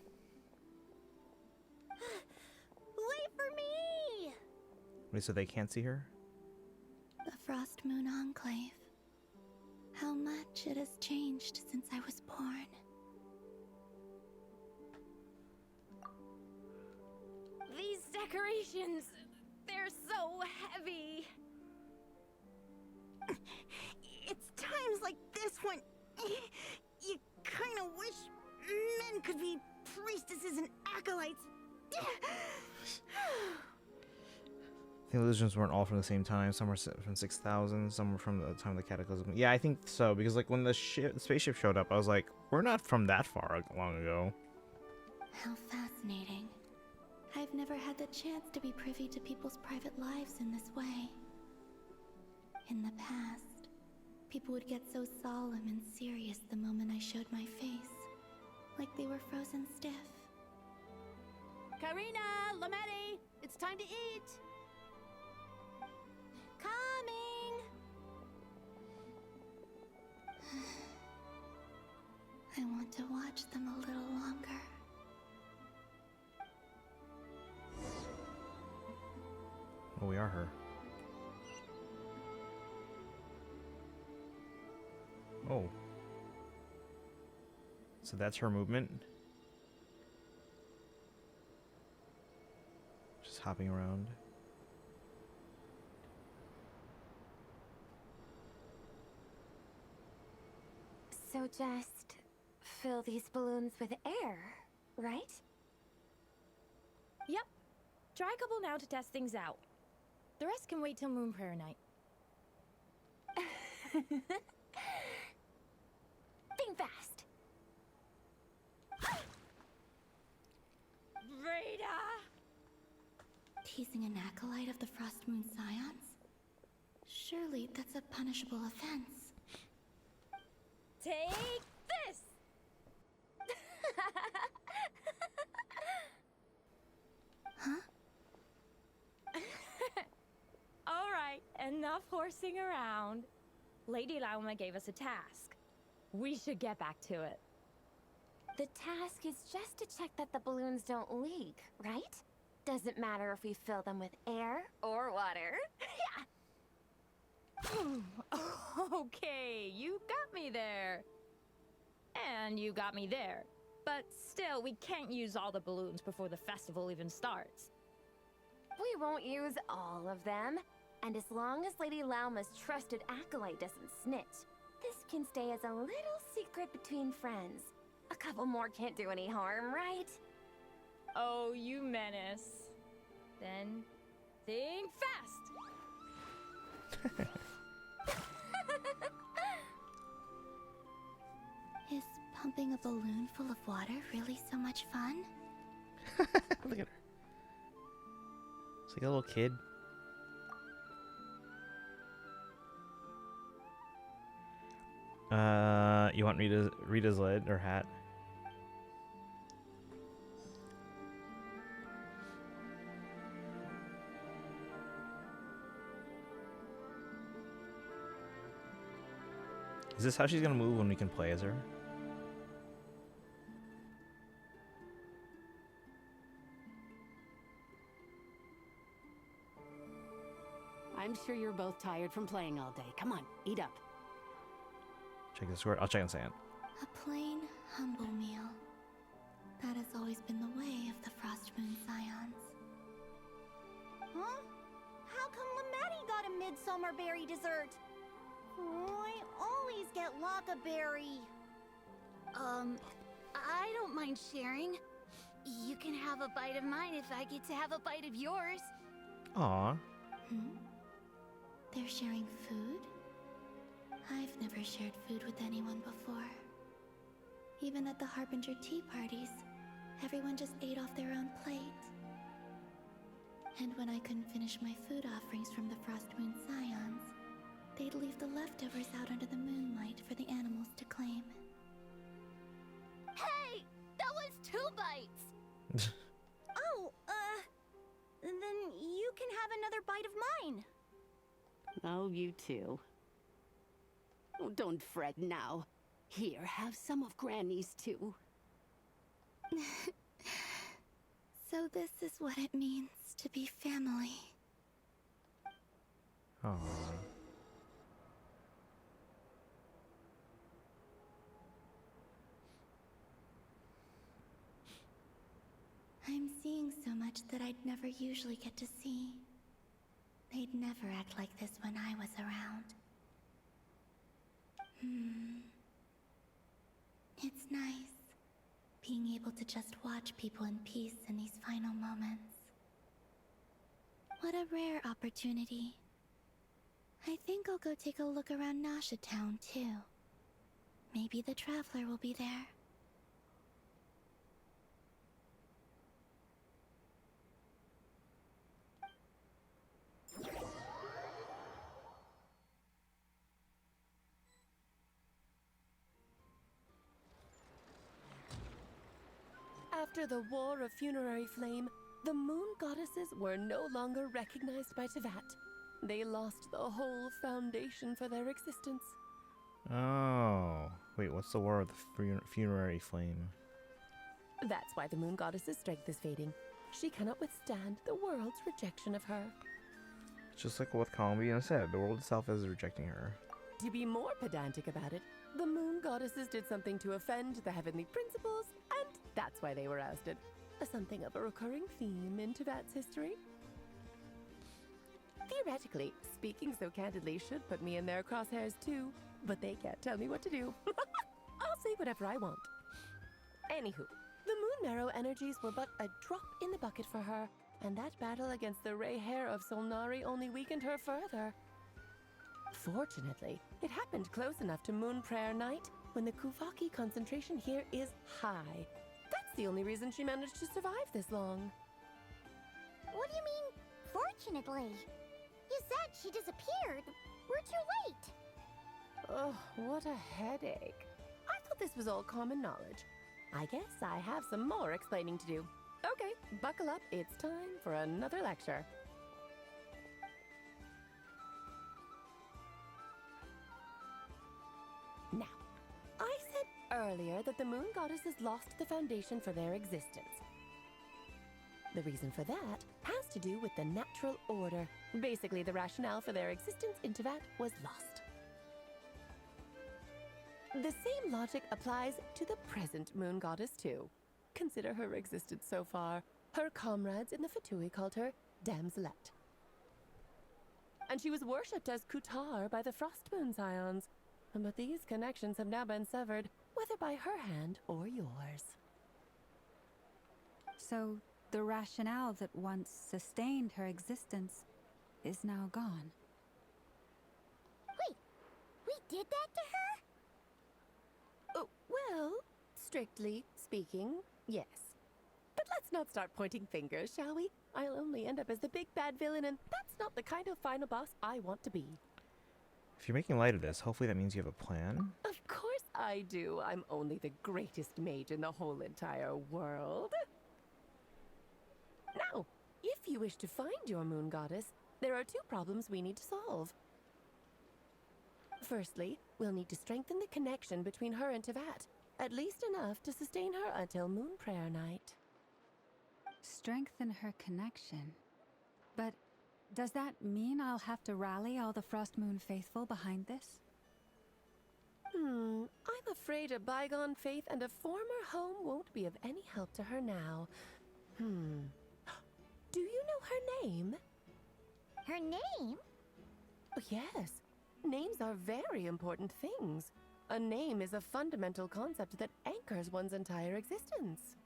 Wait for me! Wait, so they can't see her? The Frost Moon Enclave. How much it has changed since I was born. These decorations, they're so heavy. It's times like this when you kind of wish men could be priestesses and acolytes. The illusions weren't all from the same time. Some were from 6,000, some were from the time of the Cataclysm. Yeah, I think so, because like when the spaceship showed up, I was like, we're not from that far long ago. How fascinating. I've never had the chance to be privy to people's private lives in this way. In the past, people would get so solemn and serious the moment I showed my face, like they were frozen stiff. Karina, Lametti, it's time to eat. Coming! I want to watch them a little longer. Oh, we are her. Oh. So that's her movement? Just hopping around. So just fill these balloons with air, right? Yep. Try a couple now to test things out. The rest can wait till Moon Prayer Night. Think fast. Rita! Teasing an acolyte of the Frost Moon Scions? Surely that's a punishable offense. Take this! Huh? Alright, enough horsing around. Lady Lauma gave us a task. We should get back to it. The task is just to check that the balloons don't leak, right? Doesn't matter if we fill them with air or water. Okay, you got me there. And you got me there. But still, we can't use all the balloons before the festival even starts. We won't use all of them. And as long as Lady Lauma's trusted acolyte doesn't snitch, This can stay as a little secret between friends. A couple more can't do any harm, right? Oh, you menace. Then, think fast! Is pumping a balloon full of water really so much fun? Look at her. It's like a little kid. You want me to read his lid or hat? Is this how she's gonna move when we can play as her? I'm sure you're both tired from playing all day. Come on, eat up. Check the sword. I'll check on sand. A plain, humble meal. That has always been the way of the Frostmoon Scions. Huh? How come Lamatti got a midsummer berry dessert? Oh, I always get Lockaberry. I don't mind sharing. You can have a bite of mine if I get to have a bite of yours. Aw. They're sharing food? I've never shared food with anyone before. Even at the Harbinger tea parties, everyone just ate off their own plate. And when I couldn't finish my food offerings from the Frostmoon Scions, they'd leave the leftovers out under the moonlight for the animals to claim. Hey! That was 2 bites! Oh, then you can have another bite of mine. Oh, you too. Oh, don't fret now. Here, have some of Granny's too. So this is what it means to be family. Aww. I'm seeing so much that I'd never usually get to see. They'd never act like this when I was around. It's nice, being able to just watch people in peace in these final moments. What a rare opportunity. I think I'll go take a look around Nasha Town, too. Maybe the Traveler will be there. After the War of Funerary Flame, the Moon Goddesses were no longer recognized by Tevat. They lost the whole foundation for their existence. Oh. Wait, what's the War of the Funerary Flame? That's why the Moon Goddess's strength is fading. She cannot withstand the world's rejection of her. Just like what Columbiana said, the world itself is rejecting her. To be more pedantic about it, the Moon Goddesses did something to offend the heavenly principles, and that's why they were ousted. Something of a recurring theme in Tevat's history. Theoretically, speaking so candidly should put me in their crosshairs too, but they can't tell me what to do. I'll say whatever I want. Anywho, the Moon Marrow energies were but a drop in the bucket for her, and that battle against the Ray Hair of Solnari only weakened her further. Fortunately, it happened close enough to Moon Prayer Night when the Kuvaki concentration here is high. That's the only reason she managed to survive this long. What do you mean, fortunately? You said she disappeared. We're too late. Oh, what a headache. I thought this was all common knowledge. I guess I have some more explaining to do. Okay, buckle up. It's time for another lecture. Now, I said earlier that the Moon Goddesses lost the foundation for their existence. The reason for that has to do with the natural order. Basically, the rationale for their existence in Tevat was lost. The same logic applies to the present Moon Goddess, too. Consider her existence so far. Her comrades in the Fatui called her Damselette. And she was worshipped as Kutar by the Frostmoon Scions. But these connections have now been severed, whether by her hand or yours. So, the rationale that once sustained her existence is now gone. Wait, we did that to her? Oh, well, strictly speaking, yes. But let's not start pointing fingers, shall we? I'll only end up as the big bad villain, and that's not the kind of final boss I want to be. If you're making light of this, hopefully that means you have a plan. Of course I do. I'm only the greatest mage in the whole entire world. Now, if you wish to find your moon goddess, there are 2 problems we need to solve. Firstly, we'll need to strengthen the connection between her and Tevat, at least enough to sustain her until Moon Prayer Night. Strengthen her connection. But does that mean I'll have to rally all the Frost Moon faithful behind this? I'm afraid a bygone faith and a former home won't be of any help to her now. Do you know her name? Her name? Oh, yes. Names are very important things. A name is a fundamental concept that anchors one's entire existence.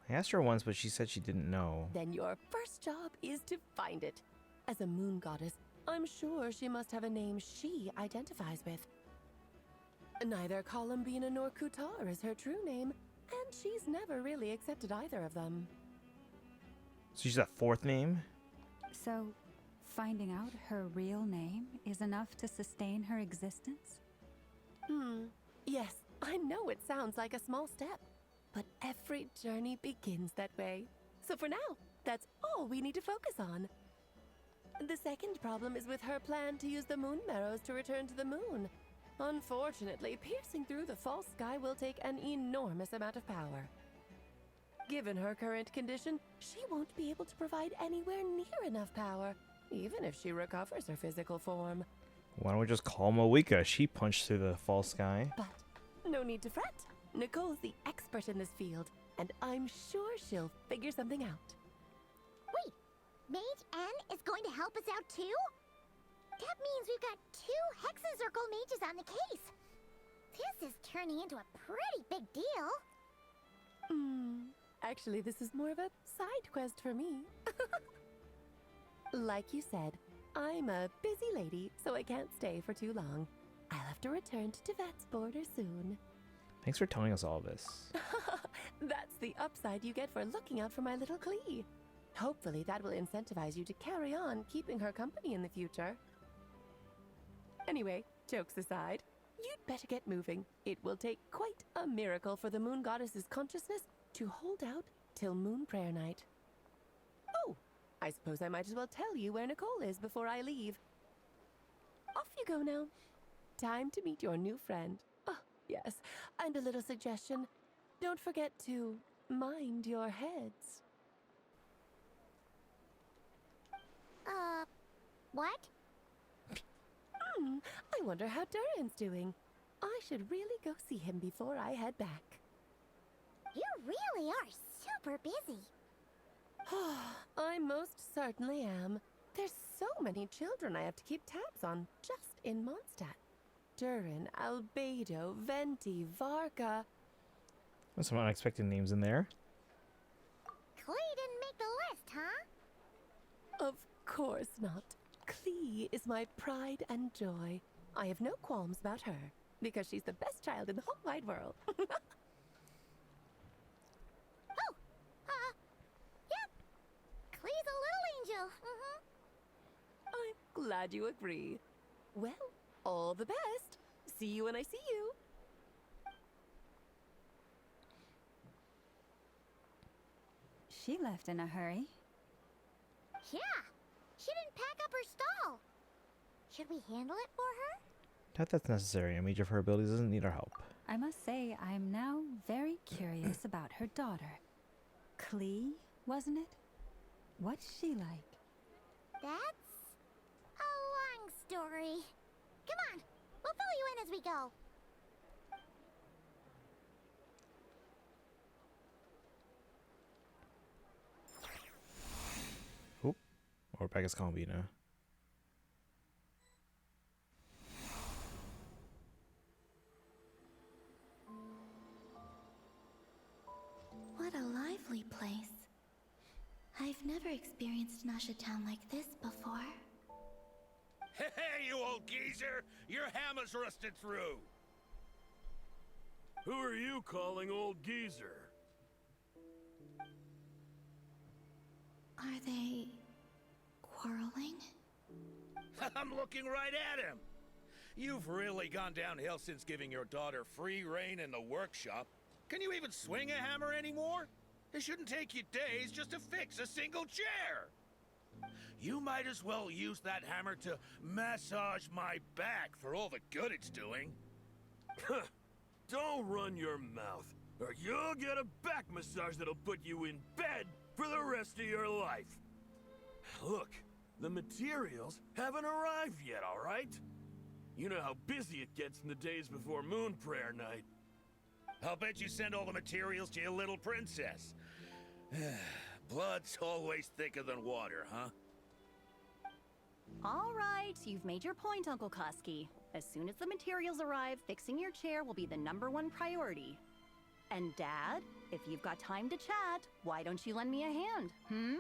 I asked her once, but she said she didn't know. Then your first job is to find it. As a moon goddess, I'm sure she must have a name she identifies with. Neither Columbina nor Kutar is her true name, and she's never really accepted either of them. So she's a 4th name? So, finding out her real name is enough to sustain her existence? Yes, I know it sounds like a small step, but every journey begins that way. So for now, that's all we need to focus on. The second problem is with her plan to use the moon marrows to return to the moon. Unfortunately, piercing through the false sky will take an enormous amount of power. Given her current condition, she won't be able to provide anywhere near enough power, even if she recovers her physical form. Why don't we just call Moeka? She punched through the false sky. But no need to fret. Nicole's the expert in this field, and I'm sure she'll figure something out. Wait, Mage N is going to help us out too? That means we've got 2 Hexencircle mages on the case. This is turning into a pretty big deal. Actually, this is more of a side quest for me. Like you said, I'm a busy lady, so I can't stay for too long. I'll have to return to Tevat's border soon. Thanks for telling us all this. That's the upside you get for looking out for my little Klee. Hopefully that will incentivize you to carry on keeping her company in the future. Anyway, jokes aside, you'd better get moving. It will take quite a miracle for the moon goddess's consciousness to hold out till Moon Prayer Night. Oh, I suppose I might as well tell you where Nicole is before I leave. Off you go now. Time to meet your new friend. Oh, yes, and a little suggestion. Don't forget to mind your heads. What? I wonder how Durin's doing. I should really go see him before I head back. You really are super busy. I most certainly am. There's so many children I have to keep tabs on just in Mondstadt. Durin, Albedo, Venti, Varka. There's some unexpected names in there. Klee didn't make the list, huh? Of course not. Klee is my pride and joy. I have no qualms about her, because she's the best child in the whole wide world. Yep. Klee's a little angel. I'm glad you agree. Well, all the best. See you when I see you. She left in a hurry. Yeah. She didn't pack up her stall. Should we handle it for her? Doubt that's necessary. A mage of her abilities doesn't need our help. I must say, I'm now very curious about her daughter. Klee, wasn't it? What's she like? That's a long story. Come on, we'll fill you in as we go. Oop. Or back as Columbina. experienced Nasha Town like this before. Hey, you old geezer! Your hammer's rusted through! Who are you calling old geezer? Are they quarreling? I'm looking right at him! You've really gone downhill since giving your daughter free rein in the workshop. Can you even swing a hammer anymore? It shouldn't take you days just to fix a single chair! You might as well use that hammer to massage my back for all the good it's doing. Don't run your mouth, or you'll get a back massage that'll put you in bed for the rest of your life. Look, the materials haven't arrived yet, all right? You know how busy it gets in the days before Moon Prayer Night. I'll bet you send all the materials to your little princess. Blood's always thicker than water, huh? All right, you've made your point, Uncle Koski. As soon as the materials arrive, fixing your chair will be the #1 priority. And Dad, if you've got time to chat, why don't you lend me a hand, hmm?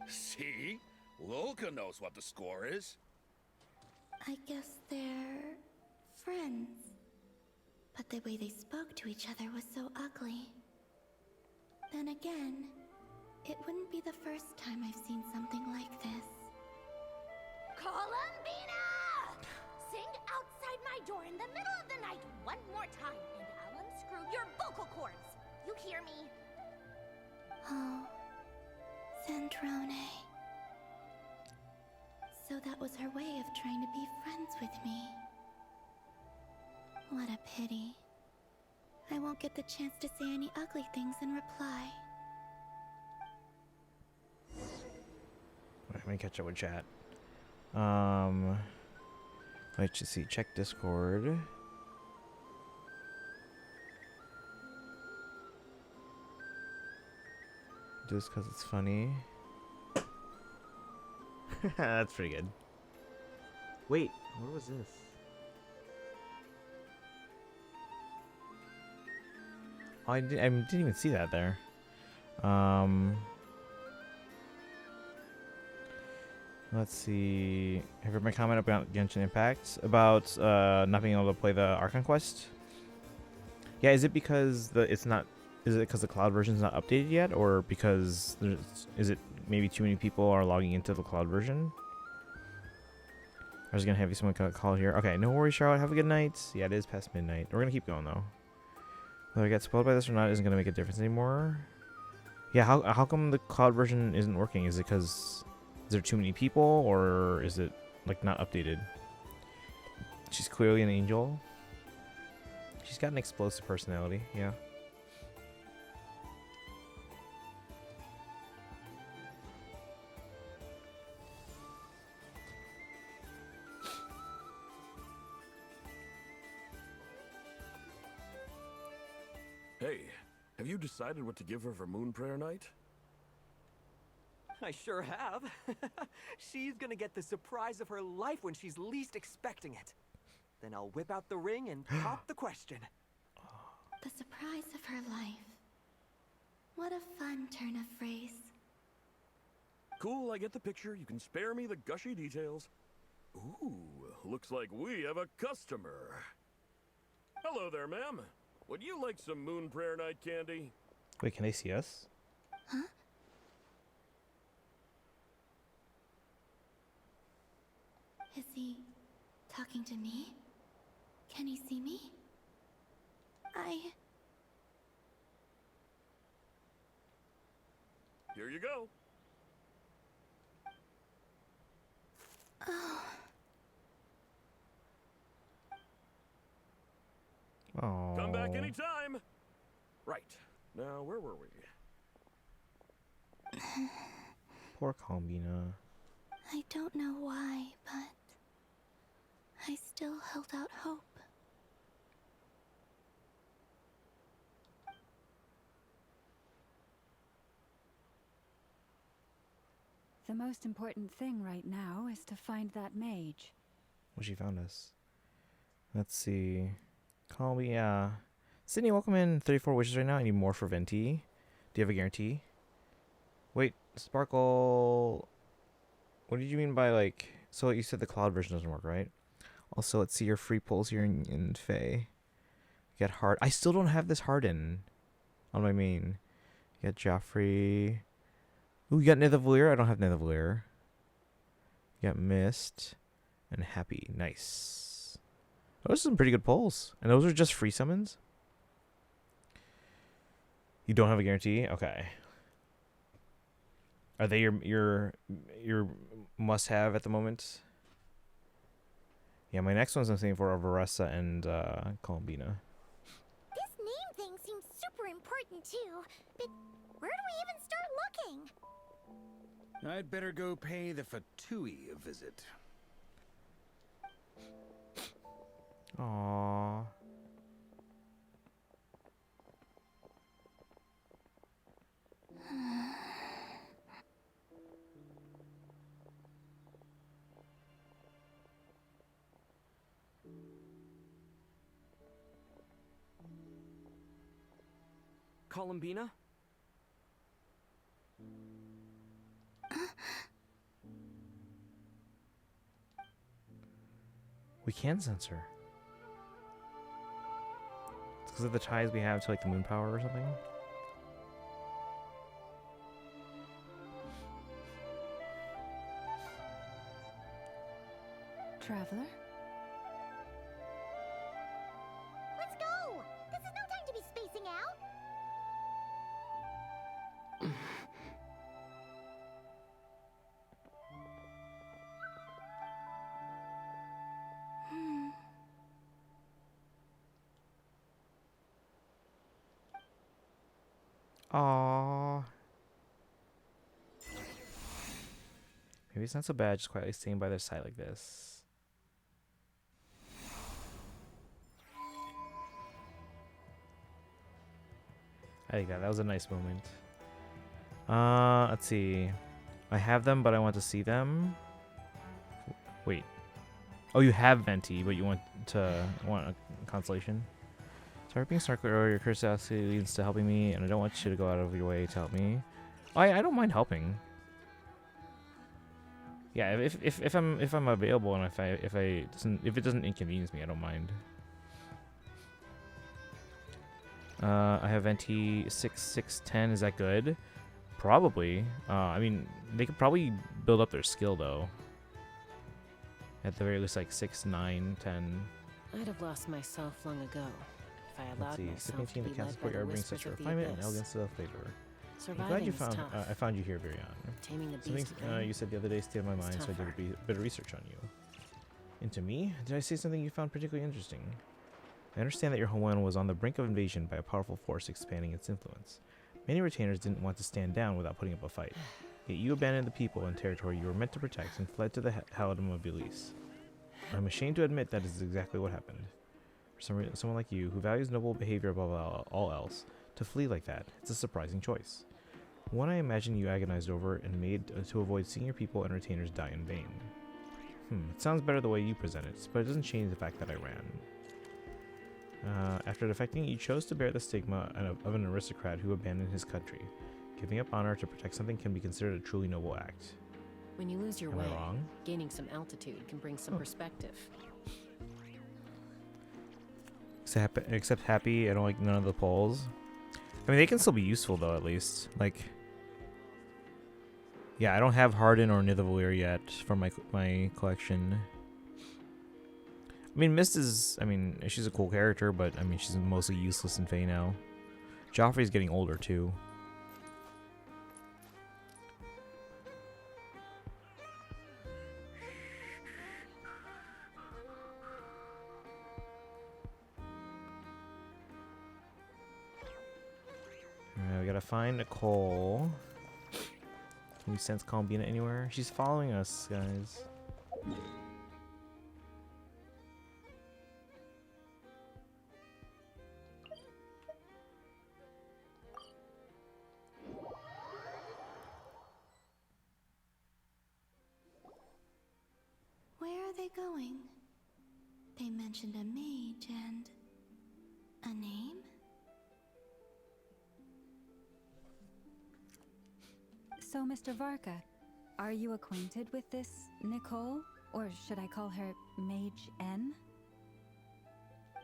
See? Lolka knows what the score is. I guess they're friends. But the way they spoke to each other was so ugly. Then again, it wouldn't be the first time I've seen something like this. Columbina! Sing outside my door in the middle of the night one more time, and I'll unscrew your vocal cords. You hear me? Oh, Zandrone. So that was her way of trying to be friends with me. What a pity. I won't get the chance to say any ugly things in reply. Let me catch up with chat. Let's just see. Check Discord. Just because it's funny. That's pretty good. Wait, what was this? Oh, I didn't even see that there. Let's see. Have you read my comment about Genshin Impact about not being able to play the Archon quest? Yeah, is it because it's not? Is it because the cloud version is not updated yet, or because is it maybe too many people are logging into the cloud version? I was gonna have you someone call here. Okay, no worries, Charlotte. Have a good night. Yeah, it is past midnight. We're gonna keep going though. Whether I get spoiled by this or not isn't gonna make a difference anymore. Yeah, how come the cloud version isn't working? Is it because is there too many people, or is it like not updated? She's clearly an angel. She's got an explosive personality, yeah. Hey, have you decided what to give her for Moon Prayer Night? I sure have. She's gonna get the surprise of her life when she's least expecting it. Then I'll whip out the ring and pop the question. The surprise of her life. What a fun turn of phrase. Cool, I get the picture. You can spare me the gushy details. Ooh, looks like we have a customer. Hello there, ma'am. Would you like some Moon Prayer Night candy? Wait, can they see us? Huh? Is he talking to me? Can he see me? Here you go. Oh. Oh. Come back anytime. Right. Now, where were we? Poor Columbina. I don't know why, but I still held out hope. The most important thing right now is to find that mage. Well, she found us. Let's see. Call me, Sydney, welcome in. 34 wishes right now. I need more for Venti. Do you have a guarantee? Wait, Sparkle. What did you mean by like? So you said the cloud version doesn't work, right? Also, let's see your free pulls here in Fae. Get hard. I still don't have this harden on my main. Get Joffrey. Ooh, you got Nidavellir. I don't have Nidavellir. You got Mist and Happy. Nice. Those are some pretty good pulls, and those are just free summons. You don't have a guarantee? Okay. Are they your must-have at the moment? Yeah, my next ones I'm thinking for are Varessa and Columbina. This name thing seems super important too, but where do we even start looking? I'd better go pay the Fatui a visit. Aww. Columbina? We can censor. It's because of the ties we have to like the moon power or something. Traveler? Let's go! This is no time to be spacing out! Aww. Maybe it's not so bad just quietly staying by their side like this. I think that was a nice moment. Let's see. I have them, but I want to see them. Wait. Oh, you have Venti, but you want a consolation? Sorry, being snarky earlier. Your curiosity leads to helping me, and I don't want you to go out of your way to help me. I don't mind helping. Yeah, if I'm available and if it doesn't inconvenience me, I don't mind. I have Venti 6-6-10. Is that good? Probably. I mean, they could probably build up their skill though. At the very least, like 6, 9, 10. I'd have lost myself long ago if I allowed myself to The be cast led by the brings whispers such of the refinement and abyss. elegance to the flavor. I'm glad Surviving you is found. tough. I found you here, Virion. Taming the Something beast within you said the other day stayed on my mind, so I did tougher. a bit of research on you. Into me? Did I say something you found particularly interesting? I understand that your homeland was on the brink of invasion by a powerful force expanding its influence. Many retainers didn't want to stand down without putting up a fight. Yet you abandoned the people and territory you were meant to protect and fled to the Halidom of Belize. I'm ashamed to admit that is exactly what happened. For someone like you, who values noble behavior above all else, to flee like that, it's a surprising choice. One I imagine you agonized over and made to avoid seeing your people and retainers die in vain. It sounds better the way you present it, but it doesn't change the fact that I ran. After defecting, you chose to bear the stigma of an aristocrat who abandoned his country. Giving up honor to protect something can be considered a truly noble act. When you lose your Am way, I wrong? gaining some altitude can bring some perspective. Except Happy, I don't like none of the polls. I mean, they can still be useful though, at least. Like, yeah, I don't have Harden or Nidavellir yet for my collection. I mean, Mist is, I mean, she's a cool character, but I mean, she's mostly useless in Fae now. Joffrey's getting older too. Alright, we gotta find Nicole. Can we sense Columbina anywhere? She's following us, guys. Where are they going? They mentioned a mage and a name? So, Mr. Varka, are you acquainted with this Nicole? Or should I call her Mage N?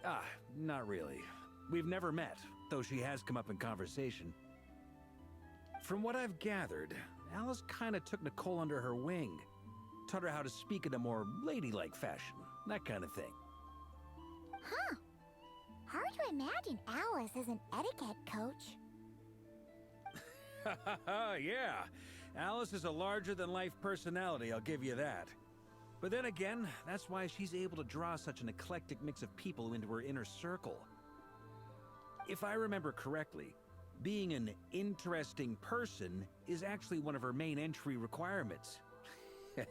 Ah, not really. We've never met, though she has come up in conversation. From what I've gathered, Alice kinda took Nicole under her wing. Taught her how to speak in a more ladylike fashion, that kind of thing. Huh. Hard to imagine Alice as an etiquette coach. Yeah, Alice is a larger-than-life personality, I'll give you that. But then again, that's why she's able to draw such an eclectic mix of people into her inner circle. If I remember correctly, being an interesting person is actually one of her main entry requirements.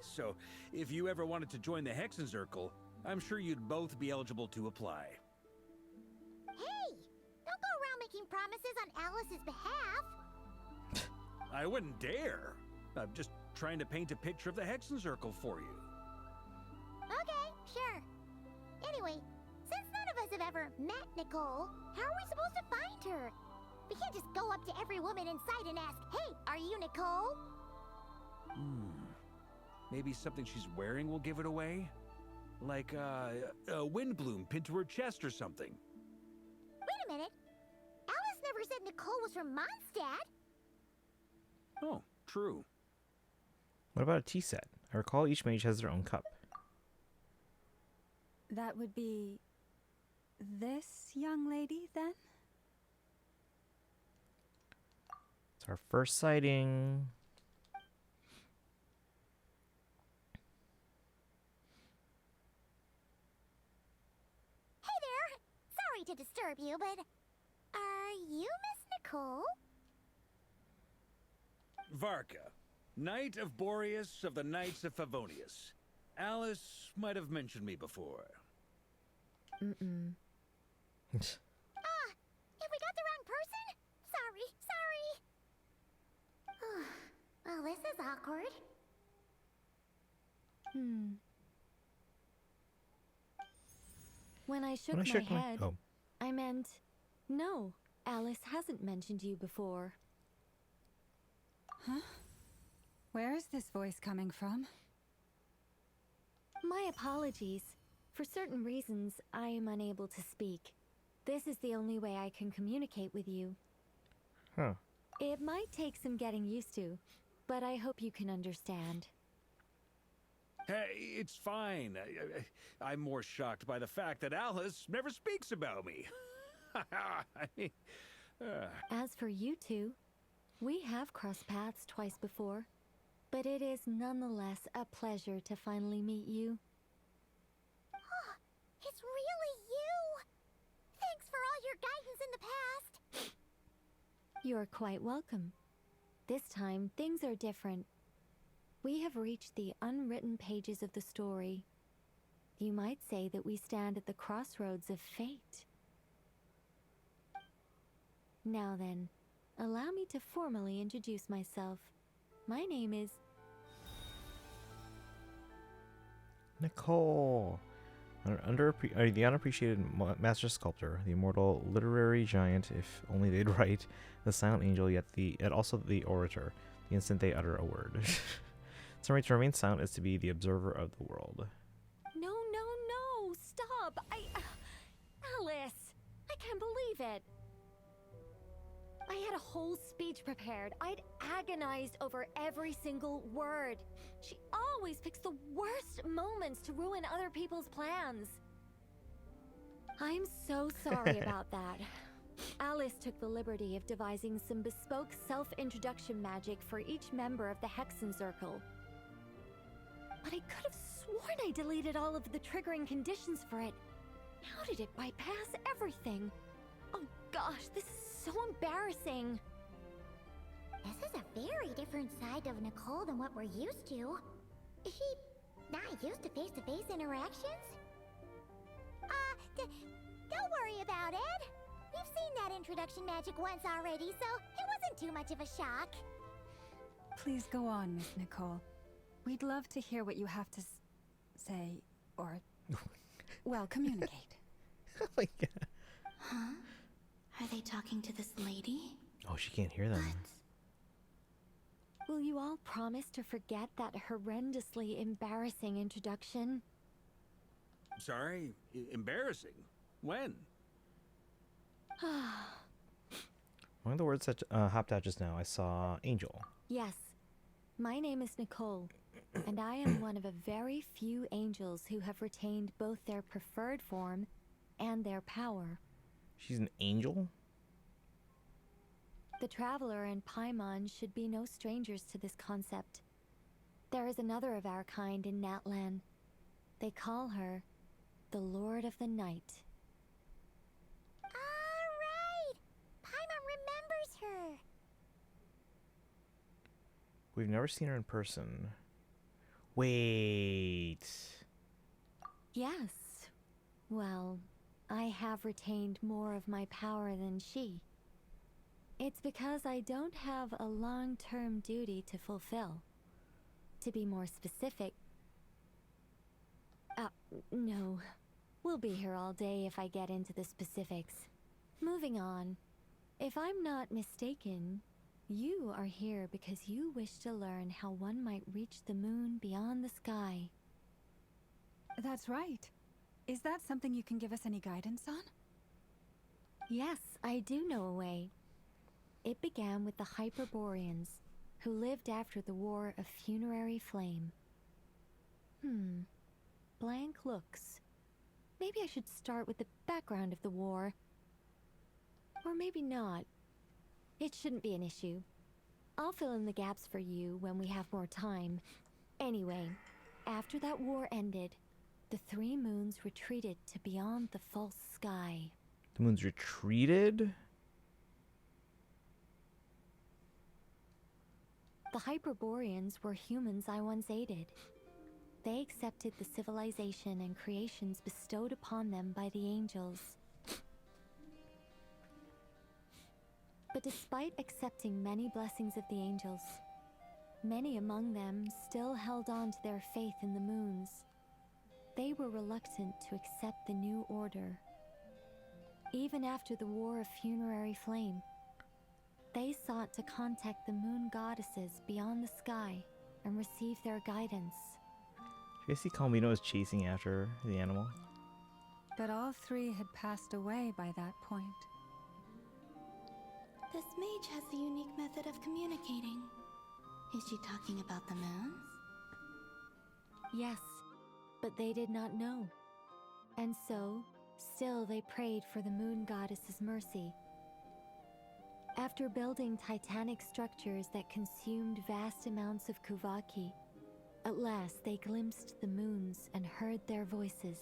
So, if you ever wanted to join the Hexenzirkel, I'm sure you'd both be eligible to apply. Hey! Don't go around making promises on Alice's behalf. I wouldn't dare. I'm just trying to paint a picture of the Hexenzirkel for you. Okay, sure. Anyway, since none of us have ever met Nicole, how are we supposed to find her? We can't just go up to every woman in sight and ask, "Hey, are you Nicole?" Maybe something she's wearing will give it away? Like, a windbloom pinned to her chest or something. Wait a minute. Alice never said Nicole was from Mondstadt. Oh, true. What about a tea set? I recall each mage has their own cup. That would be this young lady, then? It's our first sighting. Hey there. Sorry to disturb you, but are you Miss Nicole? Varka, Knight of Boreas of the Knights of Favonius. Alice might have mentioned me before. Mm-mm. Have we got the wrong person? Sorry. Well, this is awkward. When I shook my head, I meant, no, Alice hasn't mentioned you before. Huh? Where is this voice coming from? My apologies. For certain reasons, I am unable to speak. This is the only way I can communicate with you. Huh. It might take some getting used to, but I hope you can understand. Hey, it's fine. I'm more shocked by the fact that Alice never speaks about me. I mean, As for you two, we have crossed paths twice before, but it is nonetheless a pleasure to finally meet you. It's really you! Thanks for all your guidance in the past! You're quite welcome. This time, things are different. We have reached the unwritten pages of the story. You might say that we stand at the crossroads of fate. Now then, allow me to formally introduce myself. My name is... Nicole. The unappreciated master sculptor, the immortal literary giant, if only they'd write, the silent angel, yet also the orator, the instant they utter a word. Summary: to remain silent is to be the observer of the world. No, stop! Alice! I can't believe it! I had a whole speech prepared. I'd agonized over every single word. She always picks the worst moments to ruin other people's plans. I'm so sorry about that. Alice took the liberty of devising some bespoke self-introduction magic for each member of the Hexenzirkel. But I could have sworn I deleted all of the triggering conditions for it. How did it bypass everything? Oh gosh, this is so embarrassing. This is a very different side of Nicole than what we're used to. Is she not used to face-to-face interactions? Don't worry about it. We've seen that introduction magic once already, so it wasn't too much of a shock. Please go on, Miss Nicole. We'd love to hear what you have to say, or, well, communicate. Oh my god. Huh? Are they talking to this lady? Oh, she can't hear them. Will you all promise to forget that horrendously embarrassing introduction? Sorry? Embarrassing? When? One of the words that hopped out just now, I saw angel. Yes. My name is Nicole, and I am one of a very few angels who have retained both their preferred form and their power. She's an angel? The Traveler and Paimon should be no strangers to this concept. There is another of our kind in Natlan. They call her the Lord of the Night. Alright! Paimon remembers her! We've never seen her in person. Wait. Yes. Well, I have retained more of my power than she. It's because I don't have a long-term duty to fulfill. To be more specific... no. We'll be here all day if I get into the specifics. Moving on. If I'm not mistaken, you are here because you wish to learn how one might reach the moon beyond the sky. That's right. Is that something you can give us any guidance on? Yes, I do know a way. It began with the Hyperboreans, who lived after the War of Funerary Flame. Blank looks. Maybe I should start with the background of the war. Or maybe not. It shouldn't be an issue. I'll fill in the gaps for you when we have more time. Anyway, after that war ended, the three moons retreated to beyond the false sky. The moons retreated? The Hyperboreans were humans I once aided. They accepted the civilization and creations bestowed upon them by the angels. But despite accepting many blessings of the angels, many among them still held on to their faith in the moons. They were reluctant to accept the new order. Even after the War of Funerary Flame, they sought to contact the moon goddesses beyond the sky and receive their guidance. I guess Calmino is chasing after the animal. But all three had passed away by that point. This mage has a unique method of communicating. Is she talking about the moons? Yes, but they did not know. And so, still they prayed for the moon goddess's mercy. After building titanic structures that consumed vast amounts of Kuvaki, at last they glimpsed the moons and heard their voices.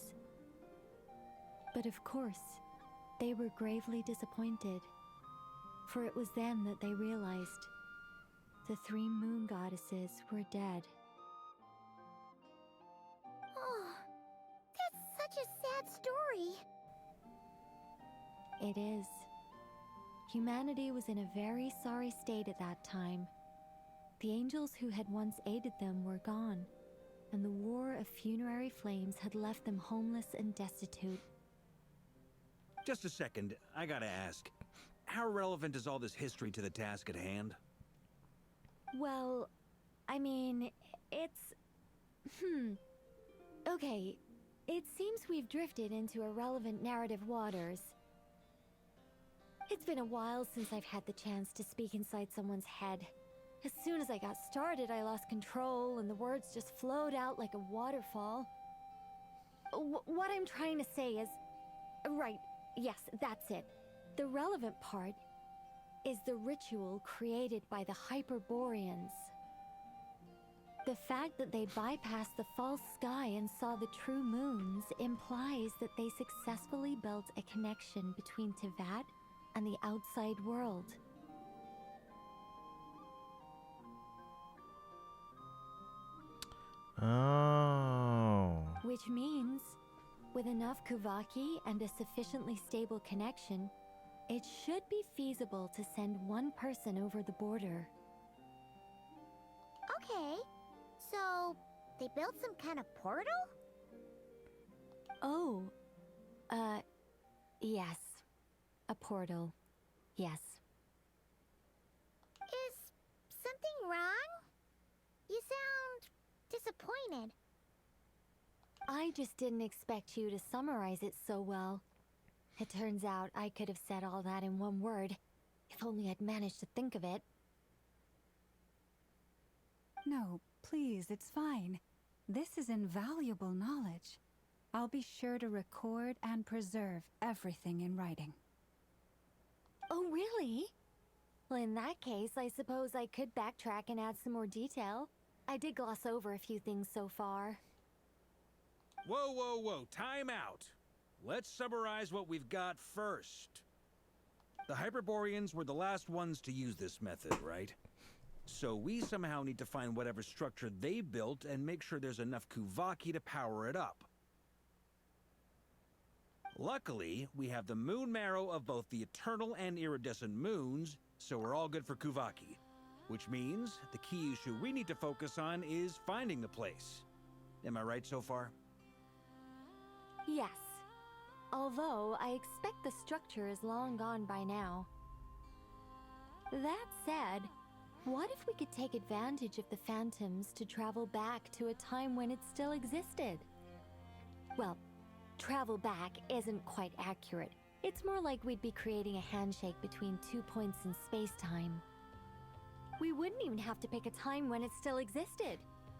But of course, they were gravely disappointed, for it was then that they realized the three moon goddesses were dead. Oh, that's such a sad story. It is. Humanity was in a very sorry state at that time. The angels who had once aided them were gone, and the War of Funerary Flames had left them homeless and destitute. Just a second, I gotta ask. How relevant is all this history to the task at hand? Well, I mean, it's... Okay, it seems we've drifted into irrelevant narrative waters. It's been a while since I've had the chance to speak inside someone's head. As soon as I got started, I lost control and the words just flowed out like a waterfall. What I'm trying to say is... Right, yes, that's it. The relevant part is the ritual created by the Hyperboreans. The fact that they bypassed the false sky and saw the true moons implies that they successfully built a connection between Tevat and the outside world. Oh. Which means, with enough Kuvaki and a sufficiently stable connection, it should be feasible to send one person over the border. Okay, so they built some kind of portal? Oh, yes. A portal. Yes. Is something wrong? disappointed. I just didn't expect you to summarize it so well. It turns out I could have said all that in one word, if only I'd managed to think of it. No, please, it's fine. This is invaluable knowledge. I'll be sure to record and preserve everything in writing. Oh, really? Well, in that case, I suppose I could backtrack and add some more detail. I did gloss over a few things so far. Whoa, whoa, whoa, time out. Let's summarize what we've got first. The Hyperboreans were the last ones to use this method, right? So we somehow need to find whatever structure they built and make sure there's enough Kuvaki to power it up. Luckily, we have the moon marrow of both the eternal and iridescent moons, so we're all good for Kuvaki. Which means the key issue we need to focus on is finding the place. Am I right so far? Yes. Although, I expect the structure is long gone by now. That said, what if we could take advantage of the phantoms to travel back to a time when it still existed? Well, travel back isn't quite accurate. It's more like we'd be creating a handshake between 2 points in space-time. We wouldn't even have to pick a time when it still existed.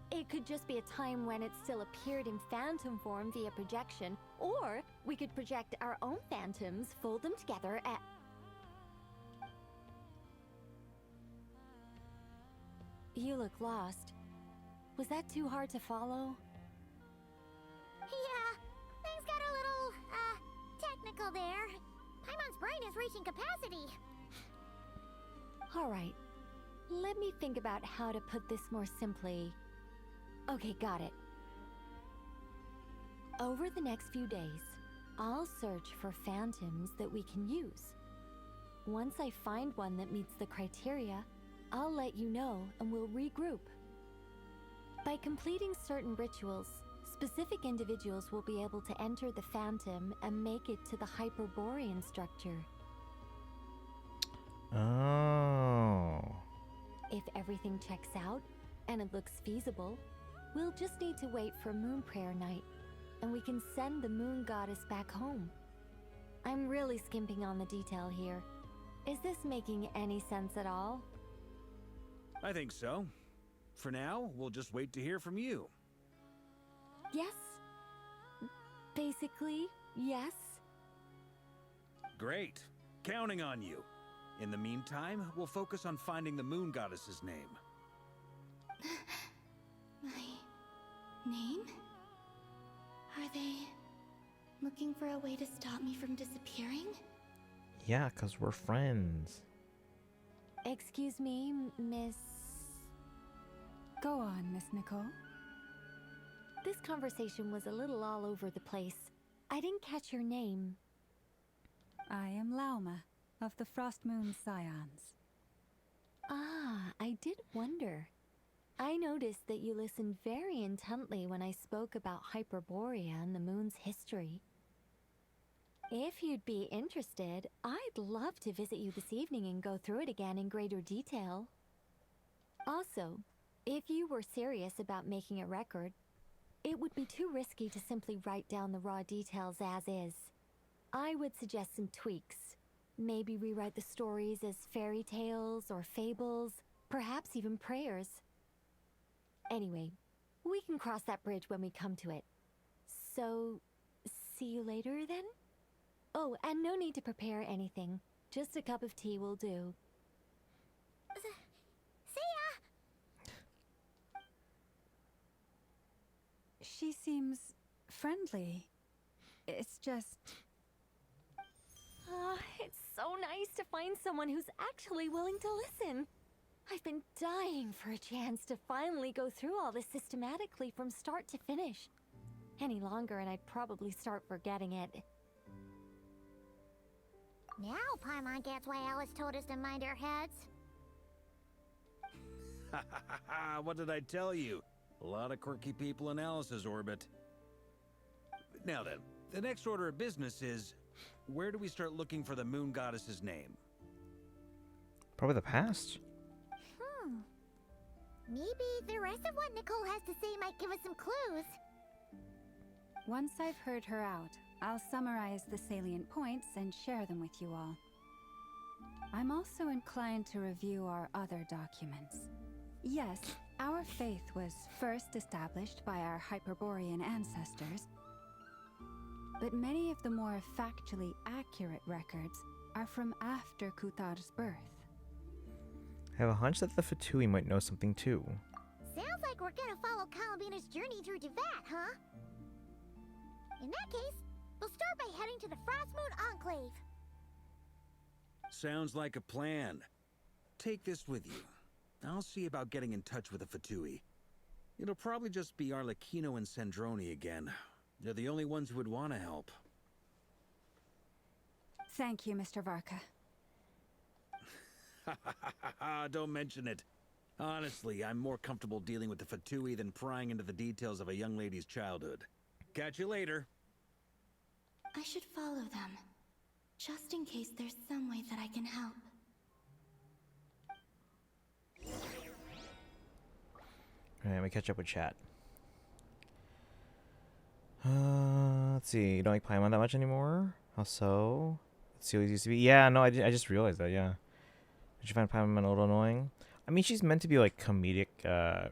It could just be a time when it still appeared in phantom form via projection, or we could project our own phantoms, fold them together, and... You look lost. Was that too hard to follow? Yeah, things got a little, technical there. Paimon's brain is reaching capacity. Alright. Let me think about how to put this more simply. Okay, got it. Over the next few days, I'll search for phantoms that we can use. Once I find one that meets the criteria, I'll let you know and we'll regroup. By completing certain rituals, specific individuals will be able to enter the phantom and make it to the Hyperborean structure. Oh. If everything checks out and it looks feasible, we'll just need to wait for Moon Prayer Night, and we can send the Moon Goddess back home. I'm really skimping on the detail here. Is this making any sense at all? I think so. For now, we'll just wait to hear from you. Yes. Basically, yes. Great. Counting on you. In the meantime, we'll focus on finding the Moon Goddess's name. My name? Are they looking for a way to stop me from disappearing? Yeah, 'cause we're friends. Excuse me, Miss... Go on, Miss Nicole. This conversation was a little all over the place. I didn't catch your name. I am Lauma, of the Frost Moon Scions. Ah, I did wonder. I noticed that you listened very intently when I spoke about Hyperborea and the moon's history. If you'd be interested, I'd love to visit you this evening and go through it again in greater detail. Also, if you were serious about making a record, it would be too risky to simply write down the raw details as is. I would suggest some tweaks. Maybe rewrite the stories as fairy tales or fables, perhaps even prayers. Anyway, we can cross that bridge when we come to it. So, see you later then? Oh, and no need to prepare anything. Just a cup of tea will do. See ya! She seems friendly. It's just... It's so nice to find someone who's actually willing to listen. I've been dying for a chance to finally go through all this systematically from start to finish. Any longer and I'd probably start forgetting it. Now Paimon gets why Alice told us to mind our heads. Ha ha ha ha! What did I tell you? A lot of quirky people in Alice's orbit. Now then, the next order of business is, where do we start looking for the Moon Goddess's name? Probably the past. Maybe the rest of what Nicole has to say might give us some clues. Once I've heard her out, I'll summarize the salient points and share them with you all. I'm also inclined to review our other documents. Yes, our faith was first established by our Hyperborean ancestors, but many of the more factually accurate records are from after Kuthar's birth. I have a hunch that the Fatui might know something too. Sounds like we're gonna follow Columbina's journey through Duvat, huh? In that case, we'll start by heading to the Frostmoon Enclave. Sounds like a plan. Take this with you. I'll see about getting in touch with the Fatui. It'll probably just be Arlecchino and Sandroni again. They're the only ones who would want to help. Thank you, Mr. Varka. Don't mention it. Honestly, I'm more comfortable dealing with the Fatui than prying into the details of a young lady's childhood. Catch you later. I should follow them, just in case there's some way that I can help. Alright, let me catch up with chat. Let's see. You don't like Paimon that much anymore? How so? Let's see what it used to be. Yeah, no, I just realized that, yeah. Did you find Paimon a little annoying? I mean, she's meant to be, like, comedic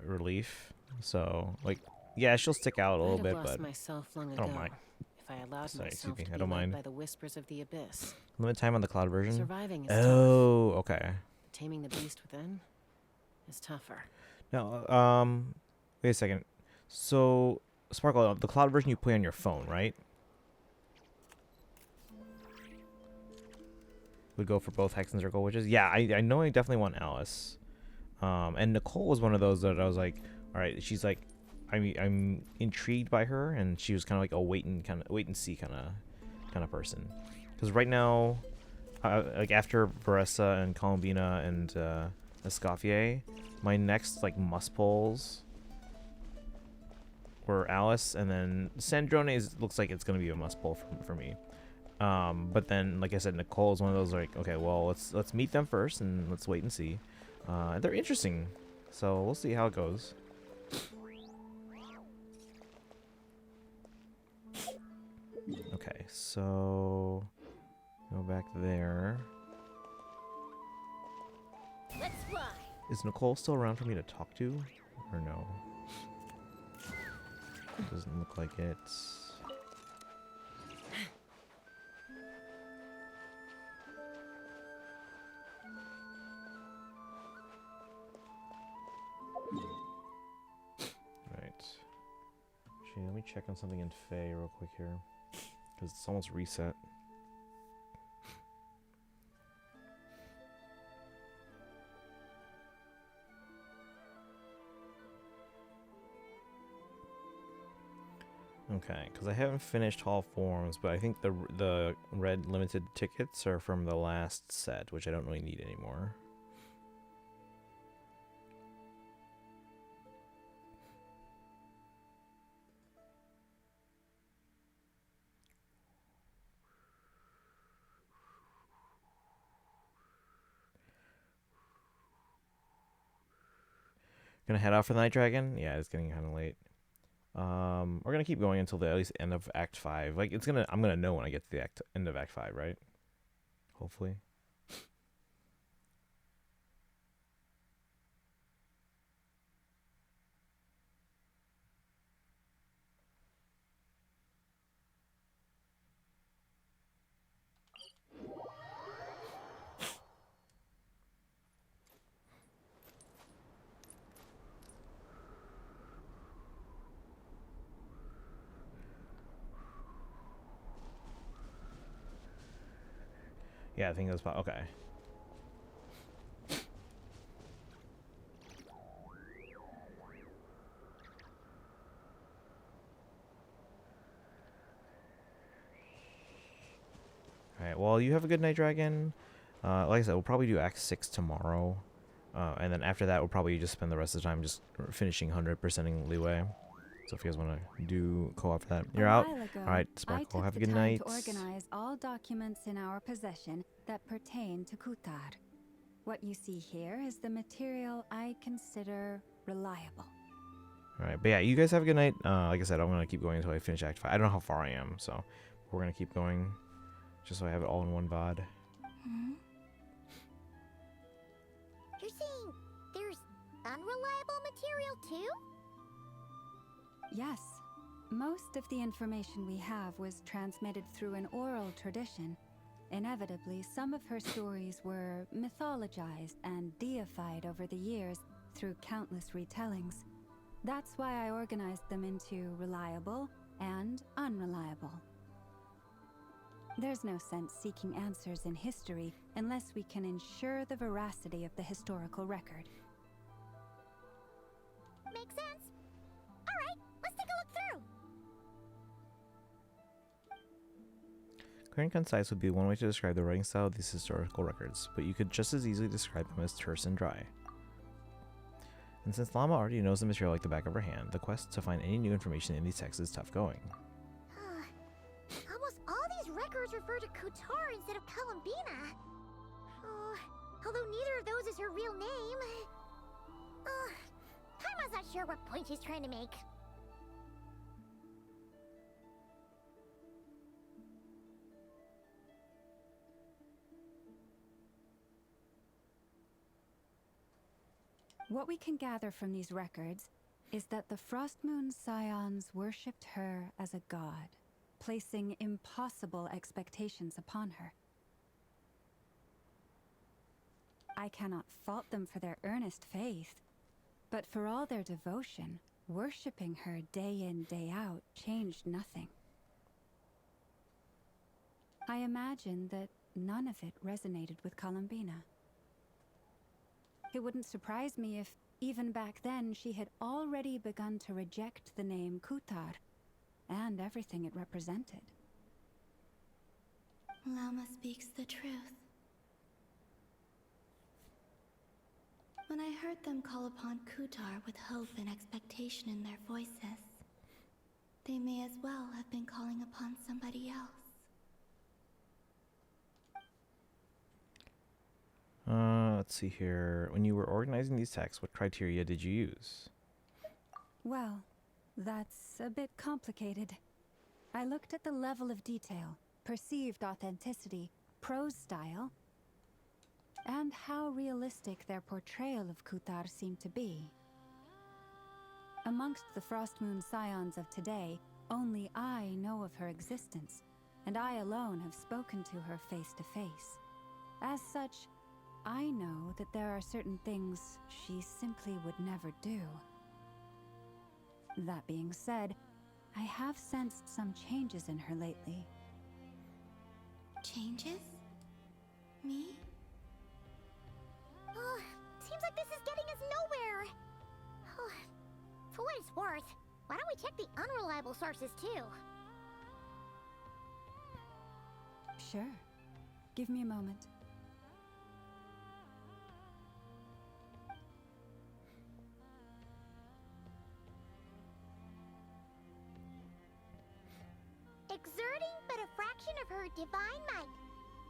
relief. So, like, yeah, she'll stick out a little bit, but myself long I don't ago mind. if I allowed Sorry, myself excuse me, to I be don't led mind. by the whispers of the abyss. Limit time on the cloud version? Surviving is oh, tough. okay. Taming the beast within is tougher. No, wait a second. So, Sparkle, the cloud version you play on your phone, right? Would go for both Hex and Circle Witches? Yeah, I know I definitely want Alice. And Nicole was one of those that I was like, all right, she's like, I'm intrigued by her, and she was kind of like a wait and see kind of person. Because right now, like after Varessa and Columbina and Escoffier, my next like must pulls were Alice, and then Sandrone looks like it's gonna be a must pull for me. But then, like I said, Nicole is one of those like, okay, well, let's meet them first and let's wait and see. They're interesting, so we'll see how it goes. Okay, so go back there. Let's fly. Is Nicole still around for me to talk to, or no? Doesn't look like it. Right. Actually, let me check on something in Faye real quick here, because it's almost reset. Okay, because I haven't finished Hall Forms, but I think the red limited tickets are from the last set, which I don't really need anymore. Gonna head out for the Night Dragon? Yeah, it's getting kind of late. We're gonna keep going until the at least end of Act 5. Like I'm gonna know when I get to the end of Act 5, right? Hopefully. Yeah, I think that's okay. Alright, well, you have a good Night Dragon. Like I said, we'll probably do Act 6 tomorrow. And then after that, we'll probably just spend the rest of the time just finishing 100%ing Leeway. So if you guys want to do co-op for that, you're out. Alright, Sparkle, have a good night. I took the time to organize all documents in our possession that pertain to Kuthar. What you see here is the material I consider reliable. Alright, but yeah, you guys have a good night. Like I said, I'm going to keep going until I finish Act 5. I don't know how far I am, so we're going to keep going just so I have it all in one VOD. You're saying there's unreliable material too? Yes. Most of the information we have was transmitted through an oral tradition. Inevitably, some of her stories were mythologized and deified over the years through countless retellings. That's why I organized them into reliable and unreliable. There's no sense seeking answers in history unless we can ensure the veracity of the historical record. Makes sense. Alright, let's take a look through. Clear and concise would be one way to describe the writing style of these historical records, but you could just as easily describe them as terse and dry. And since Llama already knows the material like the back of her hand, the quest to find any new information in these texts is tough going. Almost all these records refer to Kutar instead of Columbina. Although neither of those is her real name. Paimon's not sure what point she's trying to make. What we can gather from these records is that the Frost Moon Scions worshipped her as a god, placing impossible expectations upon her. I cannot fault them for their earnest faith, but for all their devotion, worshipping her day in, day out changed nothing. I imagine that none of it resonated with Columbina. It wouldn't surprise me if, even back then, she had already begun to reject the name Kutar and everything it represented. Llama speaks the truth. When I heard them call upon Kutar with hope and expectation in their voices, they may as well have been calling upon somebody else. Let's see here. When you were organizing these texts, what criteria did you use? Well, that's a bit complicated. I looked at the level of detail, perceived authenticity, prose style, and how realistic their portrayal of Kutar seemed to be. Amongst the Frost Moon Scions of today, only I know of her existence, and I alone have spoken to her face to face. As such, I know that there are certain things she simply would never do. That being said, I have sensed some changes in her lately. Changes? Me? Seems like this is getting us nowhere. For what it's worth, why don't we check the unreliable sources too? Sure. Give me a moment. Exerting but a fraction of her divine might,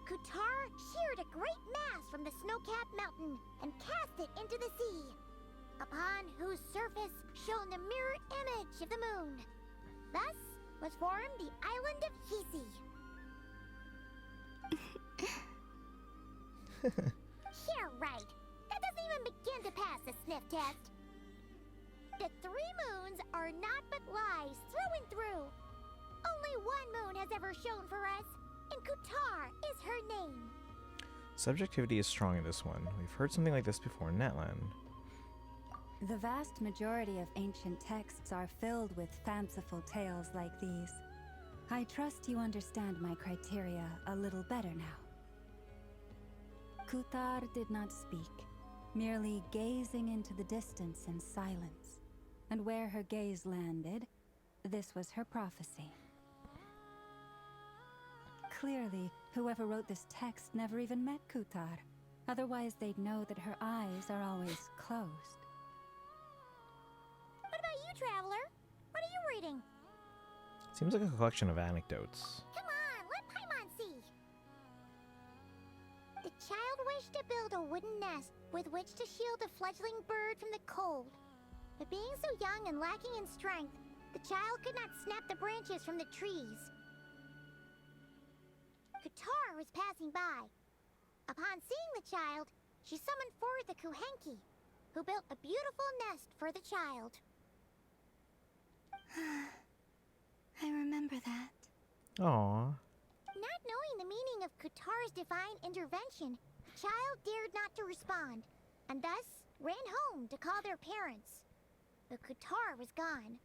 Kutar sheared a great mass from the snow-capped mountain and cast it into the sea, upon whose surface shone the mirror image of the moon. Thus was formed the island of Hisi. Yeah, right. That doesn't even begin to pass the sniff test. The 3 moons are not but lies through and through. Only one moon has ever shone for us, and Kutar is her name. Subjectivity is strong in this one. We've heard something like this before in Natlan. The vast majority of ancient texts are filled with fanciful tales like these. I trust you understand my criteria a little better now. Kutar did not speak, merely gazing into the distance in silence. And where her gaze landed, this was her prophecy. Clearly, whoever wrote this text never even met Kutar. Otherwise, they'd know that her eyes are always closed. What about you, Traveler? What are you reading? Seems like a collection of anecdotes. Come on, let Paimon see. The child wished to build a wooden nest with which to shield a fledgling bird from the cold. But being so young and lacking in strength, the child could not snap the branches from the trees. Katar was passing by. Upon seeing the child, she summoned forward the Kuhenki, who built a beautiful nest for the child. I remember that. Aww. Not knowing the meaning of Katar's divine intervention, the child dared not to respond, and thus ran home to call their parents. But Katar was gone.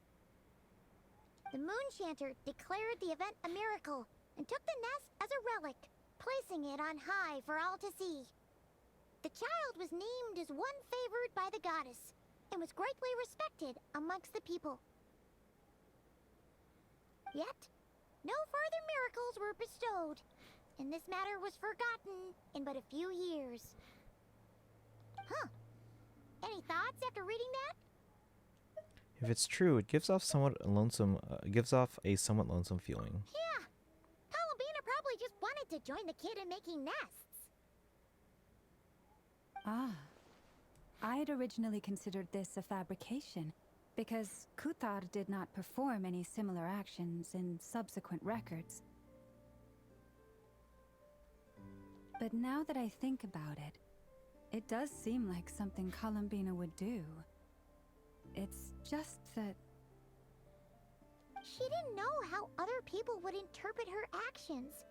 The Moonshanter declared the event a miracle and took the nest as a relic, placing it on high for all to see. The child was named as one favored by the goddess and was greatly respected amongst the people. Yet, no further miracles were bestowed, and this matter was forgotten in but a few years. Huh. Any thoughts after reading that? If it's true, it gives off a somewhat lonesome feeling. Yeah. Columbina probably just wanted to join the kid in making nests. Ah. I'd originally considered this a fabrication, because Kuthar did not perform any similar actions in subsequent records. But now that I think about it, it does seem like something Columbina would do. It's just that... She didn't know how other people would interpret her actions.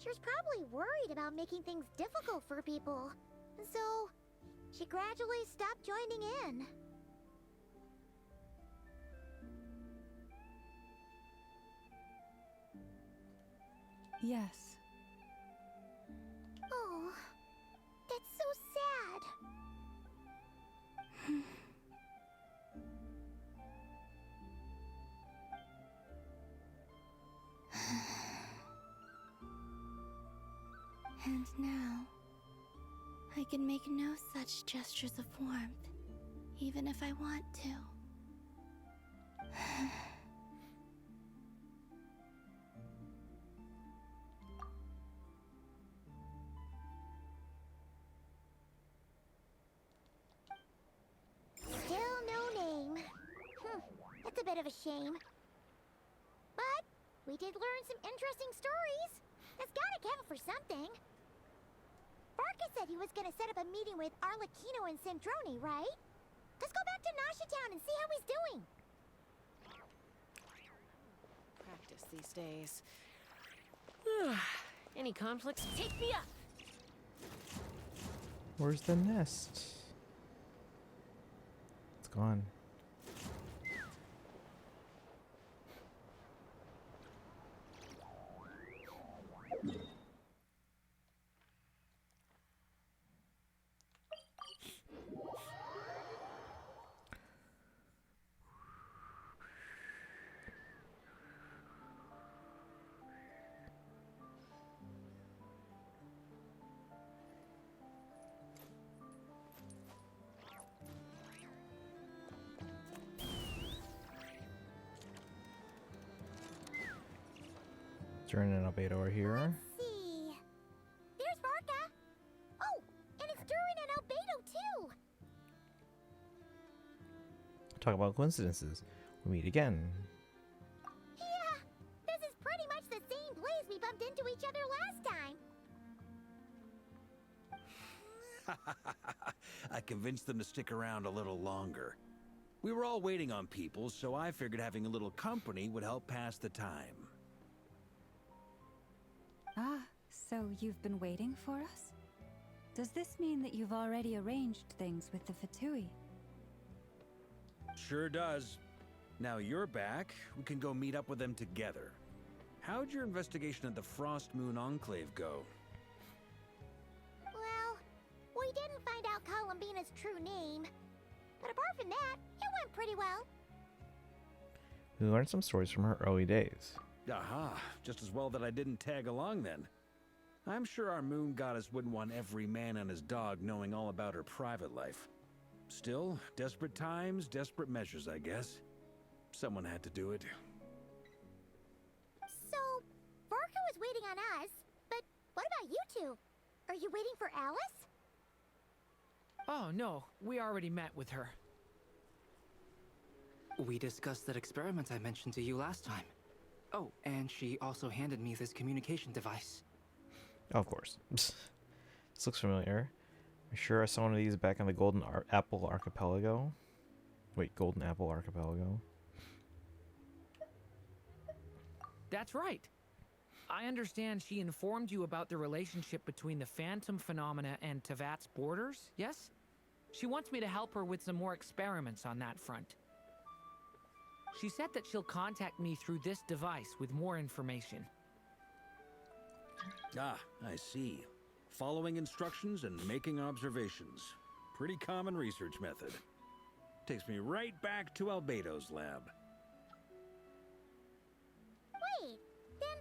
She was probably worried about making things difficult for people. And so, she gradually stopped joining in. Yes. Oh, that's so sad. And now, I can make no such gestures of warmth, even if I want to. Still no name. That's a bit of a shame. But we did learn some interesting stories. That's gotta count for something. Barca said he was gonna set up a meeting with Arlecchino and Sandrone, right? Let's go back to Nasha Town and see how he's doing. Practice these days. Any conflicts? Take me up! Where's the nest? It's gone. Turn an update over here. Let's see. There's Barca. Oh, and it's Durin and Albedo too. Talk about coincidences. We meet again. Yeah, this is pretty much the same place we bumped into each other last time. I convinced them to stick around a little longer. We were all waiting on people, so I figured having a little company would help pass the time. Ah, so you've been waiting for us? Does this mean that you've already arranged things with the Fatui? Sure does. Now you're back, we can go meet up with them together. How'd your investigation at the Frost Moon Enclave go? Well, we didn't find out Columbina's true name. But apart from that, it went pretty well. We learned some stories from her early days. Aha, just as well that I didn't tag along then. I'm sure our moon goddess wouldn't want every man and his dog knowing all about her private life. Still, desperate times, desperate measures, I guess. Someone had to do it. So, Barca was waiting on us, but what about you two? Are you waiting for Alice? Oh, no. We already met with her. We discussed that experiment I mentioned to you last time. Oh, and she also handed me this communication device. Of course. This looks familiar. I'm sure I saw one of these back on the Golden Apple Archipelago. Wait, Golden Apple Archipelago? That's right. I understand she informed you about the relationship between the Phantom phenomena and Tevat's borders, yes? She wants me to help her with some more experiments on that front. She said that she'll contact me through this device with more information. Ah, I see. Following instructions and making observations. Pretty common research method. Takes me right back to Albedo's lab. Wait, then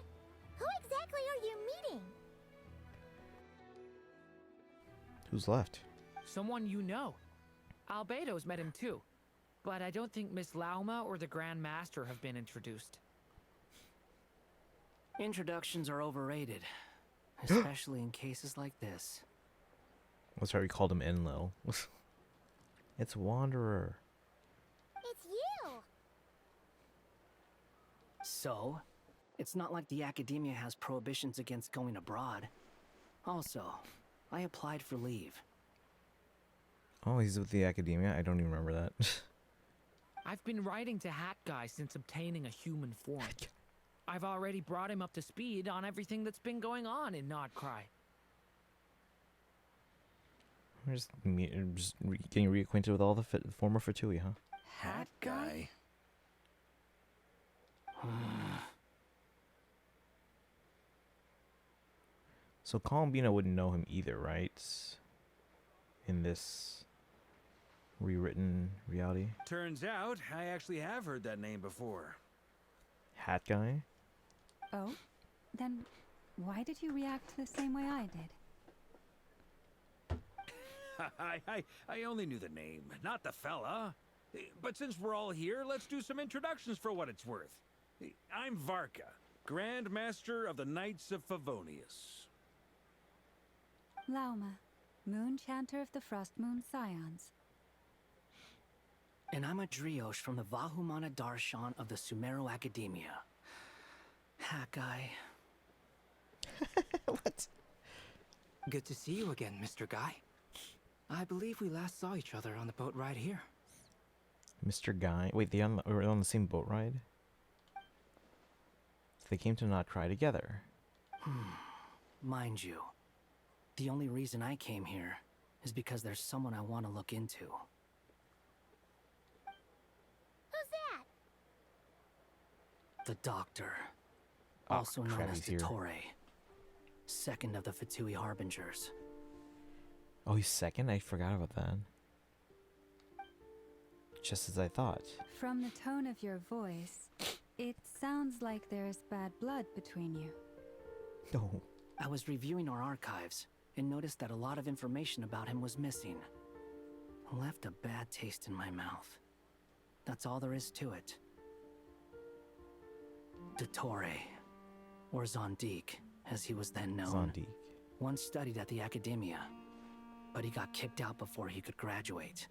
who exactly are you meeting? Who's left? Someone you know. Albedo's met him too. But I don't think Miss Lauma or the Grand Master have been introduced. Introductions are overrated, especially in cases like this. That's why we called him Enlil. It's Wanderer. It's you! So, it's not like the academia has prohibitions against going abroad. Also, I applied for leave. Oh, he's with the academia? I don't even remember that. I've been writing to Hat Guy since obtaining a human form. I've already brought him up to speed on everything that's been going on in Krai. We're just getting reacquainted with all the former Fatui, huh? Hat Guy? So Columbina wouldn't know him either, right? In this rewritten reality. Turns out, I actually have heard that name before. Hat Guy? Oh? Then why did you react the same way I did? I only knew the name, not the fella. But since we're all here, let's do some introductions for what it's worth. I'm Varka, Grand Master of the Knights of Favonius. Lauma, Moon Chanter of the Frost Moon Scions. And I'm a Driosh from the Vahumana Darshan of the Sumero Academia. Hat Guy. What? Good to see you again, Mr. Guy. I believe we last saw each other on the boat ride here. Mr. Guy? Wait, they were on the same boat ride? So they came to Krai together. Mind you, the only reason I came here is because there's someone I want to look into. Who's that? The Doctor. Oh, Also known crap, as he's here. Dottore. Second of the Fatui Harbingers. Oh, he's second? I forgot about that. Just as I thought. From the tone of your voice, it sounds like there's bad blood between you. No. I was reviewing our archives and noticed that a lot of information about him was missing. Left a bad taste in my mouth. That's all there is to it. Dottore, or Zondique, as he was then known. Zondique. Once studied at the academia, but he got kicked out before he could graduate.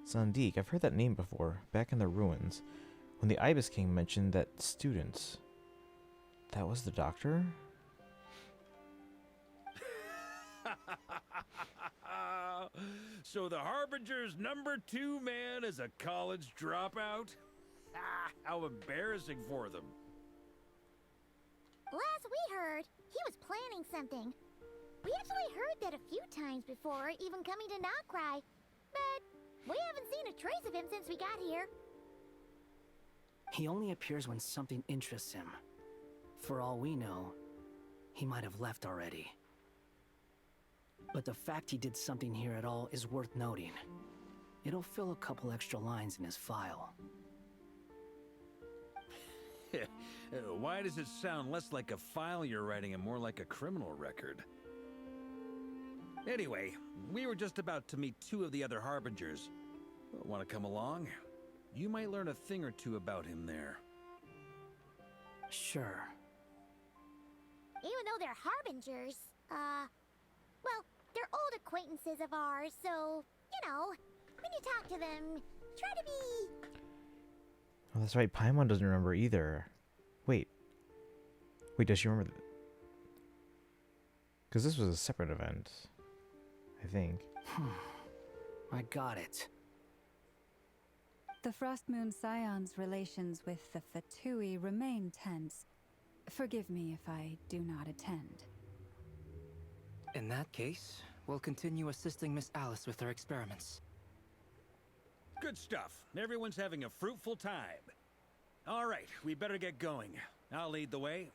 Zondique, I've heard that name before, back in the ruins. When the Ibis King mentioned that students. That was the Doctor? So the Harbinger's #2 man is a college dropout? How embarrassing for them. Last we heard, he was planning something. We actually heard that a few times before, even coming to Krai. But we haven't seen a trace of him since we got here. He only appears when something interests him. For all we know, he might have left already. But the fact he did something here at all is worth noting. It'll fill a couple extra lines in his file. Why does it sound less like a file you're writing and more like a criminal record? Anyway, we were just about to meet 2 of the other Harbingers. Want to come along? You might learn a thing or two about him there. Sure. Even though they're Harbingers, well, they're old acquaintances of ours, so, you know, When you talk to them, try to be... Oh, that's right. Paimon doesn't remember either. Wait. Wait, does she remember? Because this was a separate event, I think. I got it. The Frost Moon Scion's relations with the Fatui remain tense. Forgive me if I do not attend. In that case, we'll continue assisting Miss Alice with her experiments. Good stuff. Everyone's having a fruitful time. All right, we better get going. I'll lead the way.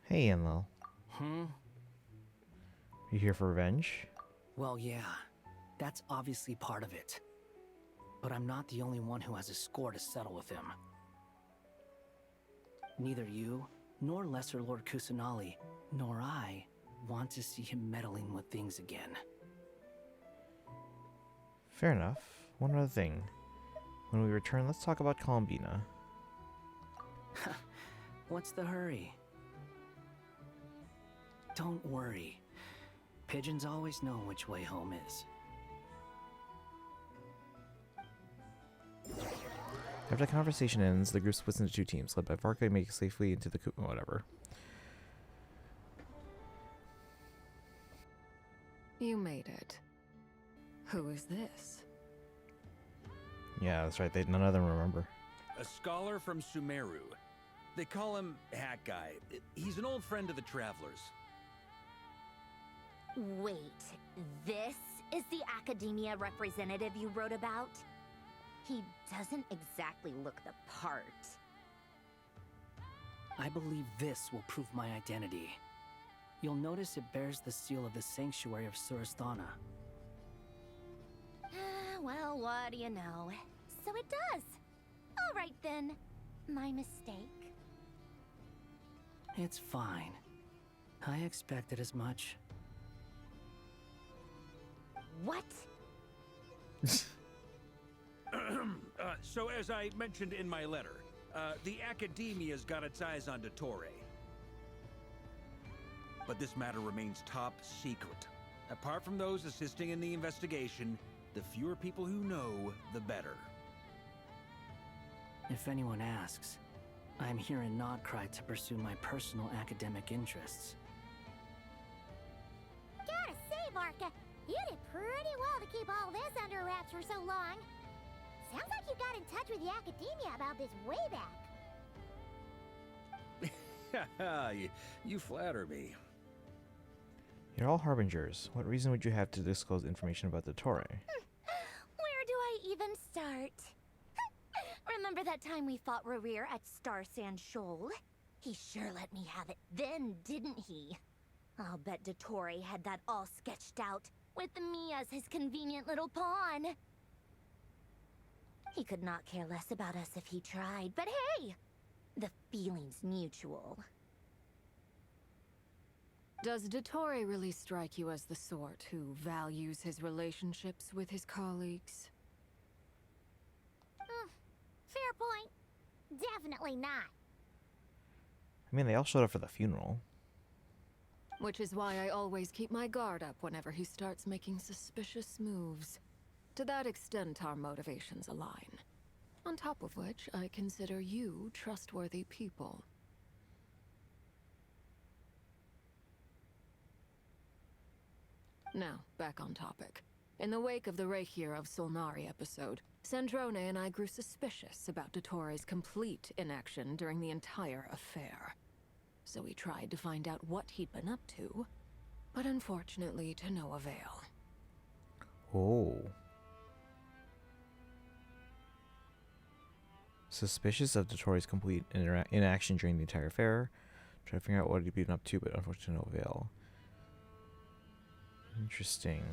Hey, Enlil. Hmm? You here for revenge? Well, yeah. That's obviously part of it. But I'm not the only one who has a score to settle with him. Neither you, nor Lesser Lord Kusanali, nor I want to see him meddling with things again. Fair enough. One other thing. When we return, let's talk about Columbina. What's the hurry? Don't worry. Pigeons always know which way home is. After the conversation ends, the group splits into two teams, led by Varka, making safely into the whatever. You made it. Who is this? Yeah, that's right. None of them remember. A scholar from Sumeru. They call him Hat Guy. He's an old friend of the Travelers. Wait, this is the academia representative you wrote about? He doesn't exactly look the part. I believe this will prove my identity. You'll notice it bears the seal of the Sanctuary of Surasthana. Well, what do you know? So it does. All right then. My mistake. It's fine. I expected as much. What? So as I mentioned in my letter, the Academia's got its eyes on Dottore. But this matter remains top secret. Apart from those assisting in the investigation, the fewer people who know, the better. If anyone asks, I'm here in Krai to pursue my personal academic interests. Gotta say, Varka, you did pretty well to keep all this under wraps for so long. Sounds like you got in touch with the Academia about this way back. You flatter me. You're all harbingers. What reason would you have to disclose information about Dottore? Where do I even start? Remember that time we fought Rerir at Star Sand Shoal? He sure let me have it then, didn't he? I'll bet Dottore had that all sketched out, with me as his convenient little pawn. He could not care less about us if he tried, but hey! The feeling's mutual. Does Dottore really strike you as the sort who values his relationships with his colleagues? Fair point. Definitely not. I mean, they all showed up for the funeral. Which is why I always keep my guard up whenever he starts making suspicious moves. To that extent, our motivations align. On top of which, I consider you trustworthy people. Now, back on topic. In the wake of the Reikir of Solnari episode, Sandrone and I grew suspicious about Dottore's complete inaction during the entire affair. So we tried to find out what he'd been up to, but unfortunately to no avail. Oh. Suspicious of Dottore's complete inaction during the entire affair. Try to figure out what he'd been up to, but unfortunately no avail. Interesting.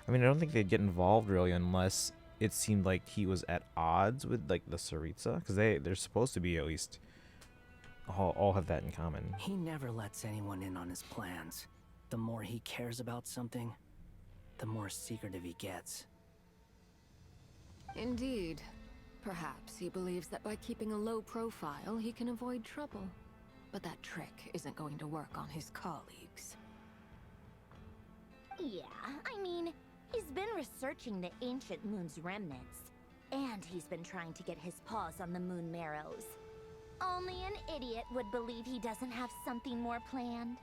I mean, I don't think they'd get involved really unless it seemed like he was at odds with like the Tsaritsa, because they're supposed to be at least all have that in common. He never lets anyone in on his plans. The more he cares about something, the more secretive he gets. Indeed. Perhaps he believes that by keeping a low profile, he can avoid trouble. But that trick isn't going to work on his colleagues. Yeah, I mean, he's been researching the ancient moon's remnants. And he's been trying to get his paws on the moon marrows. Only an idiot would believe he doesn't have something more planned.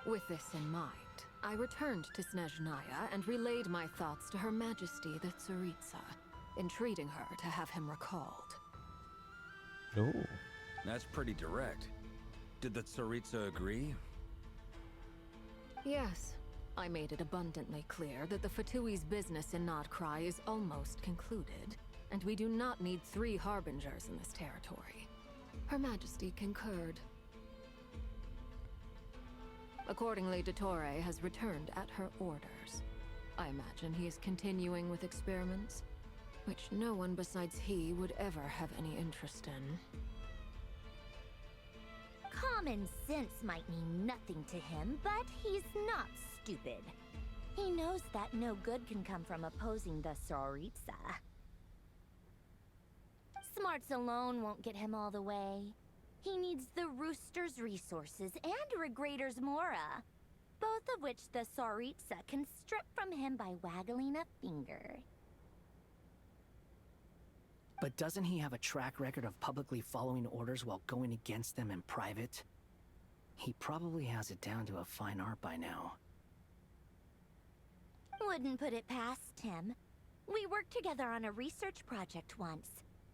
With this in mind, I returned to Snezhnaya and relayed my thoughts to Her Majesty the Tsaritsa, entreating her to have him recalled. Oh. That's pretty direct. Did the Tsaritsa agree? Yes. I made it abundantly clear that the Fatui's business in Krai is almost concluded, and we do not need 3 harbingers in this territory. Her Majesty concurred. Accordingly, Dottore has returned at her orders. I imagine he is continuing with experiments, which no one besides he would ever have any interest in. Common sense might mean nothing to him, but he's not stupid. He knows that no good can come from opposing the Tsaritsa. Smarts alone won't get him all the way. He needs the Rooster's resources and Regrator's Mora, both of which the Tsaritsa can strip from him by waggling a finger. But doesn't he have a track record of publicly following orders while going against them in private? He probably has it down to a fine art by now. Wouldn't put it past him. We worked together on a research project once.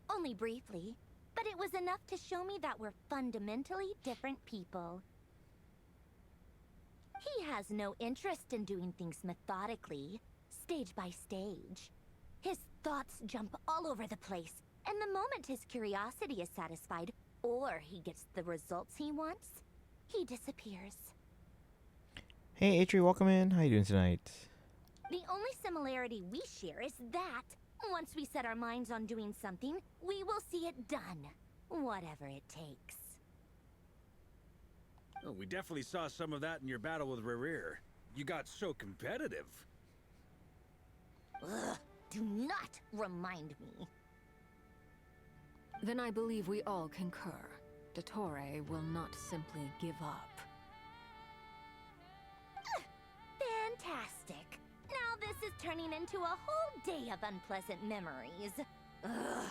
Only briefly, but it was enough to show me that we're fundamentally different people. He has no interest in doing things methodically, stage by stage. His thoughts jump all over the place, and the moment his curiosity is satisfied, or he gets the results he wants, he disappears. Hey, Atri, welcome in. How you doing tonight? The only similarity we share is that once we set our minds on doing something, we will see it done, whatever it takes. Oh, we definitely saw some of that in your battle with Rerir. You got so competitive. Ugh, do not remind me. Then I believe we all concur. Dottore will not simply give up. Fantastic. Now this is turning into a whole day of unpleasant memories. Ugh.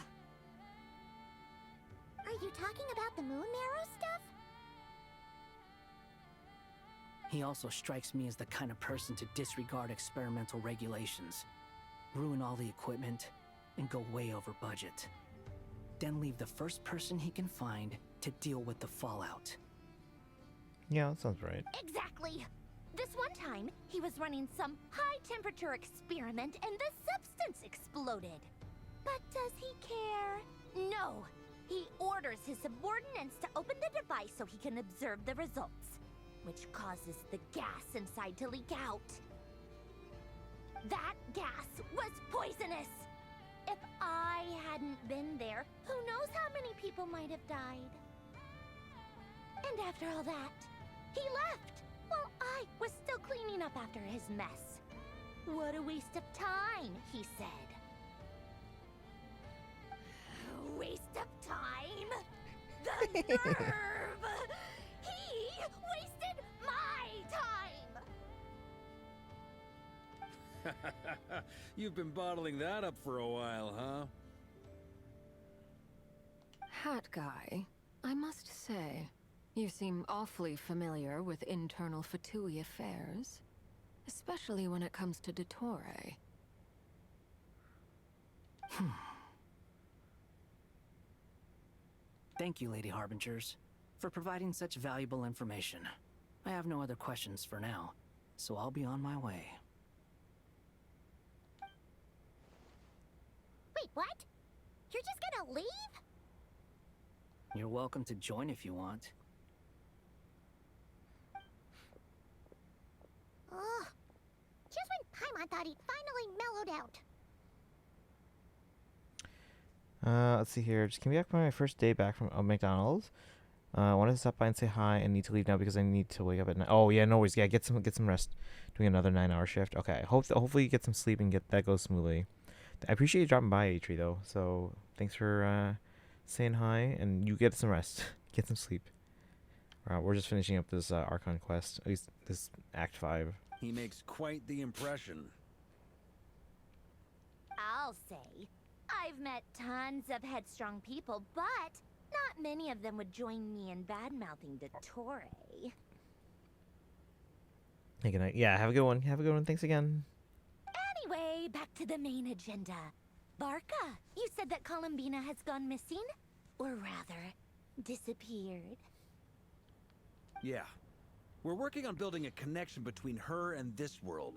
Are you talking about the moon marrow stuff? He also strikes me as the kind of person to disregard experimental regulations, ruin all the equipment, and go way over budget. Then leave the first person he can find to deal with the fallout. Yeah, that sounds right. Exactly. This one time, he was running some high-temperature experiment and the substance exploded. But does he care? No. He orders his subordinates to open the device so he can observe the results, which causes the gas inside to leak out. That gas was poisonous! If I hadn't been there, who knows how many people might have died? And after all that, he left, while I was still cleaning up after his mess. What a waste of time, he said. Waste of time? The nerve! He wasted my time! You've been bottling that up for a while, huh? Hat guy, I must say, you seem awfully familiar with internal Fatui affairs, especially when it comes to Dottore. Thank you, Lady Harbingers, for providing such valuable information. I have no other questions for now, so I'll be on my way. Wait, what? You're just gonna leave? You're welcome to join if you want. Ugh. Just when Paimon thought he'd finally mellowed out. Let's see here. Just came back from my first day back from McDonald's. I wanted to stop by and say hi and need to leave now because I need to wake up at night. Oh yeah, no worries. Yeah, get some rest. Doing another 9-hour shift. Okay. Hopefully you get some sleep and get that goes smoothly. I appreciate you dropping by, Atri, though. So Thanks for saying hi, and you get some rest. Get some sleep. We're just finishing up this Archon quest, at least this Act 5. He makes quite the impression. I'll say, I've met tons of headstrong people, but not many of them would join me in bad-mouthing Dottore. Hey, good night. Yeah, have a good one. Have a good one. Thanks again. Anyway, back to the main agenda. Barca, you said that Columbina has gone missing? Or rather, disappeared. Yeah. We're working on building a connection between her and this world.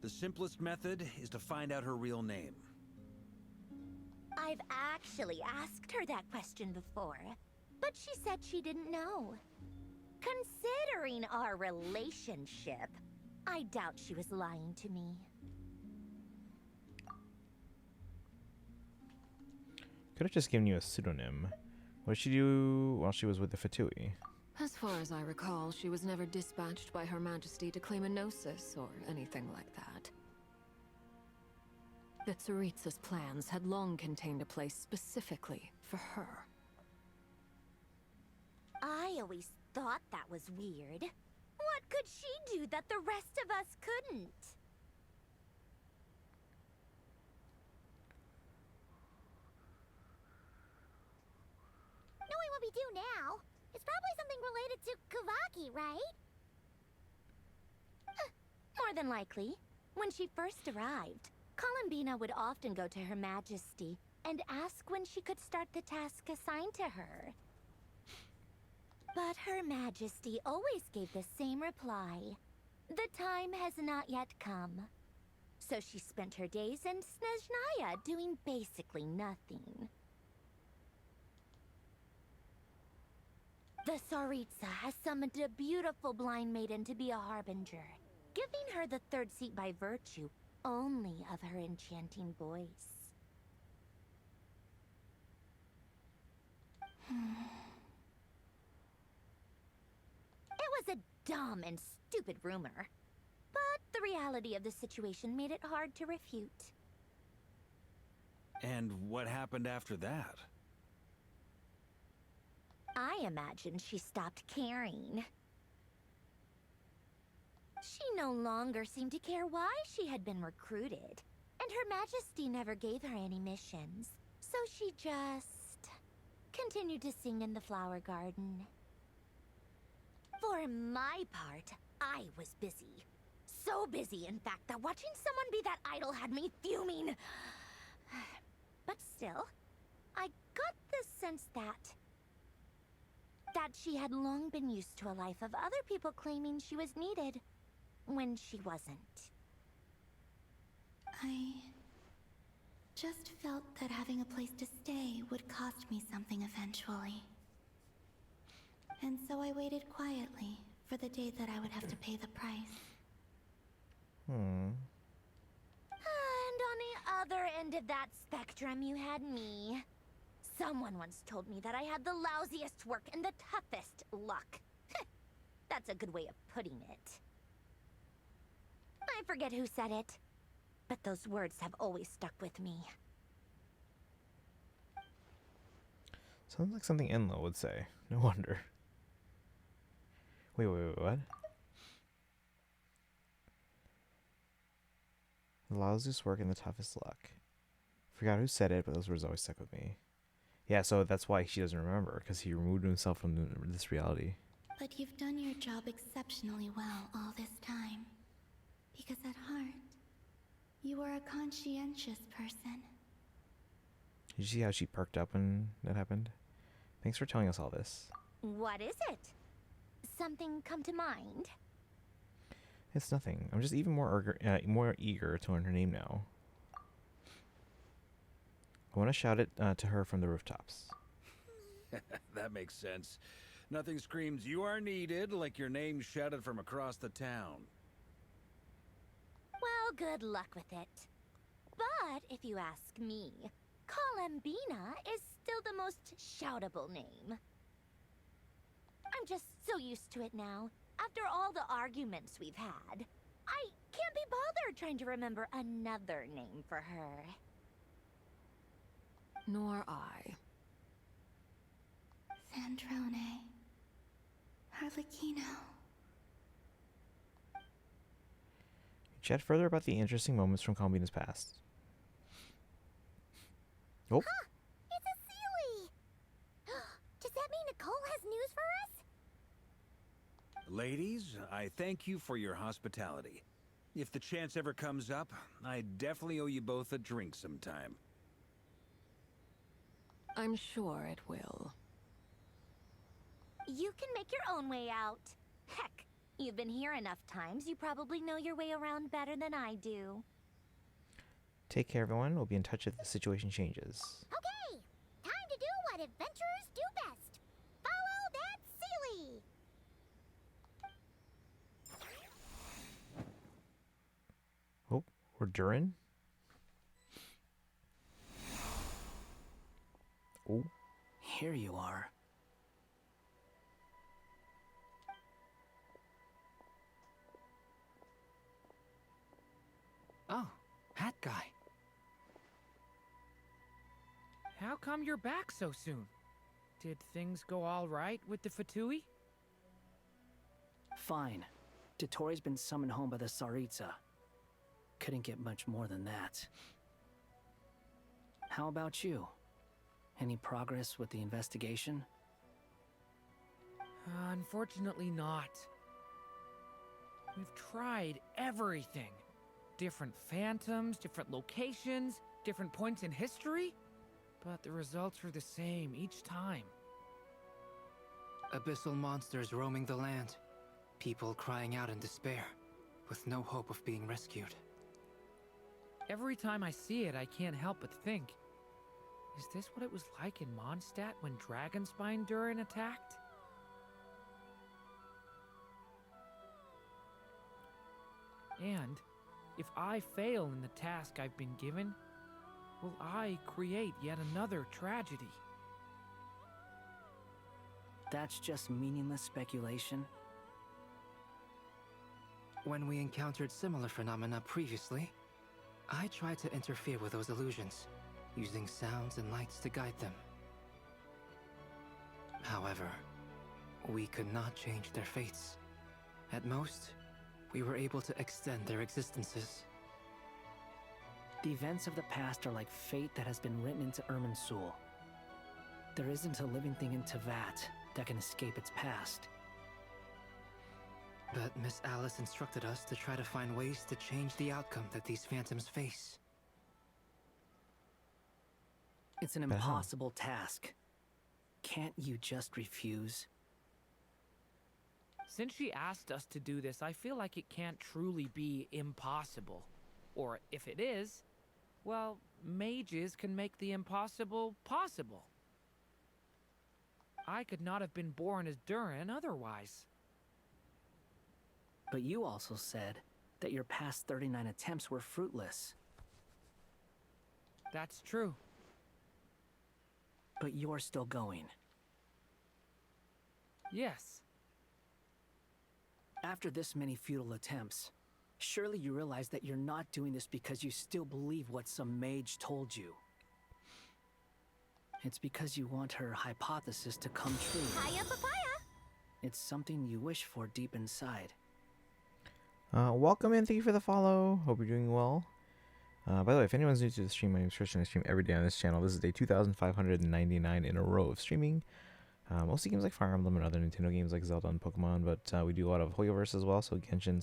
The simplest method is to find out her real name. I've actually asked her that question before, but she said she didn't know. Considering our relationship, I doubt she was lying to me. Could have just given you a pseudonym. What did she do while she was with the Fatui? As far as I recall, she was never dispatched by Her Majesty to claim a gnosis or anything like that. The Tsaritsa's plans had long contained a place specifically for her. I always thought that was weird. What could she do that the rest of us couldn't? Knowing what we do now, it's probably something related to Kavaki, right? More than likely. When she first arrived, Columbina would often go to Her Majesty and ask when she could start the task assigned to her. But Her Majesty always gave the same reply. The time has not yet come. So she spent her days in Snezhnaya doing basically nothing. The Tsaritsa has summoned a beautiful blind maiden to be a harbinger, giving her the third seat by virtue only of her enchanting voice. It was a dumb and stupid rumor, but the reality of the situation made it hard to refute. And what happened after that? I imagine she stopped caring. She no longer seemed to care why she had been recruited, and Her Majesty never gave her any missions, so she just continued to sing in the flower garden. For my part, I was busy. So busy, in fact, that watching someone be that idol had me fuming. But still, I got the sense that she had long been used to a life of other people claiming she was needed when she wasn't. I just felt that having a place to stay would cost me something eventually. And so I waited quietly for the day that I would have to pay the price. And on the other end of that spectrum, you had me. Someone once told me that I had the lousiest work and the toughest luck. That's a good way of putting it. I forget who said it, but those words have always stuck with me. Sounds like something Enlo would say. No wonder. Wait, what? The lousiest work and the toughest luck. Forgot who said it, but those words always stuck with me. Yeah, so that's why she doesn't remember, because he removed himself from this reality. But you've done your job exceptionally well all this time. Because at heart, you are a conscientious person. Did you see how she perked up when that happened? Thanks for telling us all this. What is it? Something come to mind? It's nothing. I'm just even more eager to learn her name now. I want to shout it to her from the rooftops. That makes sense. Nothing screams you are needed like your name shouted from across the town. Well, good luck with it. But if you ask me, Columbina is still the most shoutable name. I'm just so used to it now. After all the arguments we've had, I can't be bothered trying to remember another name for her. Nor I. Sandrone. Harlequino. Chat further about the interesting moments from Combina's past. Oh. Huh! It's a Sealy! Does that mean Nicole has news for us? Ladies, I thank you for your hospitality. If the chance ever comes up, I definitely owe you both a drink sometime. I'm sure it will. You can make your own way out. Heck, you've been here enough times, you probably know your way around better than I do. Take care, everyone. We'll be in touch if the situation changes. Okay, time to do what adventurers do best. Follow that Sealy! Oh, we're Durin. Oh. Here you are. Oh, hat guy. How come you're back so soon? Did things go all right with the Fatui? Fine. Dotori's been summoned home by the Tsaritsa. Couldn't get much more than that. How about you? Any progress with the investigation? Unfortunately not. We've tried everything. Different phantoms, different locations, different points in history. But the results are the same each time. Abyssal monsters roaming the land. People crying out in despair, with no hope of being rescued. Every time I see it, I can't help but think, is this what it was like in Mondstadt when Dragonspine Durin attacked? And if I fail in the task I've been given, will I create yet another tragedy? That's just meaningless speculation. When we encountered similar phenomena previously, I tried to interfere with those illusions, using sounds and lights to guide them. However, we could not change their fates. At most, we were able to extend their existences. The events of the past are like fate that has been written into Irminsul. There isn't a living thing in Tevat that can escape its past. But Miss Alice instructed us to try to find ways to change the outcome that these phantoms face. It's an impossible task. Can't you just refuse? Since she asked us to do this, I feel like it can't truly be impossible. Or if it is, well, mages can make the impossible possible. I could not have been born as Durin otherwise. But you also said that your past 39 attempts were fruitless. That's true. But you're still going. Yes. After this many futile attempts, surely you realize that you're not doing this because you still believe what some mage told you. It's because you want her hypothesis to come true. Hiya, papaya! It's something you wish for deep inside. Welcome and thank you for the follow. Hope you're doing well. By the way, if anyone's new to the stream, my name is Christian. I stream every day on this channel. This is day 2,599 in a row of streaming. Mostly games like Fire Emblem and other Nintendo games like Zelda and Pokemon, but we do a lot of Hoyoverse as well, so Genshin,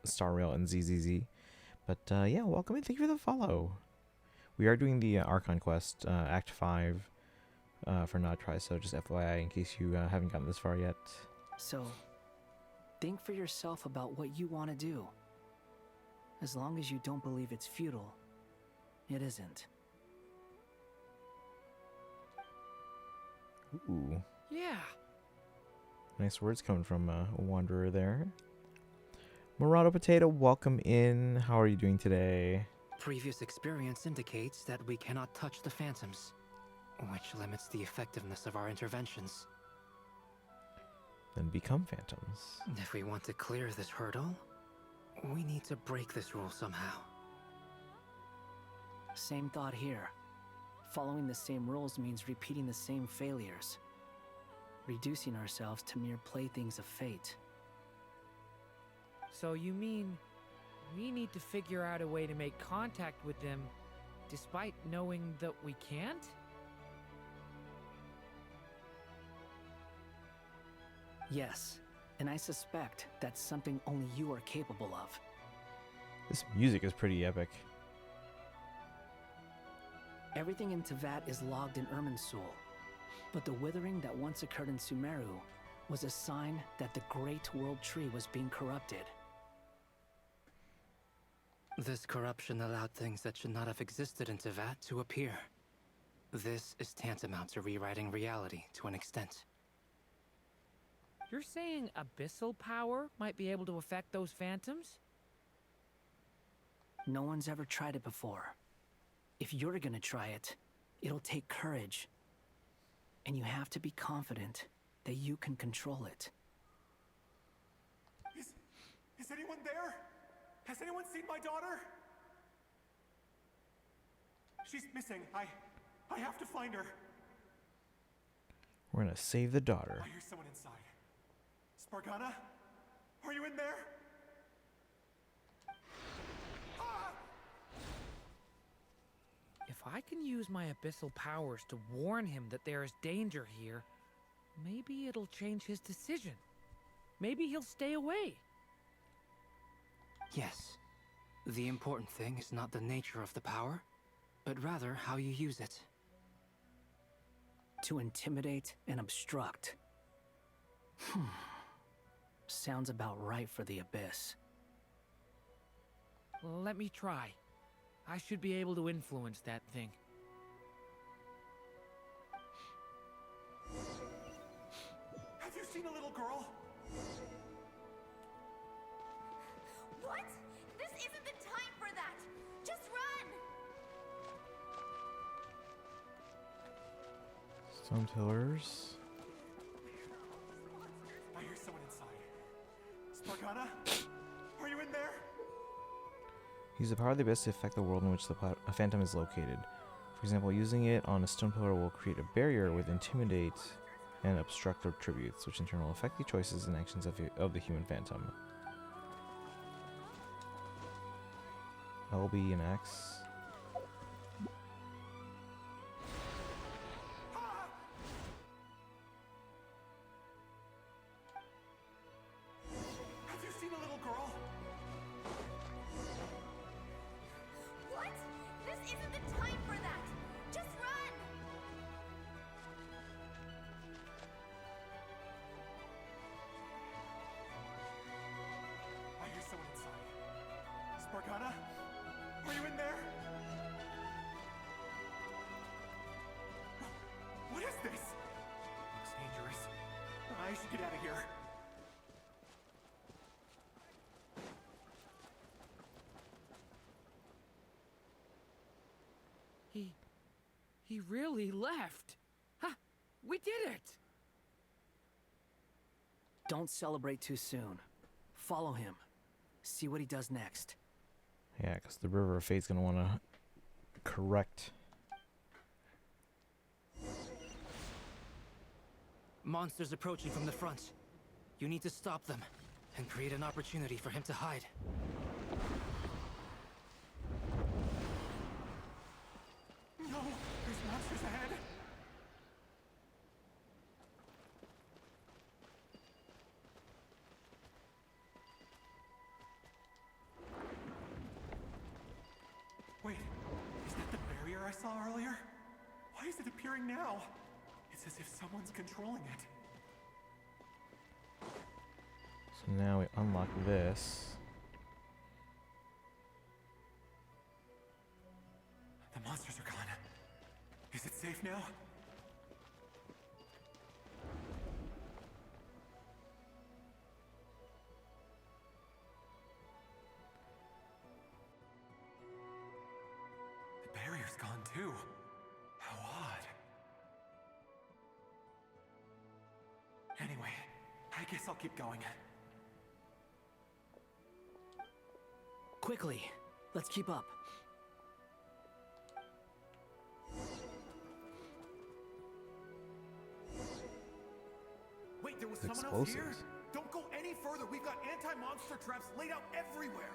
Star Rail, and ZZZ. But yeah, welcome and thank you for the follow. We are doing the Archon quest, Act 5 for Nodtry, so just FYI in case you haven't gotten this far yet. So, think for yourself about what you want to do. As long as you don't believe it's futile, it isn't. Ooh. Yeah. Nice words coming from a wanderer there. Morado Potato, welcome in. How are you doing today? Previous experience indicates that we cannot touch the phantoms, which limits the effectiveness of our interventions. Then become phantoms. If we want to clear this hurdle, we need to break this rule somehow. Same thought here. Following the same rules means repeating the same failures, reducing ourselves to mere playthings of fate. So you mean we need to figure out a way to make contact with them despite knowing that we can't? Yes, and I suspect that's something only you are capable of. This music is pretty epic. Everything in Tevat is logged in Irminsul, but the withering that once occurred in Sumeru was a sign that the Great World Tree was being corrupted. This corruption allowed things that should not have existed in Tevat to appear. This is tantamount to rewriting reality to an extent. You're saying abyssal power might be able to affect those phantoms? No one's ever tried it before. If you're gonna try it, it'll take courage. And you have to be confident that you can control it. Is anyone there? Has anyone seen my daughter? She's missing. I have to find her. We're gonna save the daughter. I hear someone inside. Spargana? Are you in there? If I can use my abyssal powers to warn him that there is danger here, maybe it'll change his decision. Maybe he'll stay away. Yes. The important thing is not the nature of the power, but rather how you use it. To intimidate and obstruct. Sounds about right for the Abyss. Well, let me try. I should be able to influence that thing. Have you seen a little girl? What? This isn't the time for that! Just run! Stone pillars. I hear someone inside. Spargana? Are you in there? Use the power of the abyss to affect the world in which the a phantom is located. For example, using it on a stone pillar will create a barrier with intimidate and obstruct attributes, which in turn will affect the choices and actions of the human phantom. LB and X. Have you seen a little girl? What? This isn't the time for that! Just run! I hear someone inside. Spargana? Are you in there? What is this? Looks dangerous. I should get out of here. He really left. Ha! We did it! Don't celebrate too soon. Follow him. See what he does next. Yeah, because the River of Fate's gonna want to correct. Monsters approaching from the front. You need to stop them and create an opportunity for him to hide. No! There's monsters ahead! Wait, is that the barrier I saw earlier? Why is it appearing now? It's as if someone's controlling it. So now we unlock this. The monsters are gone. Is it safe now? The barrier's gone too. How odd. Anyway, I guess I'll keep going. Quickly, let's keep up. Wait, there was someone else here? Explosives. Don't go any further. We've got anti-monster traps laid out everywhere.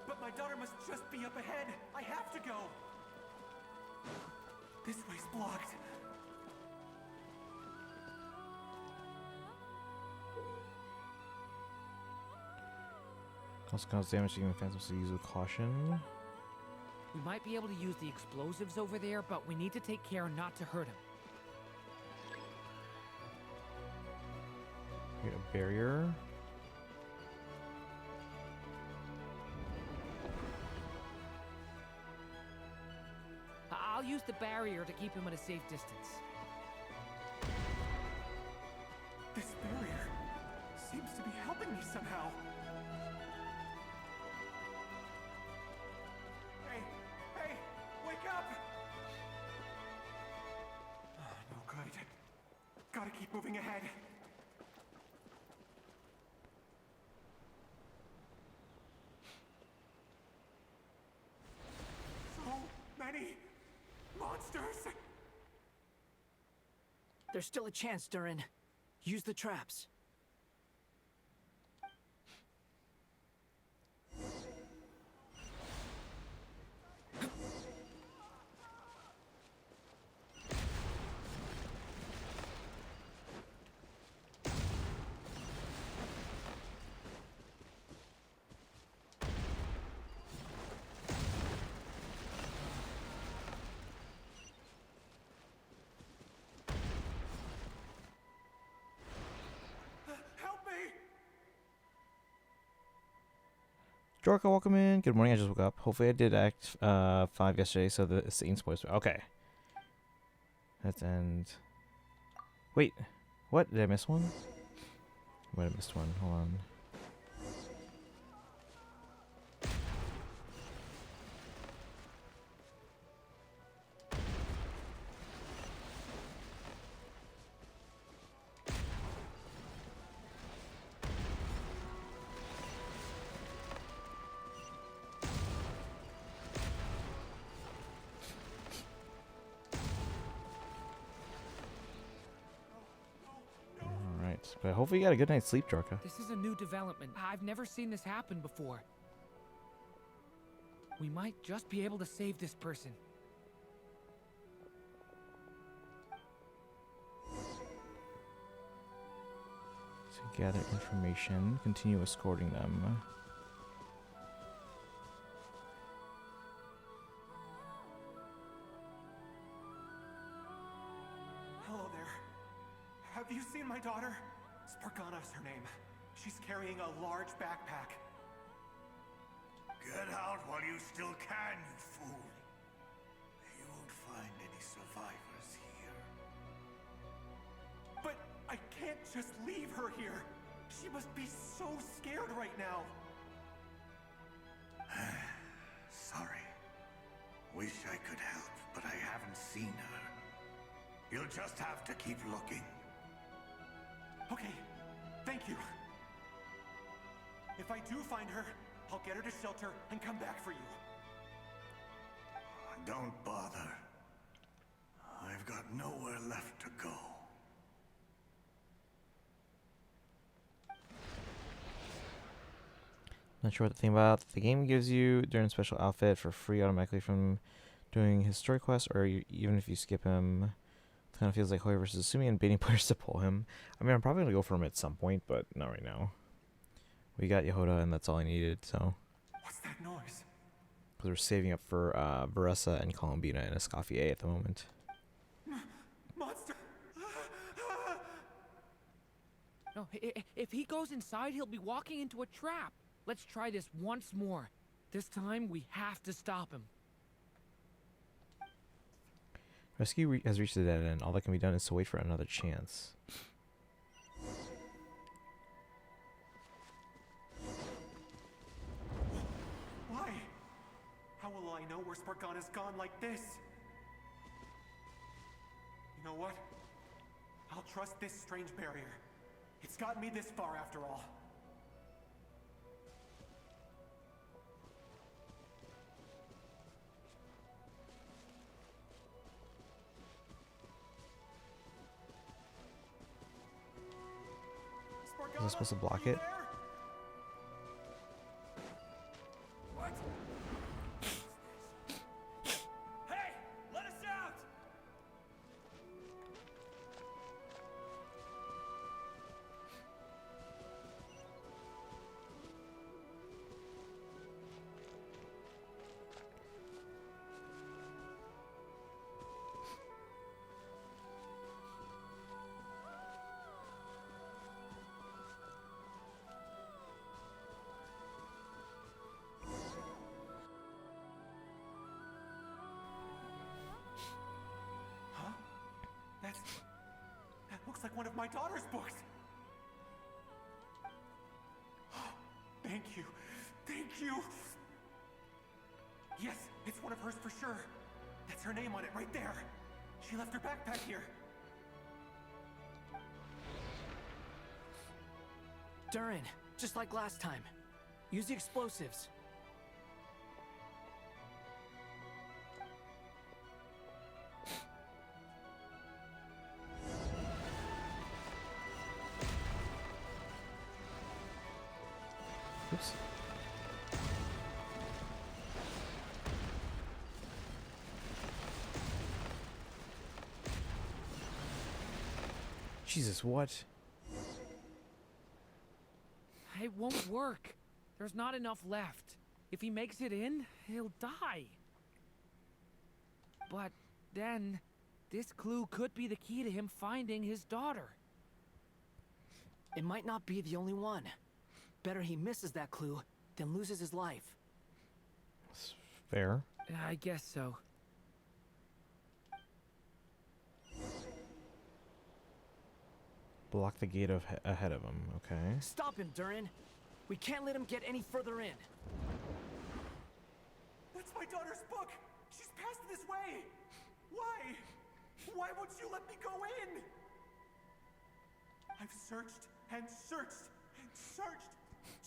But my daughter must just be up ahead. I have to go. This way's blocked. Also cause damage to human phantoms, so use with caution. We might be able to use the explosives over there, but we need to take care not to hurt him. Get a barrier. I'll use the barrier to keep him at a safe distance. This barrier seems to be helping me somehow. Hey, wake up! Oh, no good. Gotta keep moving ahead. So many monsters! There's still a chance, Durin. Use the traps. Jorka, welcome in. Good morning. I just woke up. Hopefully, I did Act 5 yesterday, so the scene spoilers. Okay. Let's end. Wait, what? Did I miss one? Might have missed one. Hold on. But hopefully you got a good night's sleep, Jorka. This is a new development. I've never seen this happen before. We might just be able to save this person. To gather information, continue escorting them. Hello there. Have you seen my daughter? Spargana's her name. She's carrying a large backpack. Get out while you still can, you fool. You won't find any survivors here. But I can't just leave her here. She must be so scared right now. Sorry. Wish I could help, but I haven't seen her. You'll just have to keep looking. Okay, thank you. If I do find her, I'll get her to shelter and come back for you. Don't bother. I've got nowhere left to go. Not sure what the thing about. The game gives you during special outfit for free automatically from doing his story quest, or even if you skip him. It kind of feels like Hoy versus assuming and baiting players to pull him. I mean, I'm probably going to go for him at some point, but not right now. We got Yehoda, and that's all I needed, so. What's that noise? Because we're saving up for Varessa and Columbina and Escoffier at the moment. Monster! No, if he goes inside, he'll be walking into a trap. Let's try this once more. This time, we have to stop him. Rescue has reached the dead end. All that can be done is to wait for another chance. Why? How will I know where Spargana's gone like this? You know what? I'll trust this strange barrier. It's gotten me this far after all. Was I supposed to block it? What? Hey! Let us out! That looks like one of my daughter's books. Thank you. Thank you. Yes, it's one of hers for sure. That's her name on it right there. She left her backpack here. Durin, just like last time. Use the explosives. Oops. Jesus, what? It won't work. There's not enough left. If he makes it in, he'll die. But then, this clue could be the key to him finding his daughter. It might not be the only one. Better he misses that clue than loses his life. Fair. I guess so. Block the gate ahead of him, okay. Stop him, Durin. We can't let him get any further in. That's my daughter's book. She's passed this way. Why? Why won't you let me go in? I've searched and searched and searched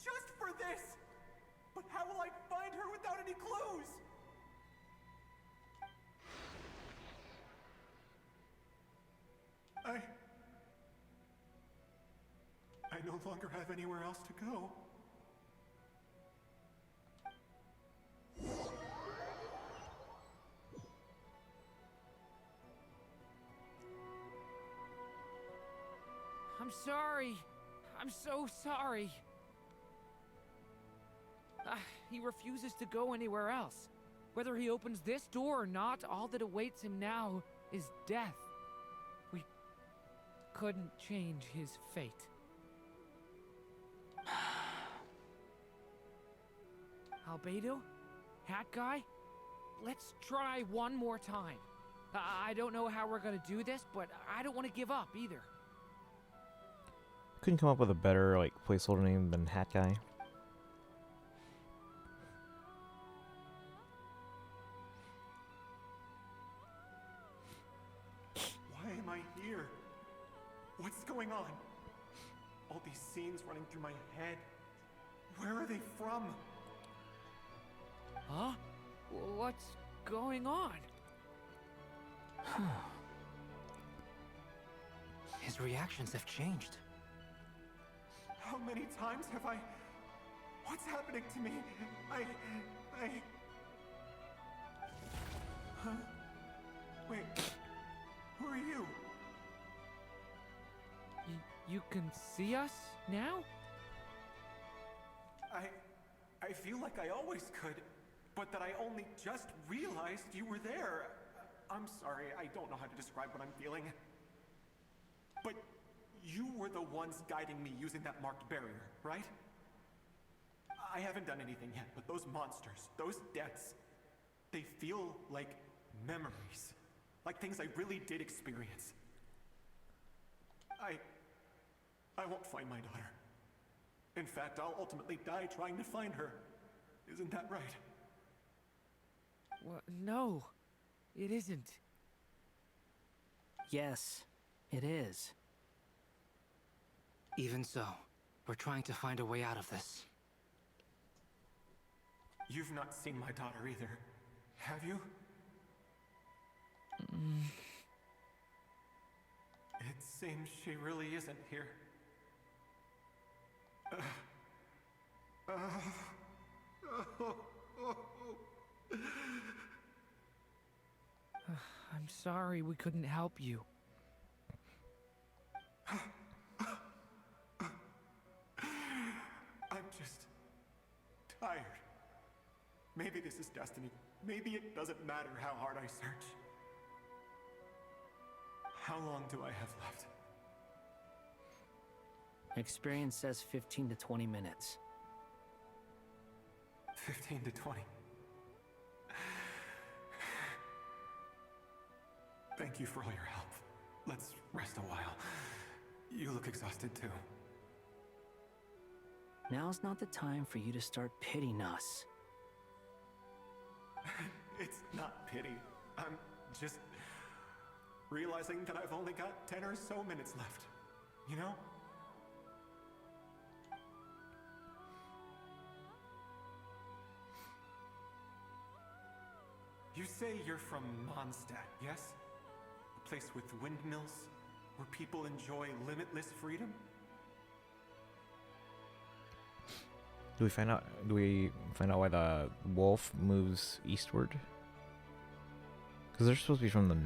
just for this. But how will I find her without any clues? I no longer have anywhere else to go. I'm sorry. I'm so sorry. He refuses to go anywhere else. Whether he opens this door or not, all that awaits him now is death. We couldn't change his fate. Albedo? Hat Guy? Let's try one more time. I don't know how we're gonna do this, but I don't want to give up either. Couldn't come up with a better, like, placeholder name than Hat Guy. Why am I here? What's going on? All these scenes running through my head. Where are they from? Huh? What's going on? His reactions have changed. How many times have I... What's happening to me? Huh? Wait. Who are you? You can see us now? I feel like I always could, but that I only just realized you were there. I'm sorry, I don't know how to describe what I'm feeling. But you were the ones guiding me using that marked barrier, right? I haven't done anything yet, but those monsters, those deaths, they feel like memories. Like things I really did experience. I won't find my daughter. In fact, I'll ultimately die trying to find her. Isn't that right? Well, no, it isn't. Yes, it is. Even so, we're trying to find a way out of this. You've not seen my daughter either, have you? It seems she really isn't here. I'm sorry we couldn't help you. I'm just tired. Maybe this is destiny. Maybe it doesn't matter how hard I search. How long do I have left? Experience says 15 to 20 minutes. 15 to 20. Thank you for all your help. Let's rest a while. You look exhausted too. Now's not the time for you to start pitying us. It's not pity. I'm just realizing that I've only got 10 or so minutes left. You know? You say you're from Mondstadt, yes? A place with windmills, where people enjoy limitless freedom? Do we find out why the wolf moves eastward? Because they're supposed to be from the...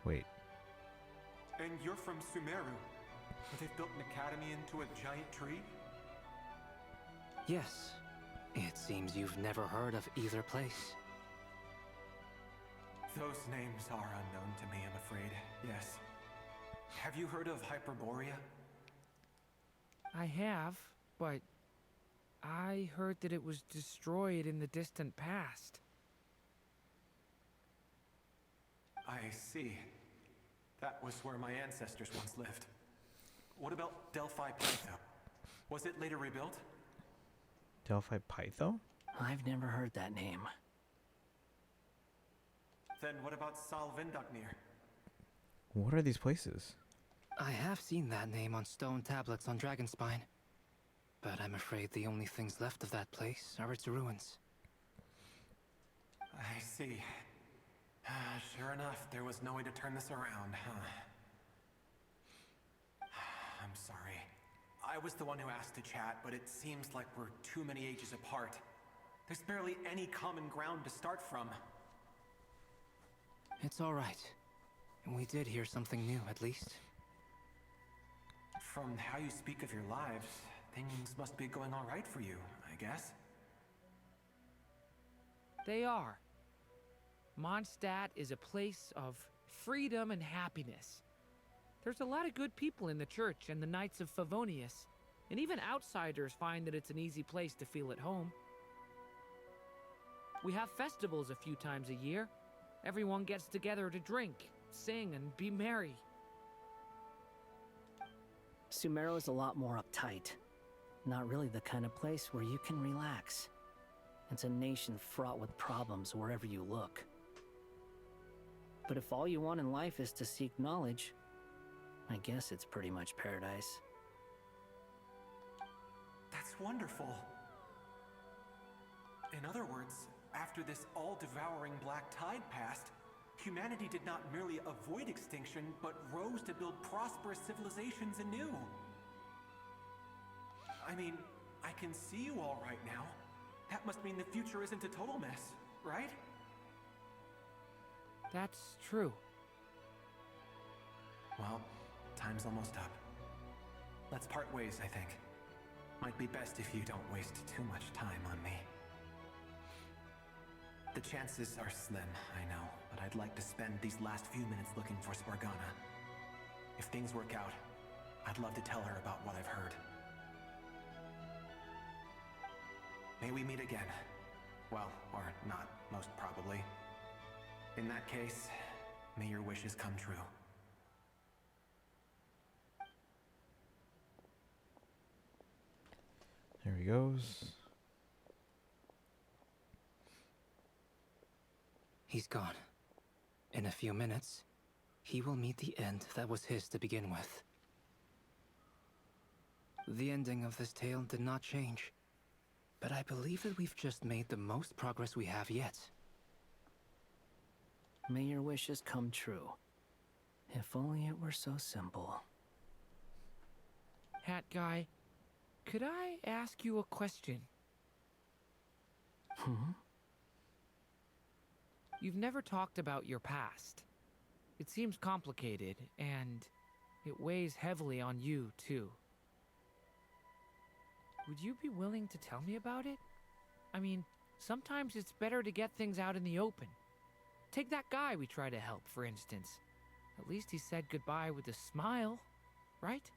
Wait. And you're from Sumeru, where they've built an academy into a giant tree? Yes. It seems you've never heard of either place. Those names are unknown to me, I'm afraid. Yes. Have you heard of Hyperborea? I have, but I heard that it was destroyed in the distant past. I see. That was where my ancestors once lived. What about Delphi Pytho? Was it later rebuilt? Delphi Pytho? I've never heard that name. Then what about Salvindaknir? What are these places? I have seen that name on stone tablets on Dragonspine. But I'm afraid the only things left of that place are its ruins. I see. Sure enough, there was no way to turn this around, huh? I'm sorry. I was the one who asked to chat, but it seems like we're too many ages apart. There's barely any common ground to start from. It's all right. We did hear something new, at least. From how you speak of your lives, things must be going all right for you, I guess. They are. Mondstadt is a place of freedom and happiness. There's a lot of good people in the church and the Knights of Favonius, and even outsiders find that it's an easy place to feel at home. We have festivals a few times a year. Everyone gets together to drink, sing, and be merry. Sumeru is a lot more uptight. Not really the kind of place where you can relax. It's a nation fraught with problems wherever you look. But if all you want in life is to seek knowledge, I guess it's pretty much paradise. That's wonderful. In other words, after this all-devouring black tide passed, humanity did not merely avoid extinction, but rose to build prosperous civilizations anew. I mean, I can see you all right now. That must mean the future isn't a total mess, right? That's true. Well, time's almost up. Let's part ways, I think. Might be best if you don't waste too much time on me. The chances are slim, I know, but I'd like to spend these last few minutes looking for Spargana. If things work out, I'd love to tell her about what I've heard. May we meet again. Well, or not, most probably. In that case, may your wishes come true. There he goes. He's gone. In a few minutes, he will meet the end that was his to begin with. The ending of this tale did not change, but I believe that we've just made the most progress we have yet. May your wishes come true. If only it were so simple. Hat guy, could I ask you a question? You've never talked about your past. It seems complicated, and it weighs heavily on you, too. Would you be willing to tell me about it? I mean, sometimes it's better to get things out in the open. Take that guy we try to help, for instance. At least he said goodbye with a smile, right?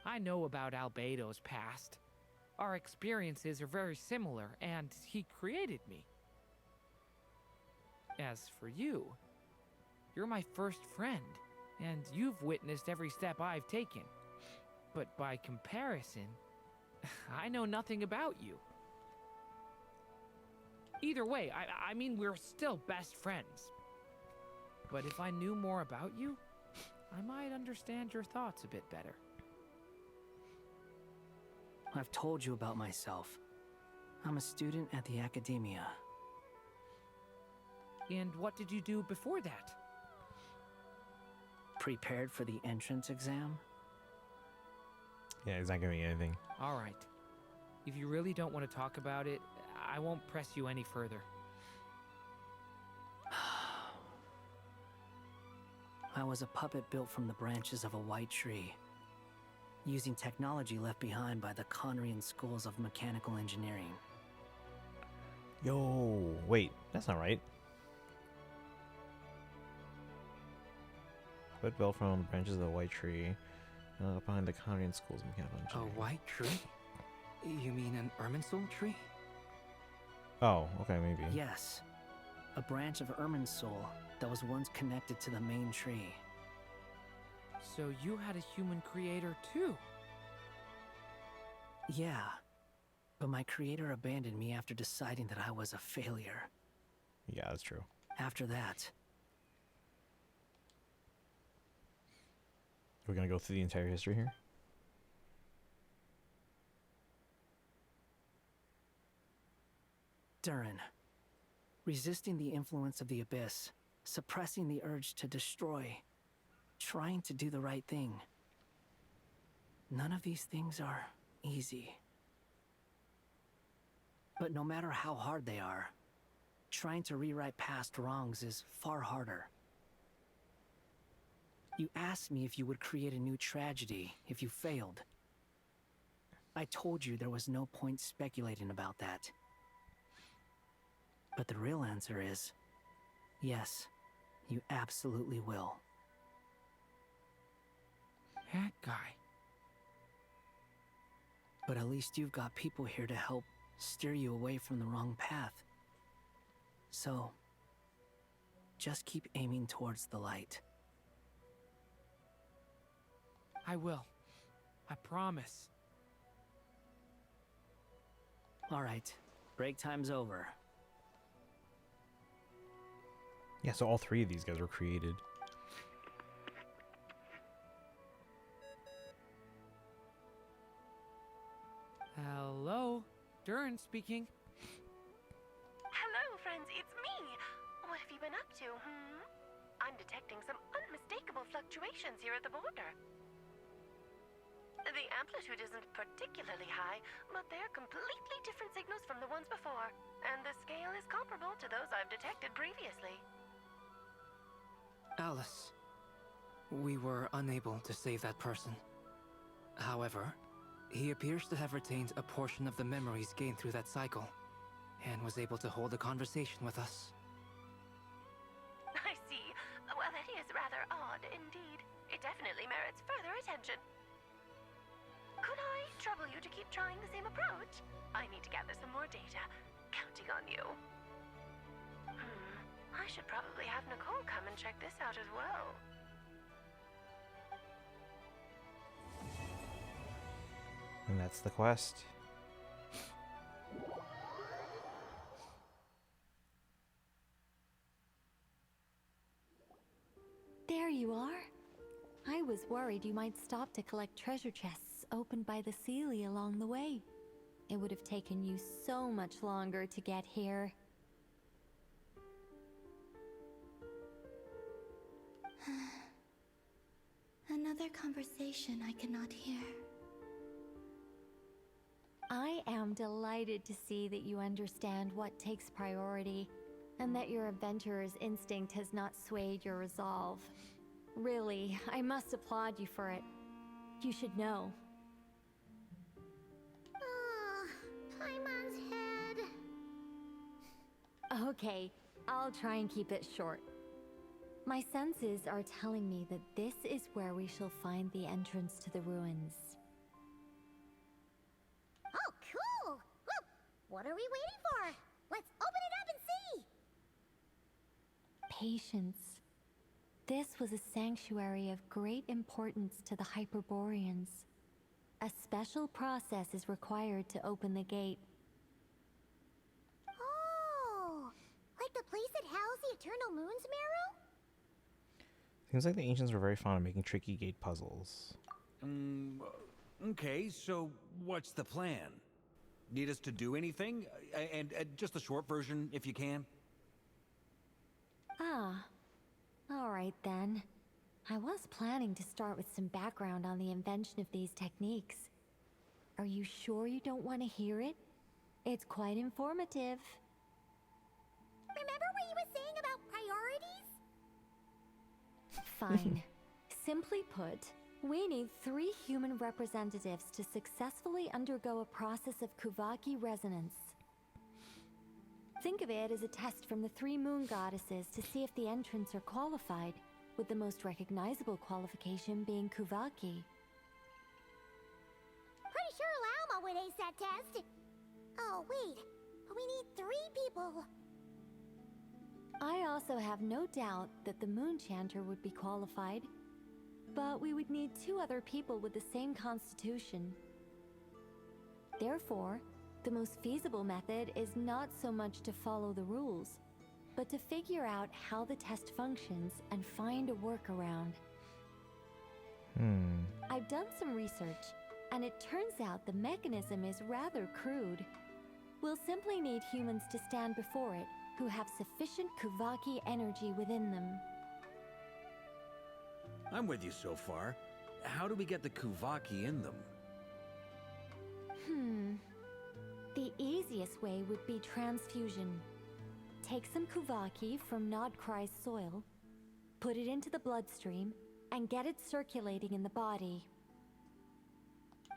I know about Albedo's past. Our experiences are very similar, and he created me. As for you, you're my first friend, and you've witnessed every step I've taken. But by comparison, I know nothing about you. Either way, I mean, we're still best friends. But if I knew more about you, I might understand your thoughts a bit better. I've told you about myself. I'm a student at the Academia. And what did you do before that? Prepared for the entrance exam? Yeah, he's not giving me anything. All right. If you really don't want to talk about it, I won't press you any further. I was a puppet built from the branches of a white tree, using technology left behind by the Conrian schools of mechanical engineering. Yo, wait, that's not right. But built from the branches of the white tree, behind the Conrian schools of mechanical engineering. A white tree? You mean an Irminsul tree? Oh, okay, maybe. Yes, a branch of Irminsul that was once connected to the main tree. So you had a human creator too? Yeah, but my creator abandoned me after deciding that I was a failure. Yeah, that's true. After that, We're gonna go through the entire history here. Durin, resisting the influence of the Abyss, suppressing the urge to destroy, trying to do the right thing. None of these things are easy. But no matter how hard they are, trying to rewrite past wrongs is far harder. You asked me if you would create a new tragedy if you failed. I told you there was no point speculating about that. But the real answer is, yes, you absolutely will. That guy. But at least you've got people here to help steer you away from the wrong path. So, just keep aiming towards the light. I will. I promise. All right, break time's over. Yeah, so all three of these guys were created. Hello? Durin speaking. Hello, friends, it's me. What have you been up to, I'm detecting some unmistakable fluctuations here at the border. The amplitude isn't particularly high, but they're completely different signals from the ones before, and the scale is comparable to those I've detected previously. Alice, we were unable to save that person. However, he appears to have retained a portion of the memories gained through that cycle, and was able to hold a conversation with us. I see. Well, that is rather odd indeed. It definitely merits further attention. Could I trouble you to keep trying the same approach? I need to gather some more data. Counting on you. I should probably have Nicole come and check this out as well. And that's the quest. There you are. I was worried you might stop to collect treasure chests opened by the Seelie along the way. It would have taken you so much longer to get here. Another conversation I cannot hear. I am delighted to see that you understand what takes priority, and that your adventurer's instinct has not swayed your resolve. Really, I must applaud you for it. You should know. Paimon's head. Okay, I'll try and keep it short. My senses are telling me that this is where we shall find the entrance to the ruins. Oh, cool! Well, what are we waiting for? Let's open it up and see! Patience. This was a sanctuary of great importance to the Hyperboreans. A special process is required to open the gate. Oh! Like the place that housed the Eternal Moon's Marrow? Seems like the ancients were very fond of making tricky gate puzzles. Okay, so what's the plan? Need us to do anything? And just the short version, if you can. Ah. Alright then. I was planning to start with some background on the invention of these techniques. Are you sure you don't want to hear it? It's quite informative. Remember what you were saying about priorities? Fine. Simply put, we need 3 human representatives to successfully undergo a process of Kuvaki resonance. Think of it as a test from the 3 moon goddesses to see if the entrants are qualified, with the most recognizable qualification being Kuvaki. Pretty sure Lauma would ace that test. Oh, wait. We need 3 people. I also have no doubt that the Moon Chanter would be qualified, but we would need 2 other people with the same constitution. Therefore, the most feasible method is not so much to follow the rules, but to figure out how the test functions and find a workaround. I've done some research, and it turns out the mechanism is rather crude. We'll simply need humans to stand before it who have sufficient Kuvaki energy within them. I'm with you so far. How do we get the Kuvaki in them? The easiest way would be transfusion. Take some Kuvaki from Nod Krai's soil, put it into the bloodstream, and get it circulating in the body.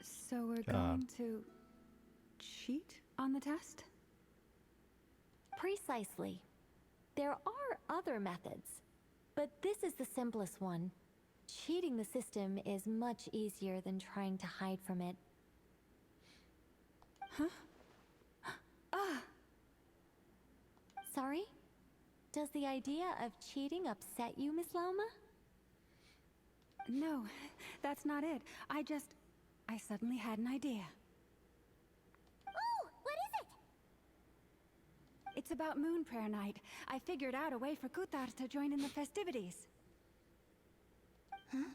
So we're going to cheat on the test? Precisely. There are other methods, but this is the simplest one. Cheating the system is much easier than trying to hide from it. Huh? Sorry? Does the idea of cheating upset you, Miss Lauma? No, that's not it. I suddenly had an idea. Oh, what is it? It's about Moon Prayer Night. I figured out a way for Kuthar to join in the festivities. Huh?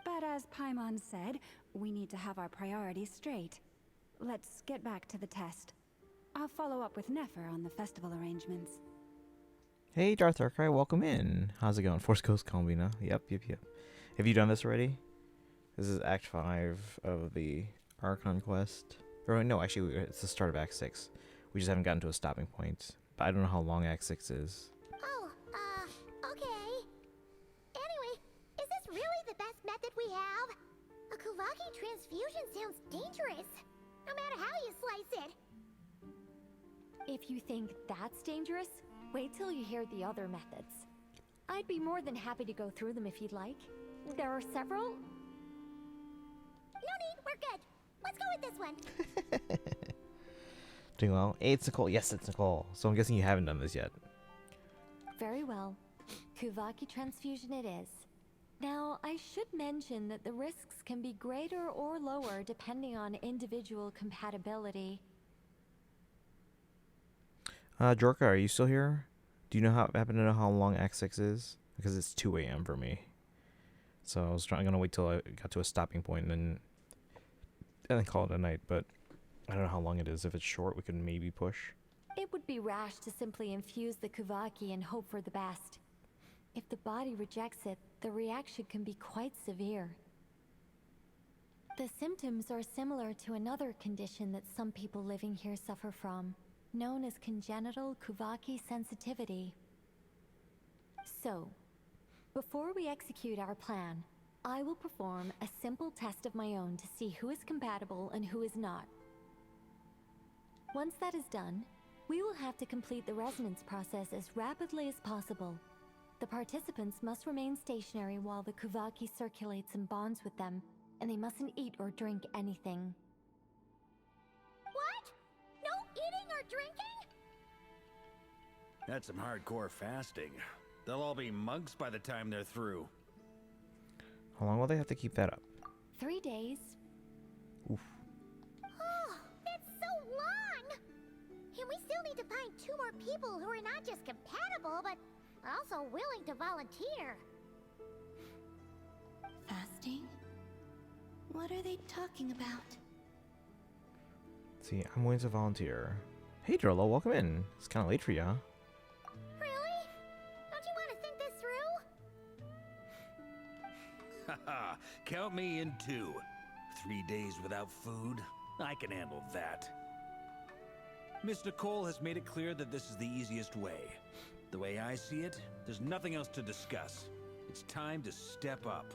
But as Paimon said, we need to have our priorities straight. Let's get back to the test. I'll follow up with Nefer on the festival arrangements. Hey, Darth Krai, welcome in. How's it going? Force Ghost Combina. Yep. Have you done this already? This is Act 5 of the Archon quest. Or no, actually, it's the start of Act 6. We just haven't gotten to a stopping point. But I don't know how long Act 6 is. Oh, okay. Anyway, is this really the best method we have? A Kuvaki transfusion sounds dangerous, no matter how you slice it. If you think that's dangerous, wait till you hear the other methods. I'd be more than happy to go through them if you'd like. There are several. No need, we're good. Let's go with this one. Doing well. Hey, it's Nicole. Yes, it's Nicole. So I'm guessing you haven't done this yet. Very well. Kuvaki transfusion it is. Now, I should mention that the risks can be greater or lower depending on individual compatibility. Jorka, are you still here? Do you happen to know how long Act 6 is? Because it's 2 a.m. for me. So I was gonna wait till I got to a stopping point and then call it a night, but I don't know how long it is. If it's short, we could maybe push. It would be rash to simply infuse the Kuvaki and hope for the best. If the body rejects it, the reaction can be quite severe. The symptoms are similar to another condition that some people living here suffer from, known as congenital Kuvaki sensitivity. So, before we execute our plan, I will perform a simple test of my own to see who is compatible and who is not. Once that is done, we will have to complete the resonance process as rapidly as possible. The participants must remain stationary while the Kuvaki circulates and bonds with them, and they mustn't eat or drink anything. What? No eating or drinking? That's some hardcore fasting. They'll all be monks by the time they're through. How long will they have to keep that up? 3 days. Oof. Oh, that's so long! And we still need to find 2 more people who are not just compatible, but also willing to volunteer. Fasting? What are they talking about? Let's see, I'm willing to volunteer. Hey, Drolo, welcome in. It's kind of late for you, huh? Really? Don't you want to think this through? Haha, count me in too. 3 days without food? I can handle that. Miss Nicole has made it clear that this is the easiest way. The way I see it, there's nothing else to discuss. It's time to step up.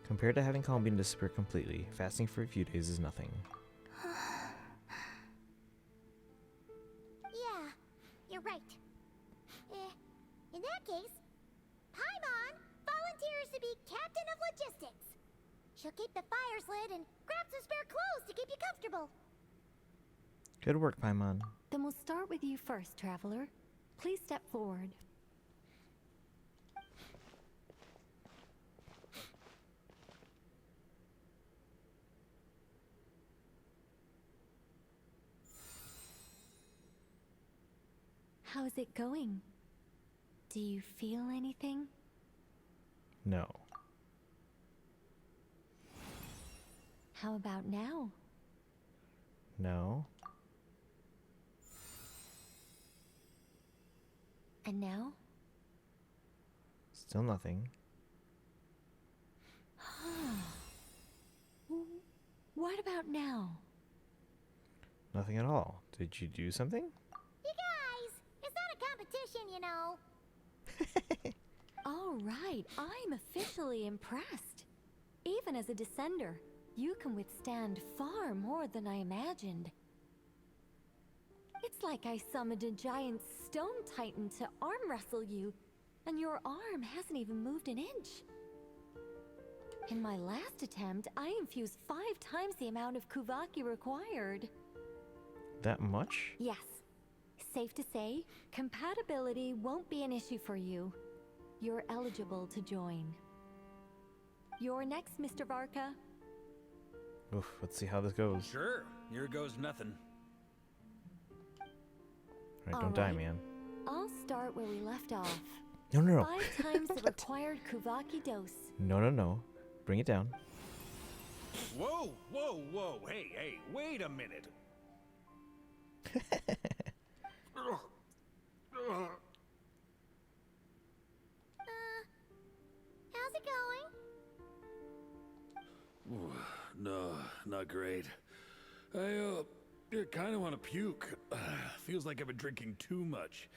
Compared to having Columbine disappear completely, fasting for a few days is nothing. Yeah, you're right. In that case, Paimon volunteers to be captain of logistics. She'll keep the fires lit and grab some spare clothes to keep you comfortable. Good work, Paimon. Then we'll start with you first, Traveler. Please step forward. How's it going? Do you feel anything? No. How about now? No. And now? Still nothing. What about now? Nothing at all. Did you do something? You guys, it's not a competition, you know. All right, I'm officially impressed. Even as a descender, you can withstand far more than I imagined. It's like I summoned a giant stone titan to arm wrestle you, and your arm hasn't even moved an inch. In my last attempt, I infused 5 times the amount of Kuvaki required. That much? Yes. Safe to say, compatibility won't be an issue for you. You're eligible to join. You're next, Mr. Varka. Oof, let's see how this goes. Sure, here goes nothing. Alright, don't die, man. I'll start where we left off. No. 5 times the required Kuvaki dose. No. Bring it down. Whoa! Hey, wait a minute. How's it going? Ooh, no, not great. I kind of want to puke. Feels like I've been drinking too much.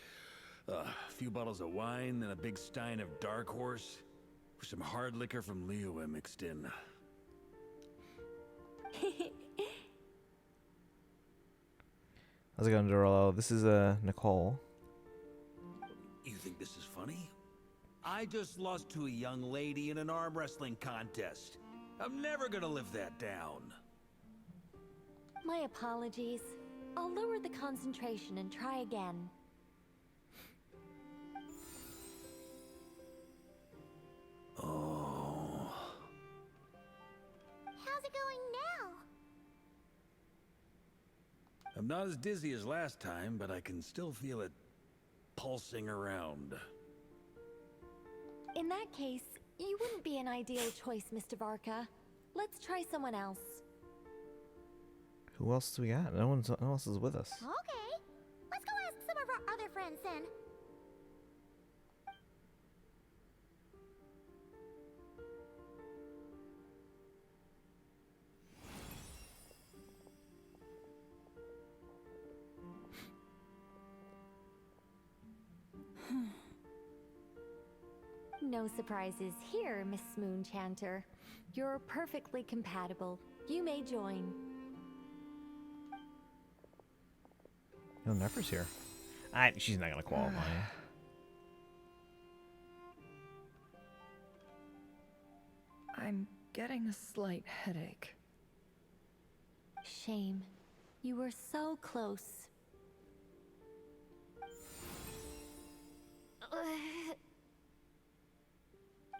A few bottles of wine and a big stein of Dark Horse. With some hard liquor from Liyue mixed in. How's it going, Dorolo? This is Nicole. You think this is funny? I just lost to a young lady in an arm wrestling contest. I'm never gonna live that down. My apologies. I'll lower the concentration and try again. Oh. How's it going now? I'm not as dizzy as last time, but I can still feel it pulsing around. In that case, you wouldn't be an ideal choice, Mr. Varka. Let's try someone else. Who else do we got? No one else is with us. Okay. Let's go ask some of our other friends then. No surprises here, Miss Moonchanter. You're perfectly compatible. You may join. No, Nefer's here. She's not gonna qualify. I'm getting a slight headache. Shame. You were so close.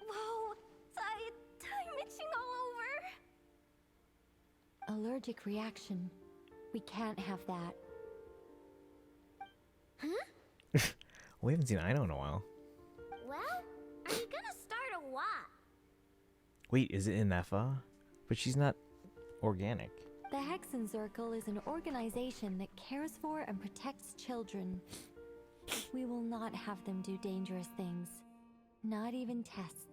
Whoa! I'm itching all over! Allergic reaction. We can't have that. Huh? We haven't seen Ino in a while. Well, are you gonna start a what? Wait, is it Inefa? But she's not organic. The Hexenzirkel is an organization that cares for and protects children. We will not have them do dangerous things. Not even tests.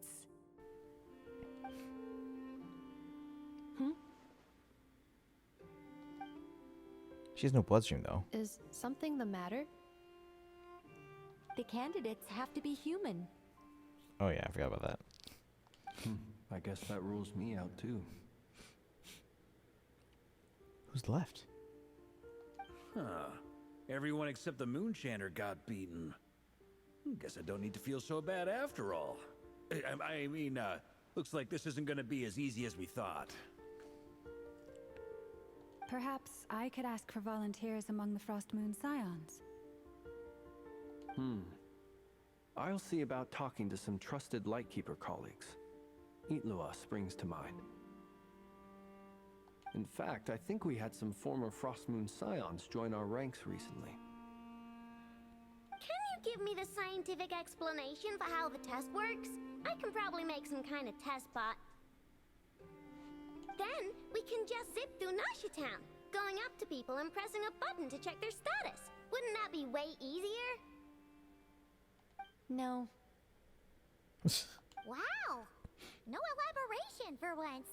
She has no bloodstream, though. Is something the matter? The candidates have to be human. Oh yeah, I forgot about that. I guess that rules me out too. Who's left? Huh. Everyone except the Moonchanter got beaten. Guess I don't need to feel so bad after all. I mean, looks like this isn't gonna be as easy as we thought. Perhaps I could ask for volunteers among the Frost Moon Scions. I'll see about talking to some trusted Lightkeeper colleagues. Itlua springs to mind. In fact, I think we had some former Frost Moon Scions join our ranks recently. Can you give me the scientific explanation for how the test works? I can probably make some kind of test bot. Then we can just zip through Nashatown, going up to people and pressing a button to check their status. Wouldn't that be way easier? No. Wow! No elaboration for once.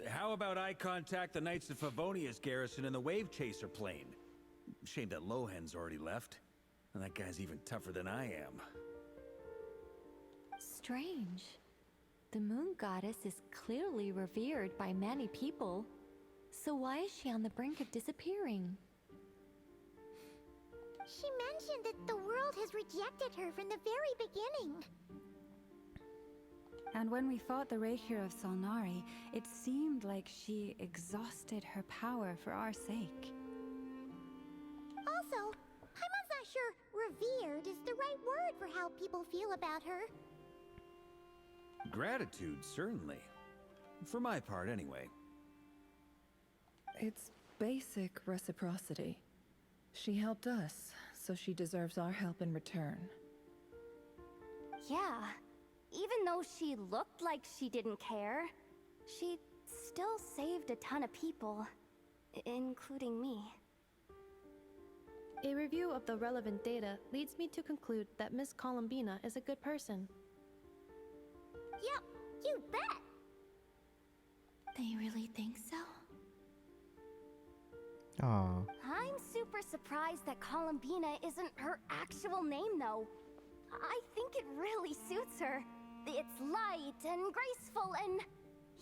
How about I contact the Knights of Favonia's garrison in the Wave Chaser plane? Shame that Lohan's already left. And that guy's even tougher than I am. Strange. The moon goddess is clearly revered by many people. So why is she on the brink of disappearing? She mentioned that the world has rejected her from the very beginning. And when we fought the Rahir of Solnari, it seemed like she exhausted her power for our sake. Also, Paimon's not sure revered is the right word for how people feel about her. Gratitude, certainly. For my part, anyway. It's basic reciprocity. She helped us, so she deserves our help in return. Yeah. Even though she looked like she didn't care, she still saved a ton of people, including me. A review of the relevant data leads me to conclude that Miss Columbina is a good person. Yep, you bet! They really think so? Aww. I'm super surprised that Columbina isn't her actual name, though. I think it really suits her. It's light and graceful and...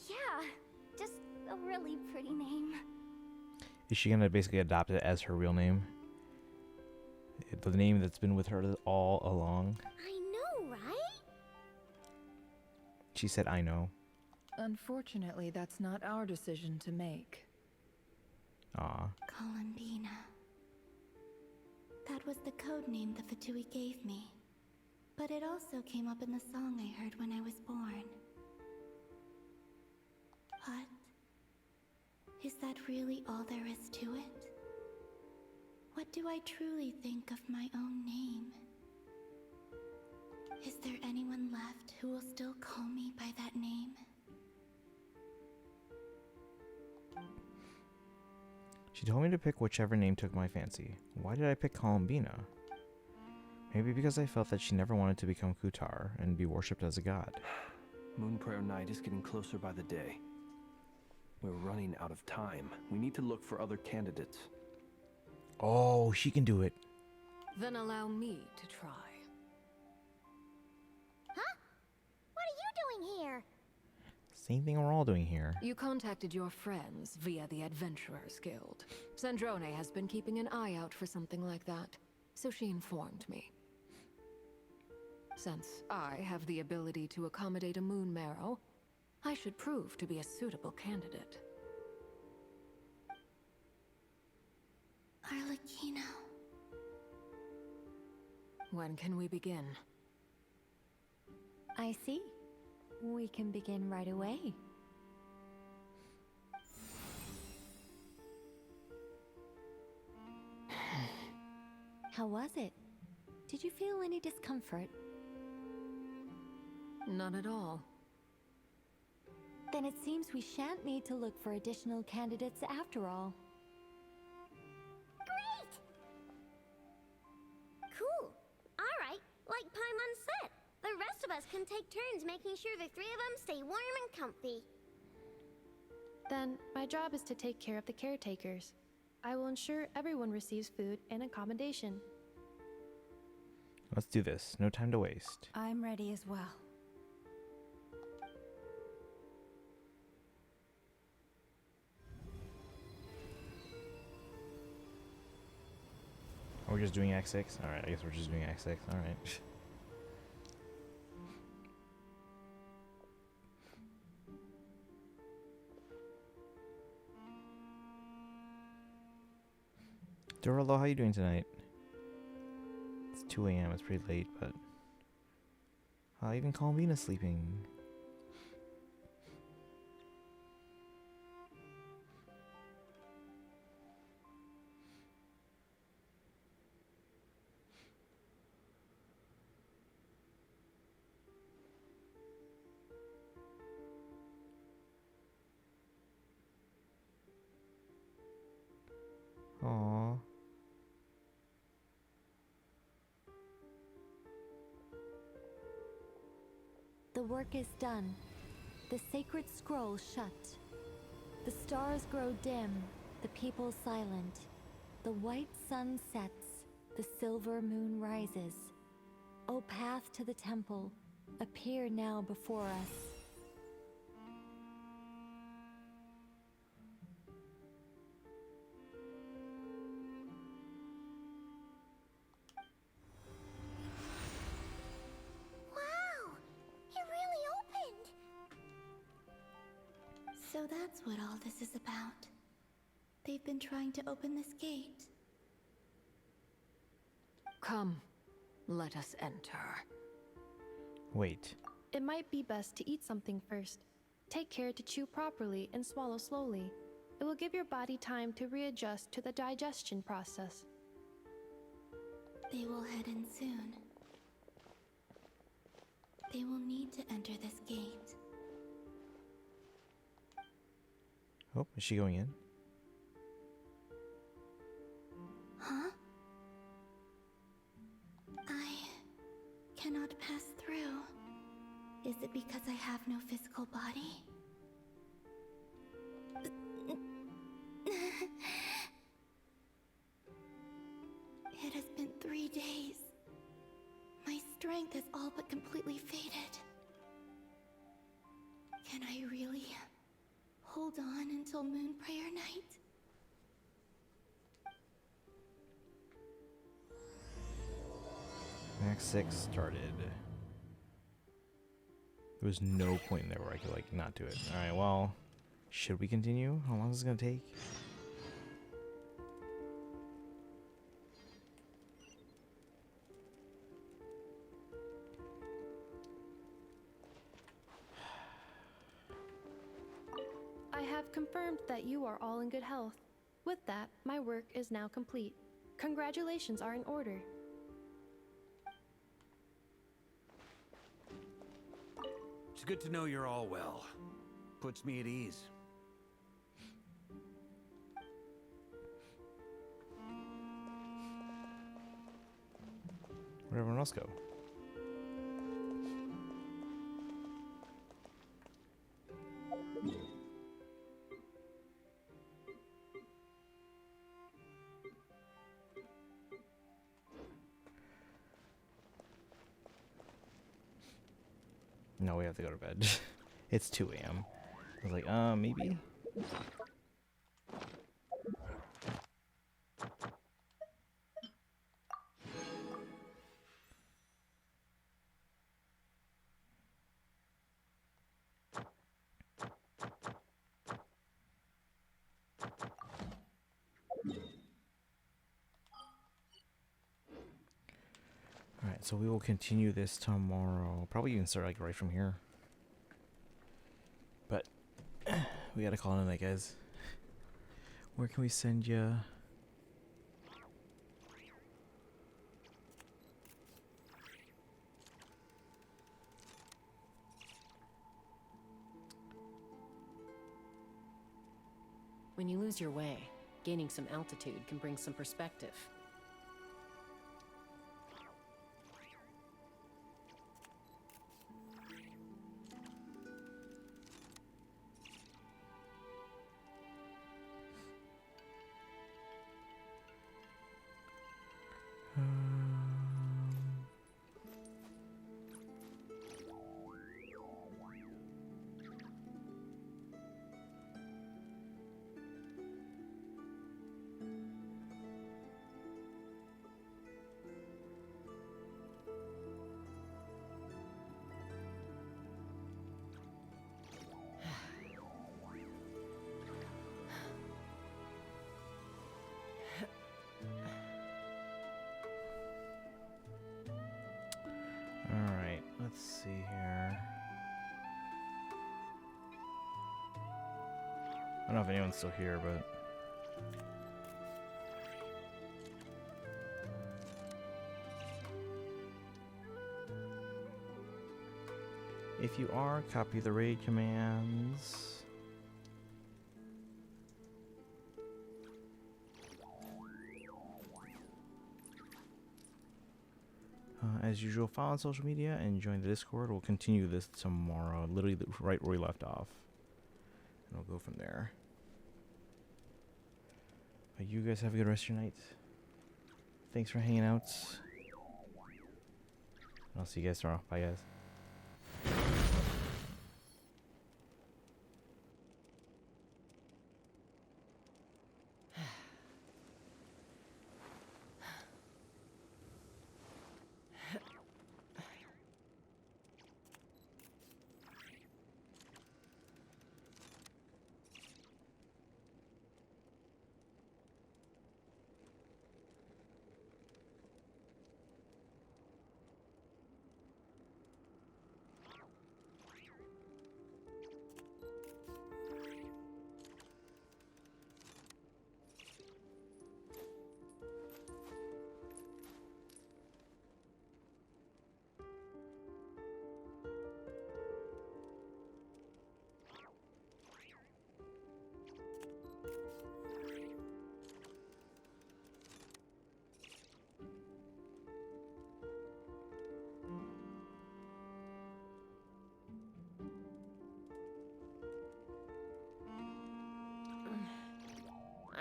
yeah, just a really pretty name. Is she gonna basically adopt it as her real name? The name that's been with her all along? I know, right? She said, I know. Unfortunately, that's not our decision to make. Aw. Columbina. That was the code name the Fatui gave me. But it also came up in the song I heard when I was born. What? Is that really all there is to it? What do I truly think of my own name? Is there anyone left who will still call me by that name? She told me to pick whichever name took my fancy. Why did I pick Columbina? Maybe because I felt that she never wanted to become Kutar and be worshipped as a god. Moon Prayer Night is getting closer by the day. We're running out of time. We need to look for other candidates. Oh, she can do it. Then allow me to try. Huh? What are you doing here? Same thing we're all doing here. You contacted your friends via the Adventurers Guild. Sandrone has been keeping an eye out for something like that, so she informed me. Since I have the ability to accommodate a moon marrow, I should prove to be a suitable candidate. Arlecchino. When can we begin? I see. We can begin right away. How was it? Did you feel any discomfort? None at all. Then it seems we shan't need to look for additional candidates after all. Great! Cool. Alright, like Paimon said, the rest of us can take turns making sure the three of them stay warm and comfy. Then, my job is to take care of the caretakers. I will ensure everyone receives food and accommodation. Let's do this. No time to waste. I'm ready as well. Are we just doing Act 6? Alright, I guess we're just doing Act 6. Alright. Dorolo, how you doing tonight? It's 2 a.m. It's pretty late, but... even Columbina's sleeping. Aww. The work is done. The sacred scroll shut. The stars grow dim, the people silent. The white sun sets, the silver moon rises. O path to the temple, appear now before us. Wow! It really opened! So that's what all this is about. They've been trying to open this gate. Come, let us enter. Wait. It might be best to eat something first. Take care to chew properly and swallow slowly. It will give your body time to readjust to the digestion process. They will head in soon. They will need to enter this gate. Oh, is she going in? Huh? I cannot pass through. Is it because I have no physical body? It has been 3 days. My strength has all but completely faded. Can I really hold on until Moon Prayer Night? Act 6 started. There was no point in there where I could, like, not do it. Alright, well, should we continue? How long is this gonna take? I have confirmed that you are all in good health. With that, my work is now complete. Congratulations are in order. It's good to know you're all well. Puts me at ease. Where'd everyone else go? No, we have to go to bed. It's 2 a.m. I was like, maybe? Alright, so we will continue this tomorrow. Probably even start like right from here. But we gotta call it a night, guys. Where can we send you? When you lose your way, gaining some altitude can bring some perspective. Alright, let's see here. I don't know if anyone's still here, but... if you are, copy the raid commands. As usual, follow on social media and join the Discord. We'll continue this tomorrow, literally right where we left off. And we'll go from there. But you guys have a good rest of your night. Thanks for hanging out. I'll see you guys tomorrow. Bye, guys.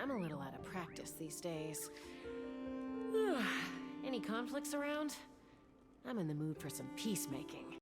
I'm a little out of practice these days. Any conflicts around? I'm in the mood for some peacemaking.